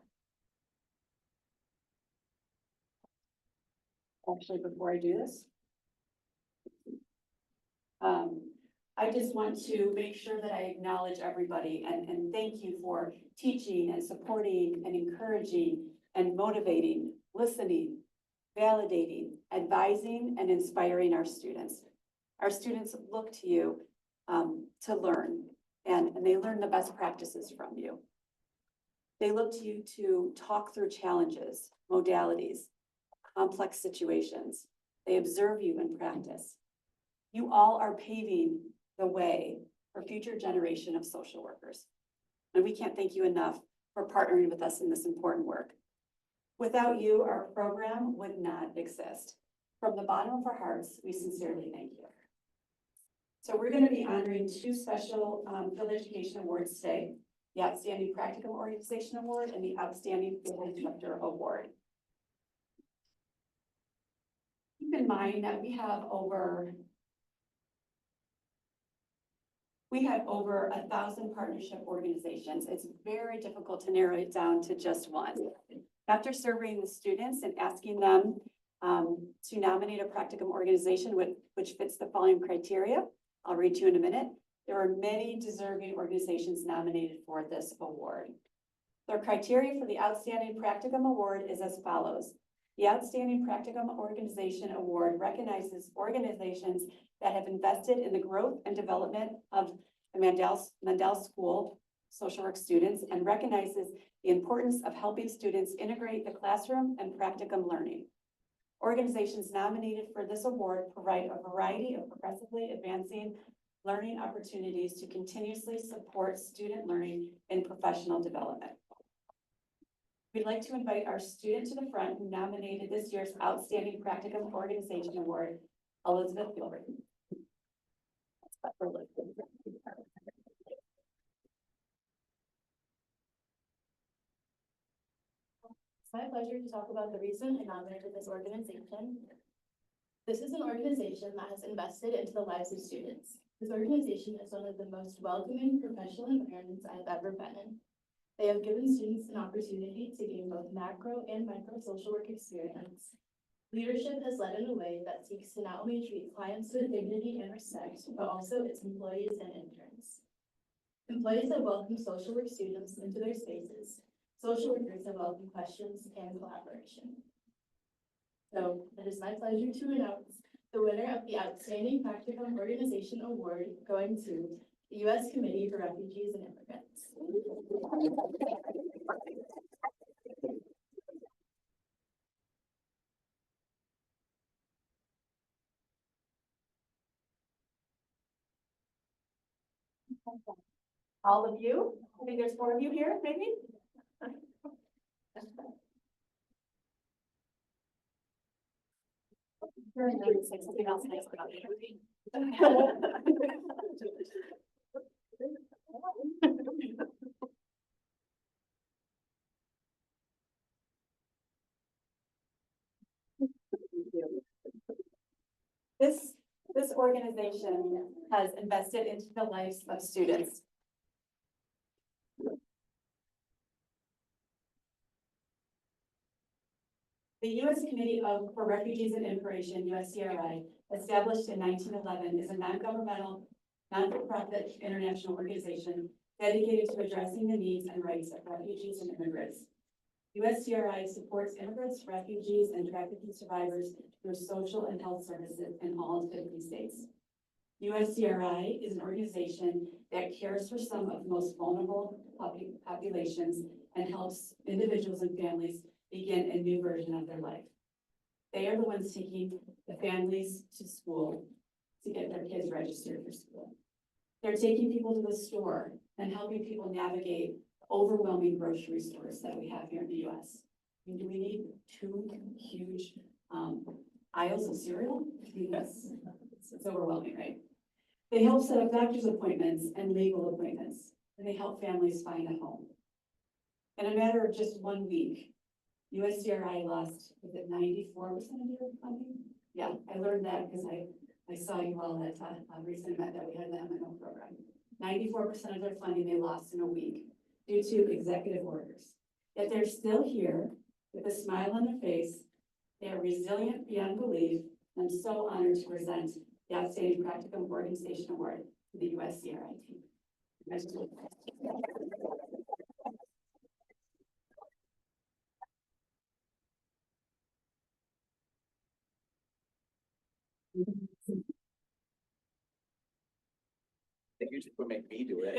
Actually, before I do this, I just want to make sure that I acknowledge everybody and thank you for teaching and supporting and encouraging and motivating, listening, validating, advising, and inspiring our students. Our students look to you to learn, and they learn the best practices from you. They look to you to talk through challenges, modalities, complex situations. They observe you in practice. You all are paving the way for future generation of social workers. And we can't thank you enough for partnering with us in this important work. Without you, our program would not exist. From the bottom of our hearts, we sincerely thank you. So we're going to be honoring two special field education awards today, the Outstanding Practicum Organization Award and the Outstanding Field Instructor Award. Keep in mind that we have over 1,000 partnership organizations. It's very difficult to narrow it down to just one. After surveying the students and asking them to nominate a practicum organization which fits the following criteria, I'll read to you in a minute. There are many deserving organizations nominated for this award. Their criteria for the Outstanding Practicum Award is as follows. The Outstanding Practicum Organization Award recognizes organizations that have invested in the growth and development of the Mandel School social work students and recognizes the importance of helping students integrate the classroom and practicum learning. Organizations nominated for this award provide a variety of progressively advancing learning opportunities to continuously support student learning and professional development. We'd like to invite our student to the front who nominated this year's Outstanding Practicum Organization Award, Elizabeth Gilbert. It's my pleasure to talk about the reason I nominated this organization. This is an organization that has invested into the lives of students. This organization is one of the most welcoming professional environments I've ever been in. They have given students an opportunity to gain both macro and micro social work experience. Leadership has led in a way that seeks to not only treat clients with dignity and respect, but also its employees and interns. Employees have welcomed social work students into their spaces. Social workers have welcomed questions and collaboration. So it is my pleasure to announce the winner of the Outstanding Practicum Organization Award going to the U.S. Committee for Refugees and Immigrants. All of you, I think there's 4 of you here, maybe? Something else nice about you. This organization has invested into the lives of students. The U.S. Committee for Refugees and Immigration, USCRI, established in 1911, is a non-governmental, non-for-profit international organization dedicated to addressing the needs and rights of refugees and immigrants. USCRI supports immigrants, refugees, and trafficking survivors through social and health services in all 50 states. USCRI is an organization that cares for some of the most vulnerable populations and helps individuals and families begin a new version of their life. They are the ones taking the families to school to get their kids registered for school. They're taking people to the store and helping people navigate overwhelming grocery stores that we have here in the US. I mean, do we need 2 huge aisles of cereal? Yes, it's overwhelming, right? They help set up doctor's appointments and legal appointments, and they help families find a home. In a matter of just 1 week, USCRI lost, was it 94% of your funding? Yeah, I learned that because I saw you all at a recent event that we had in the MNO program. 94% of their funding they lost in a week due due to executive orders. Yet they're still here with a smile on their face. They are resilient beyond belief. I'm so honored to present the Outstanding Practicum Organization Award to the USCRI team. Congratulations. You should make me do it.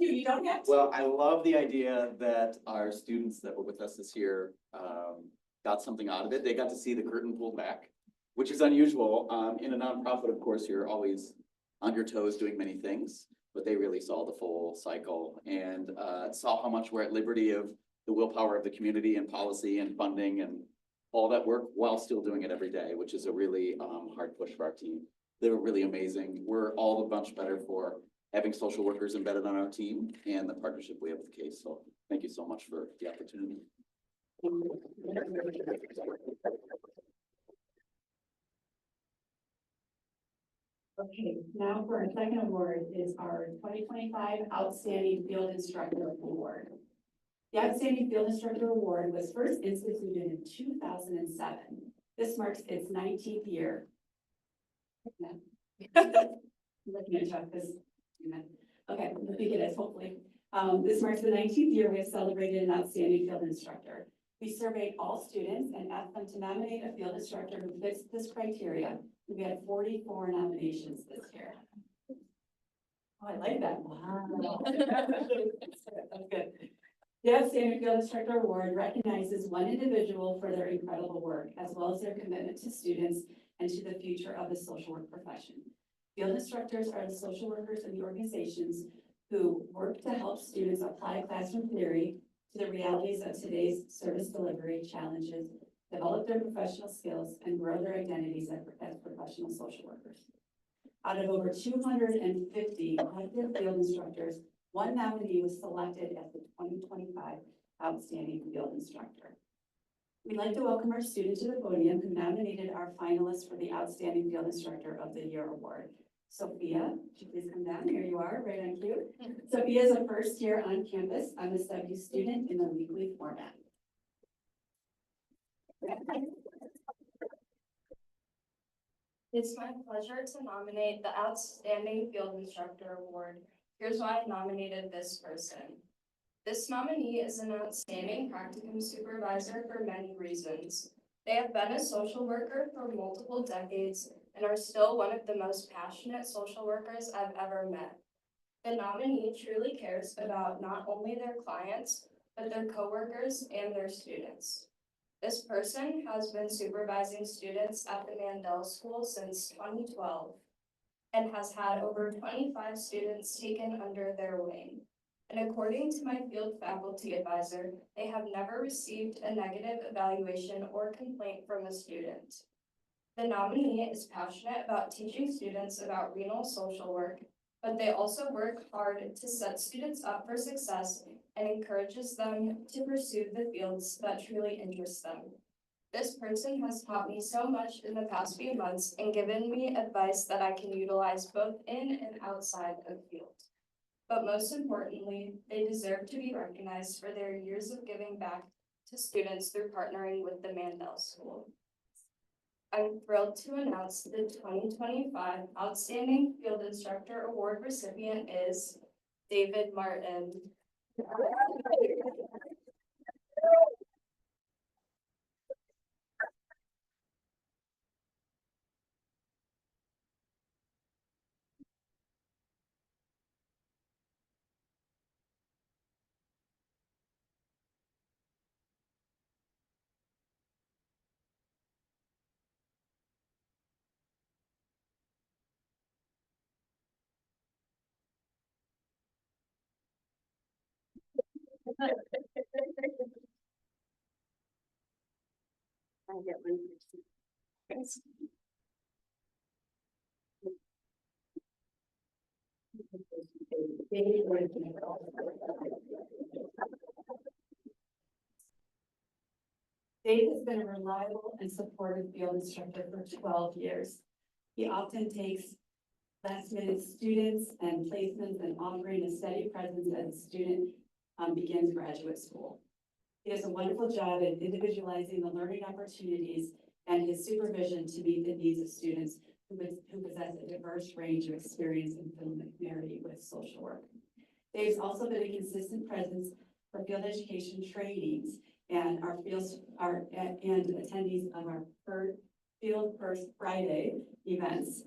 You don't have to. Well, I love the idea that our students that were with us this year, got something out of it. They got to see the curtain pulled back, which is unusual. In a nonprofit, of course, you're always on your toes doing many things, but they really saw the full cycle and, saw how much we're at liberty of the willpower of the community and policy and funding and all that work while still doing it every day, which is a really, hard push for our team. They were really amazing. We're all a bunch better for having social workers embedded on our team and the partnership we have with Case. So thank you so much for the opportunity. Okay, now for our second award is our 2025 Outstanding Field Instructor Award. The Outstanding Field Instructor Award was first instituted in 2007. This marks its 19th year. Looking at Chuck, this, okay, let me get it, hopefully. This marks the 19th year we have celebrated an outstanding field instructor. We surveyed all students and asked them to nominate a field instructor who fits this criteria. We had 44 nominations this year. Oh, I like that. Wow. That's good. The Outstanding Field Instructor Award recognizes one individual for their incredible work, as well as their commitment to students and to the future of the social work profession. Field instructors are the social workers in the organizations who work to help students apply classroom theory to the realities of today's service delivery challenges, develop their professional skills, and grow their identities as professional social workers. Out of over 250 active field instructors, one nominee was selected as the 2025 Outstanding Field Instructor. We'd like to welcome our student to the podium who nominated our finalists for the Outstanding Field Instructor of the Year Award. Sophia, would you please come down? Here you are, right on cue. Sophia is a first year on campus MSW student in the weekly format. It's my pleasure to nominate the Outstanding Field Instructor Award. Here's why I nominated this person. This nominee is an outstanding practicum supervisor for many reasons. They have been a social worker for multiple decades and are still one of the most passionate social workers I've ever met. The nominee truly cares about not only their clients, but their coworkers and their students. This person has been supervising students at the Mandel School since 2012 and has had over 25 students taken under their wing. And according to my field faculty advisor, they have never received a negative evaluation or complaint from a student. The nominee is passionate about teaching students about renal social work, but they also work hard to set students up for success and encourages them to pursue the fields that truly interest them. This person has taught me so much in the past few months and given me advice that I can utilize both in and outside of field. But most importantly, they deserve to be recognized for their years of giving back to students through partnering with the Mandel School. I'm thrilled to announce the 2025 Outstanding Field Instructor Award recipient is David Martin. Dave has been a reliable and supportive field instructor for 12 years. He often takes last-minute students and placements and offering a steady presence as a student begins graduate school. He does a wonderful job at individualizing the learning opportunities and his supervision to meet the needs of students who possess a diverse range of experience and familiarity with social work. Dave's also been a consistent presence for field education trainings and and attendees of our Field First Friday events.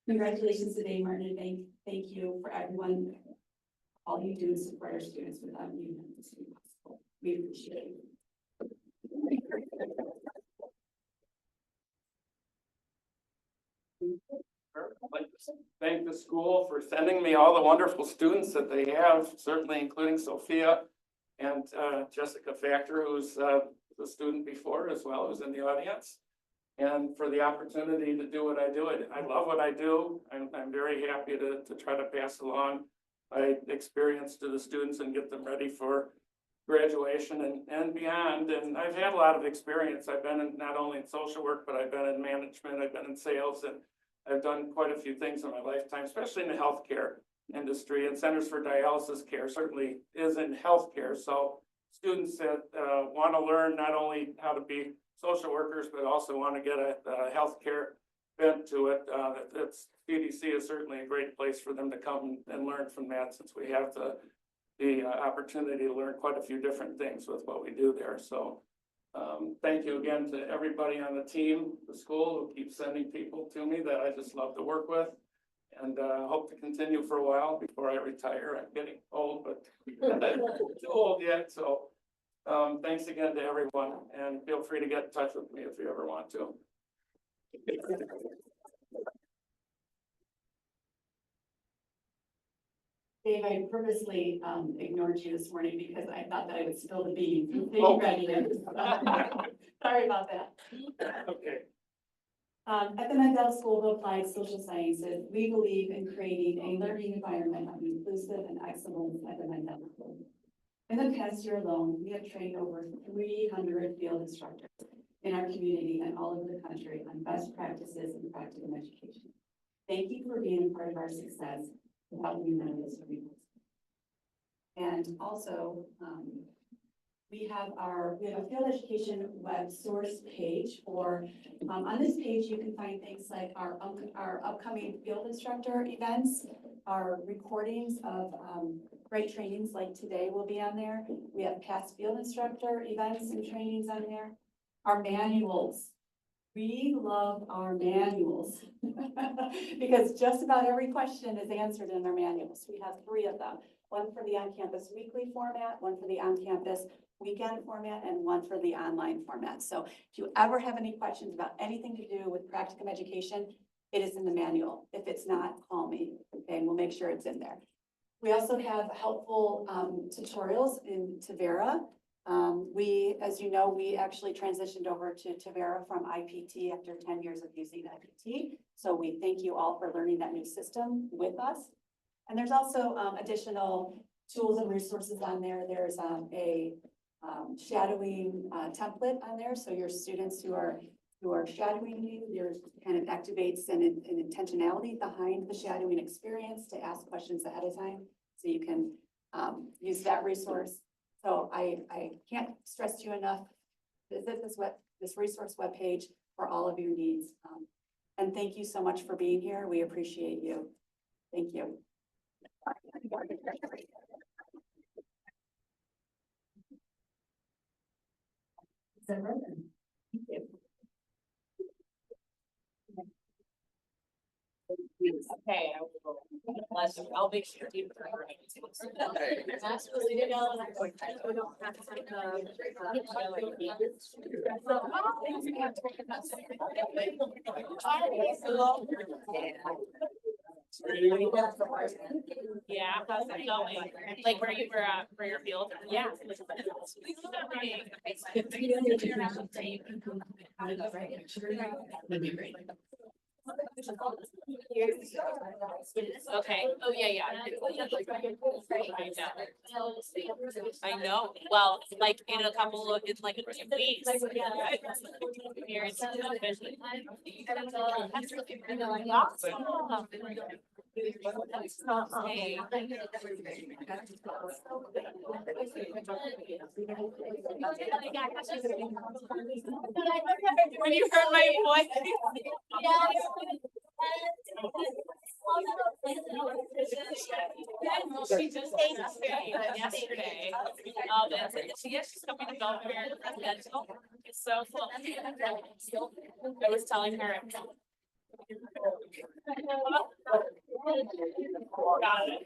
Congratulations to Dave Martin, and thank you for everyone, all you do to support our students. Without you, none of this would be possible. We appreciate it. I'd like to thank the school for sending me all the wonderful students that they have, certainly including Sophia and Jessica Factor, who's the student before as well, who's in the audience. And for the opportunity to do what I do. I love what I do. I'm very happy to try to pass along my experience to the students and get them ready for graduation and beyond. And I've had a lot of experience. I've been in, not only in social work, but I've been in management, I've been in sales, and I've done quite a few things in my lifetime, especially in the healthcare industry. And Centers for Dialysis Care certainly is in healthcare. So students that want to learn not only how to be social workers, but also want to get a healthcare bent to it, CDC is certainly a great place for them to come and learn from that, since we have the opportunity to learn quite a few different things with what we do there. So thank you again to everybody on the team, the school, who keeps sending people to me that I just love to work with, and hope to continue for a while before I retire. I'm getting old, but not too old yet. So thanks again to everyone, and feel free to get in touch with me if you ever want to. Dave, I purposely ignored you this morning because I thought that I would spill the beans. Oh. Ready to. Sorry about that. Okay. At the Mandel School of Applied Social Sciences, we believe in creating a learning environment of inclusive and excellence at the Mandel School. In the past year alone, we have trained over 300 field instructors in our community and all over the country on best practices in practicum education. Thank you for being a part of our success. Without you, none of this would be possible. And also, we have a field education web source page for, on this page, you can find things like our upcoming field instructor events, our recordings of great trainings like today will be on there. We have past field instructor events and trainings on there. Our manuals. We love our manuals because just about every question is answered in our manuals. We have 3 of them, one for the on-campus weekly format, one for the on-campus weekend format, and one for the online format. So if you ever have any questions about anything to do with practicum education, it is in the manual. If it's not, call me, okay, and we'll make sure it's in there. We also have helpful tutorials in Tavera. As you know, we actually transitioned over to Tavera from IPT after 10 years of using IPT. So we thank you all for learning that new system with us. And there's also additional tools and resources on there. There's a shadowing template on there. So your students who are shadowing you, there's kind of activates an intentionality behind the shadowing experience to ask questions ahead of time. So you can use that resource. So I can't stress to you enough, visit this resource webpage for all of your needs. And thank you so much for being here. We appreciate you. Thank you. Thank you. Okay, I'll make sure you. Absolutely. Yeah, how's it going? Like where you were at for your field? Yeah. That'd be great. Okay, oh, yeah. I know, well, like in a couple of, it's like 2 weeks. When you heard my voice. She just came yesterday. And she's coming to go here. It's so cool. I was telling her. Got it.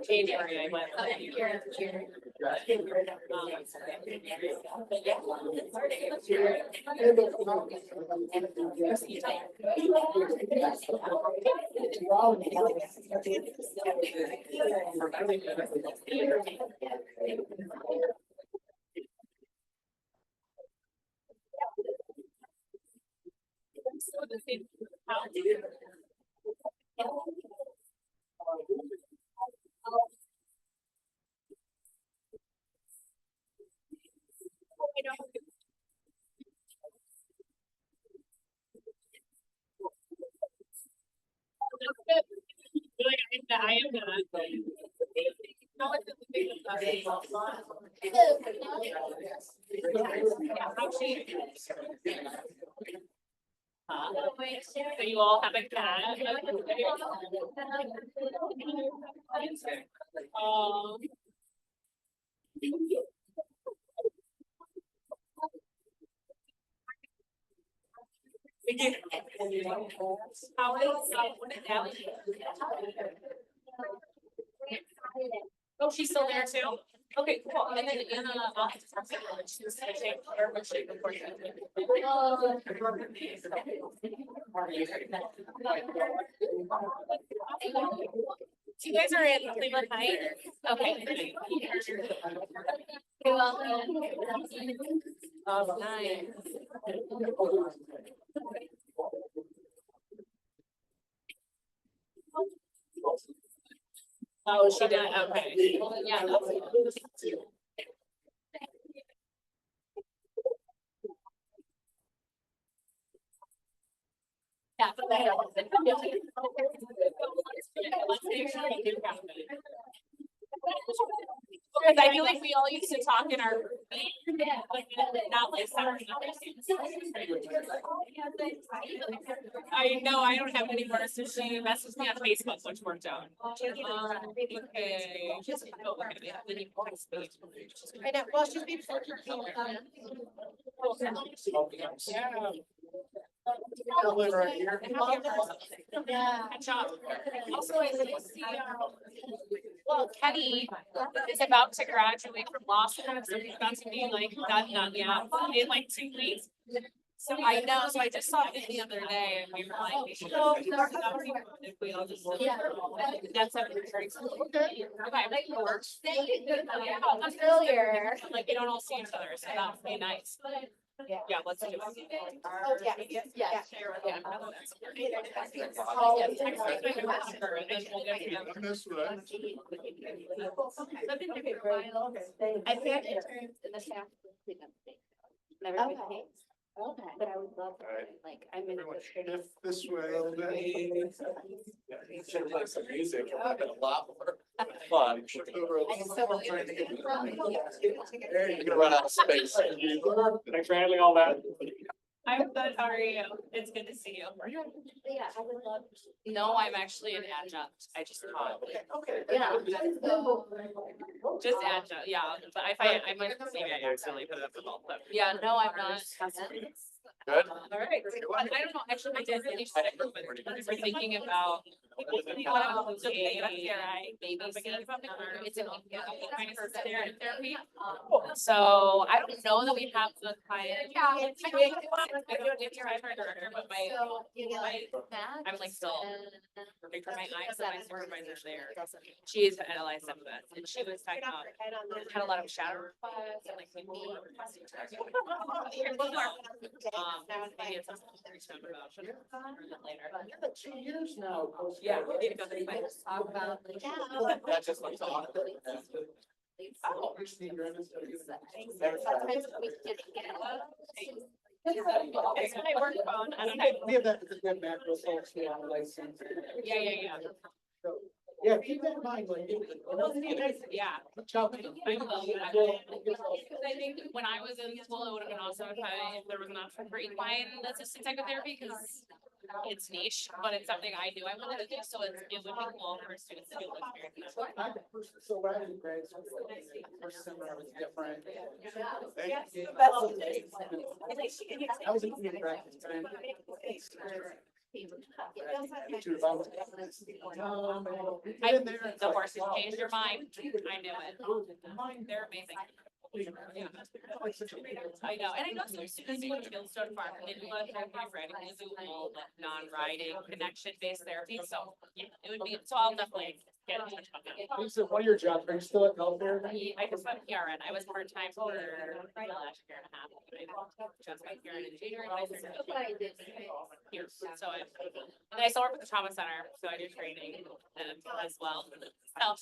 January, I went. I am not. So you all have a cat? How is, what is that? Oh, she's still there too? Okay, cool. And then Anna, I'll have to talk to her. She was gonna take her when she before she. You guys are in Cleveland Heights? Okay. You're welcome. Oh, nice. Oh, she did, okay. Yeah. Yeah. Because I feel like we all used to talk in our, not like summer. I know, I don't have any more, so she messaged me on Facebook, which worked out. Okay. Right now, well, she's being. Yeah. Also, I didn't see, well, Kenny is about to graduate from law school, so he's about to be like done, yeah, in like 2 weeks. So I know, so I just saw it the other day and we were like, we should go. If we all just. That's a very. Okay, like works. Yeah, I'm familiar. Like we don't all see each other, so that would be nice. Yeah, let's do it. Oh, yeah, yeah. I've had interns in the staff. Never been paid. Okay. But I would love to, like, I'm in. Shift this way a little bit. Should like some music, it would have been a lot more fun. You're gonna run out of space. Thanks for handling all that. I'm good, how are you? It's good to see you. Yeah, I would love. No, I'm actually an adjunct, I just taught. Okay. Yeah. Just adjunct, yeah, but I might, maybe I accidentally put it up for both, but yeah, no, I'm not. Good? All right, I don't know, actually, I did really try to, but we're thinking about. It's an therapy. So I don't know that we have the kind. I don't know if you're my director, but I'm like still working for my eyes, so my supervisor's there. She's analyzed some of it, and she was talking about, had a lot of shadow requests and like people who were requesting. Maybe it's something to reach out about later. 2 years now. Yeah. We need to go through my- Talk about. That's just like talk. Oh. It's my work phone, I don't know. We have that because we have macro source, we have a license. Yeah. So, yeah, keep that in mind, like. Yeah. Ciao. I will. Because I think when I was in school, it would have been awesome if there was an option for equine assisted psychotherapy, because it's niche, but it's something I knew I wanted to do, so it would be cool for students to be able to experience that. So when I was in grad school, first seminar was different. I was in practice. The horses changed your mind, I knew it. They're amazing. Yeah. I know, and I know some students who feel so far, and they do a lot of therapy for anything, do all like non-riding, connection-based therapy, so, yeah, it would be, so I'll definitely get in touch about that. So what are your jobs? Are you still at healthcare? I just went PRN, I was part-time for the last year and a half. I just got PRN in January, and I started here, so and I still work with the trauma center, so I do training as well. So,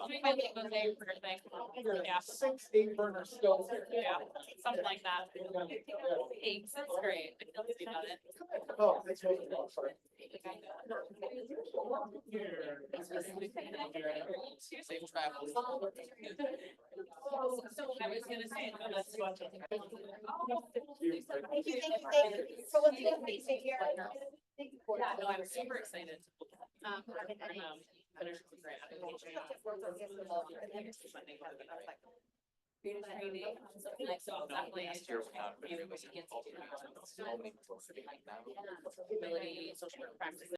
doing my legal day for thing. Yeah. 6, 8 burners still. Yeah, something like that. Thanks, that's great. Let's do about it. Oh, that's right. Oh, sorry. Safe travels. So I was gonna say. Thank you. So what's the amazing here? Yeah, no, I'm super excited. Finish the grant application. Training, something like so, definitely. Ability, social work practice.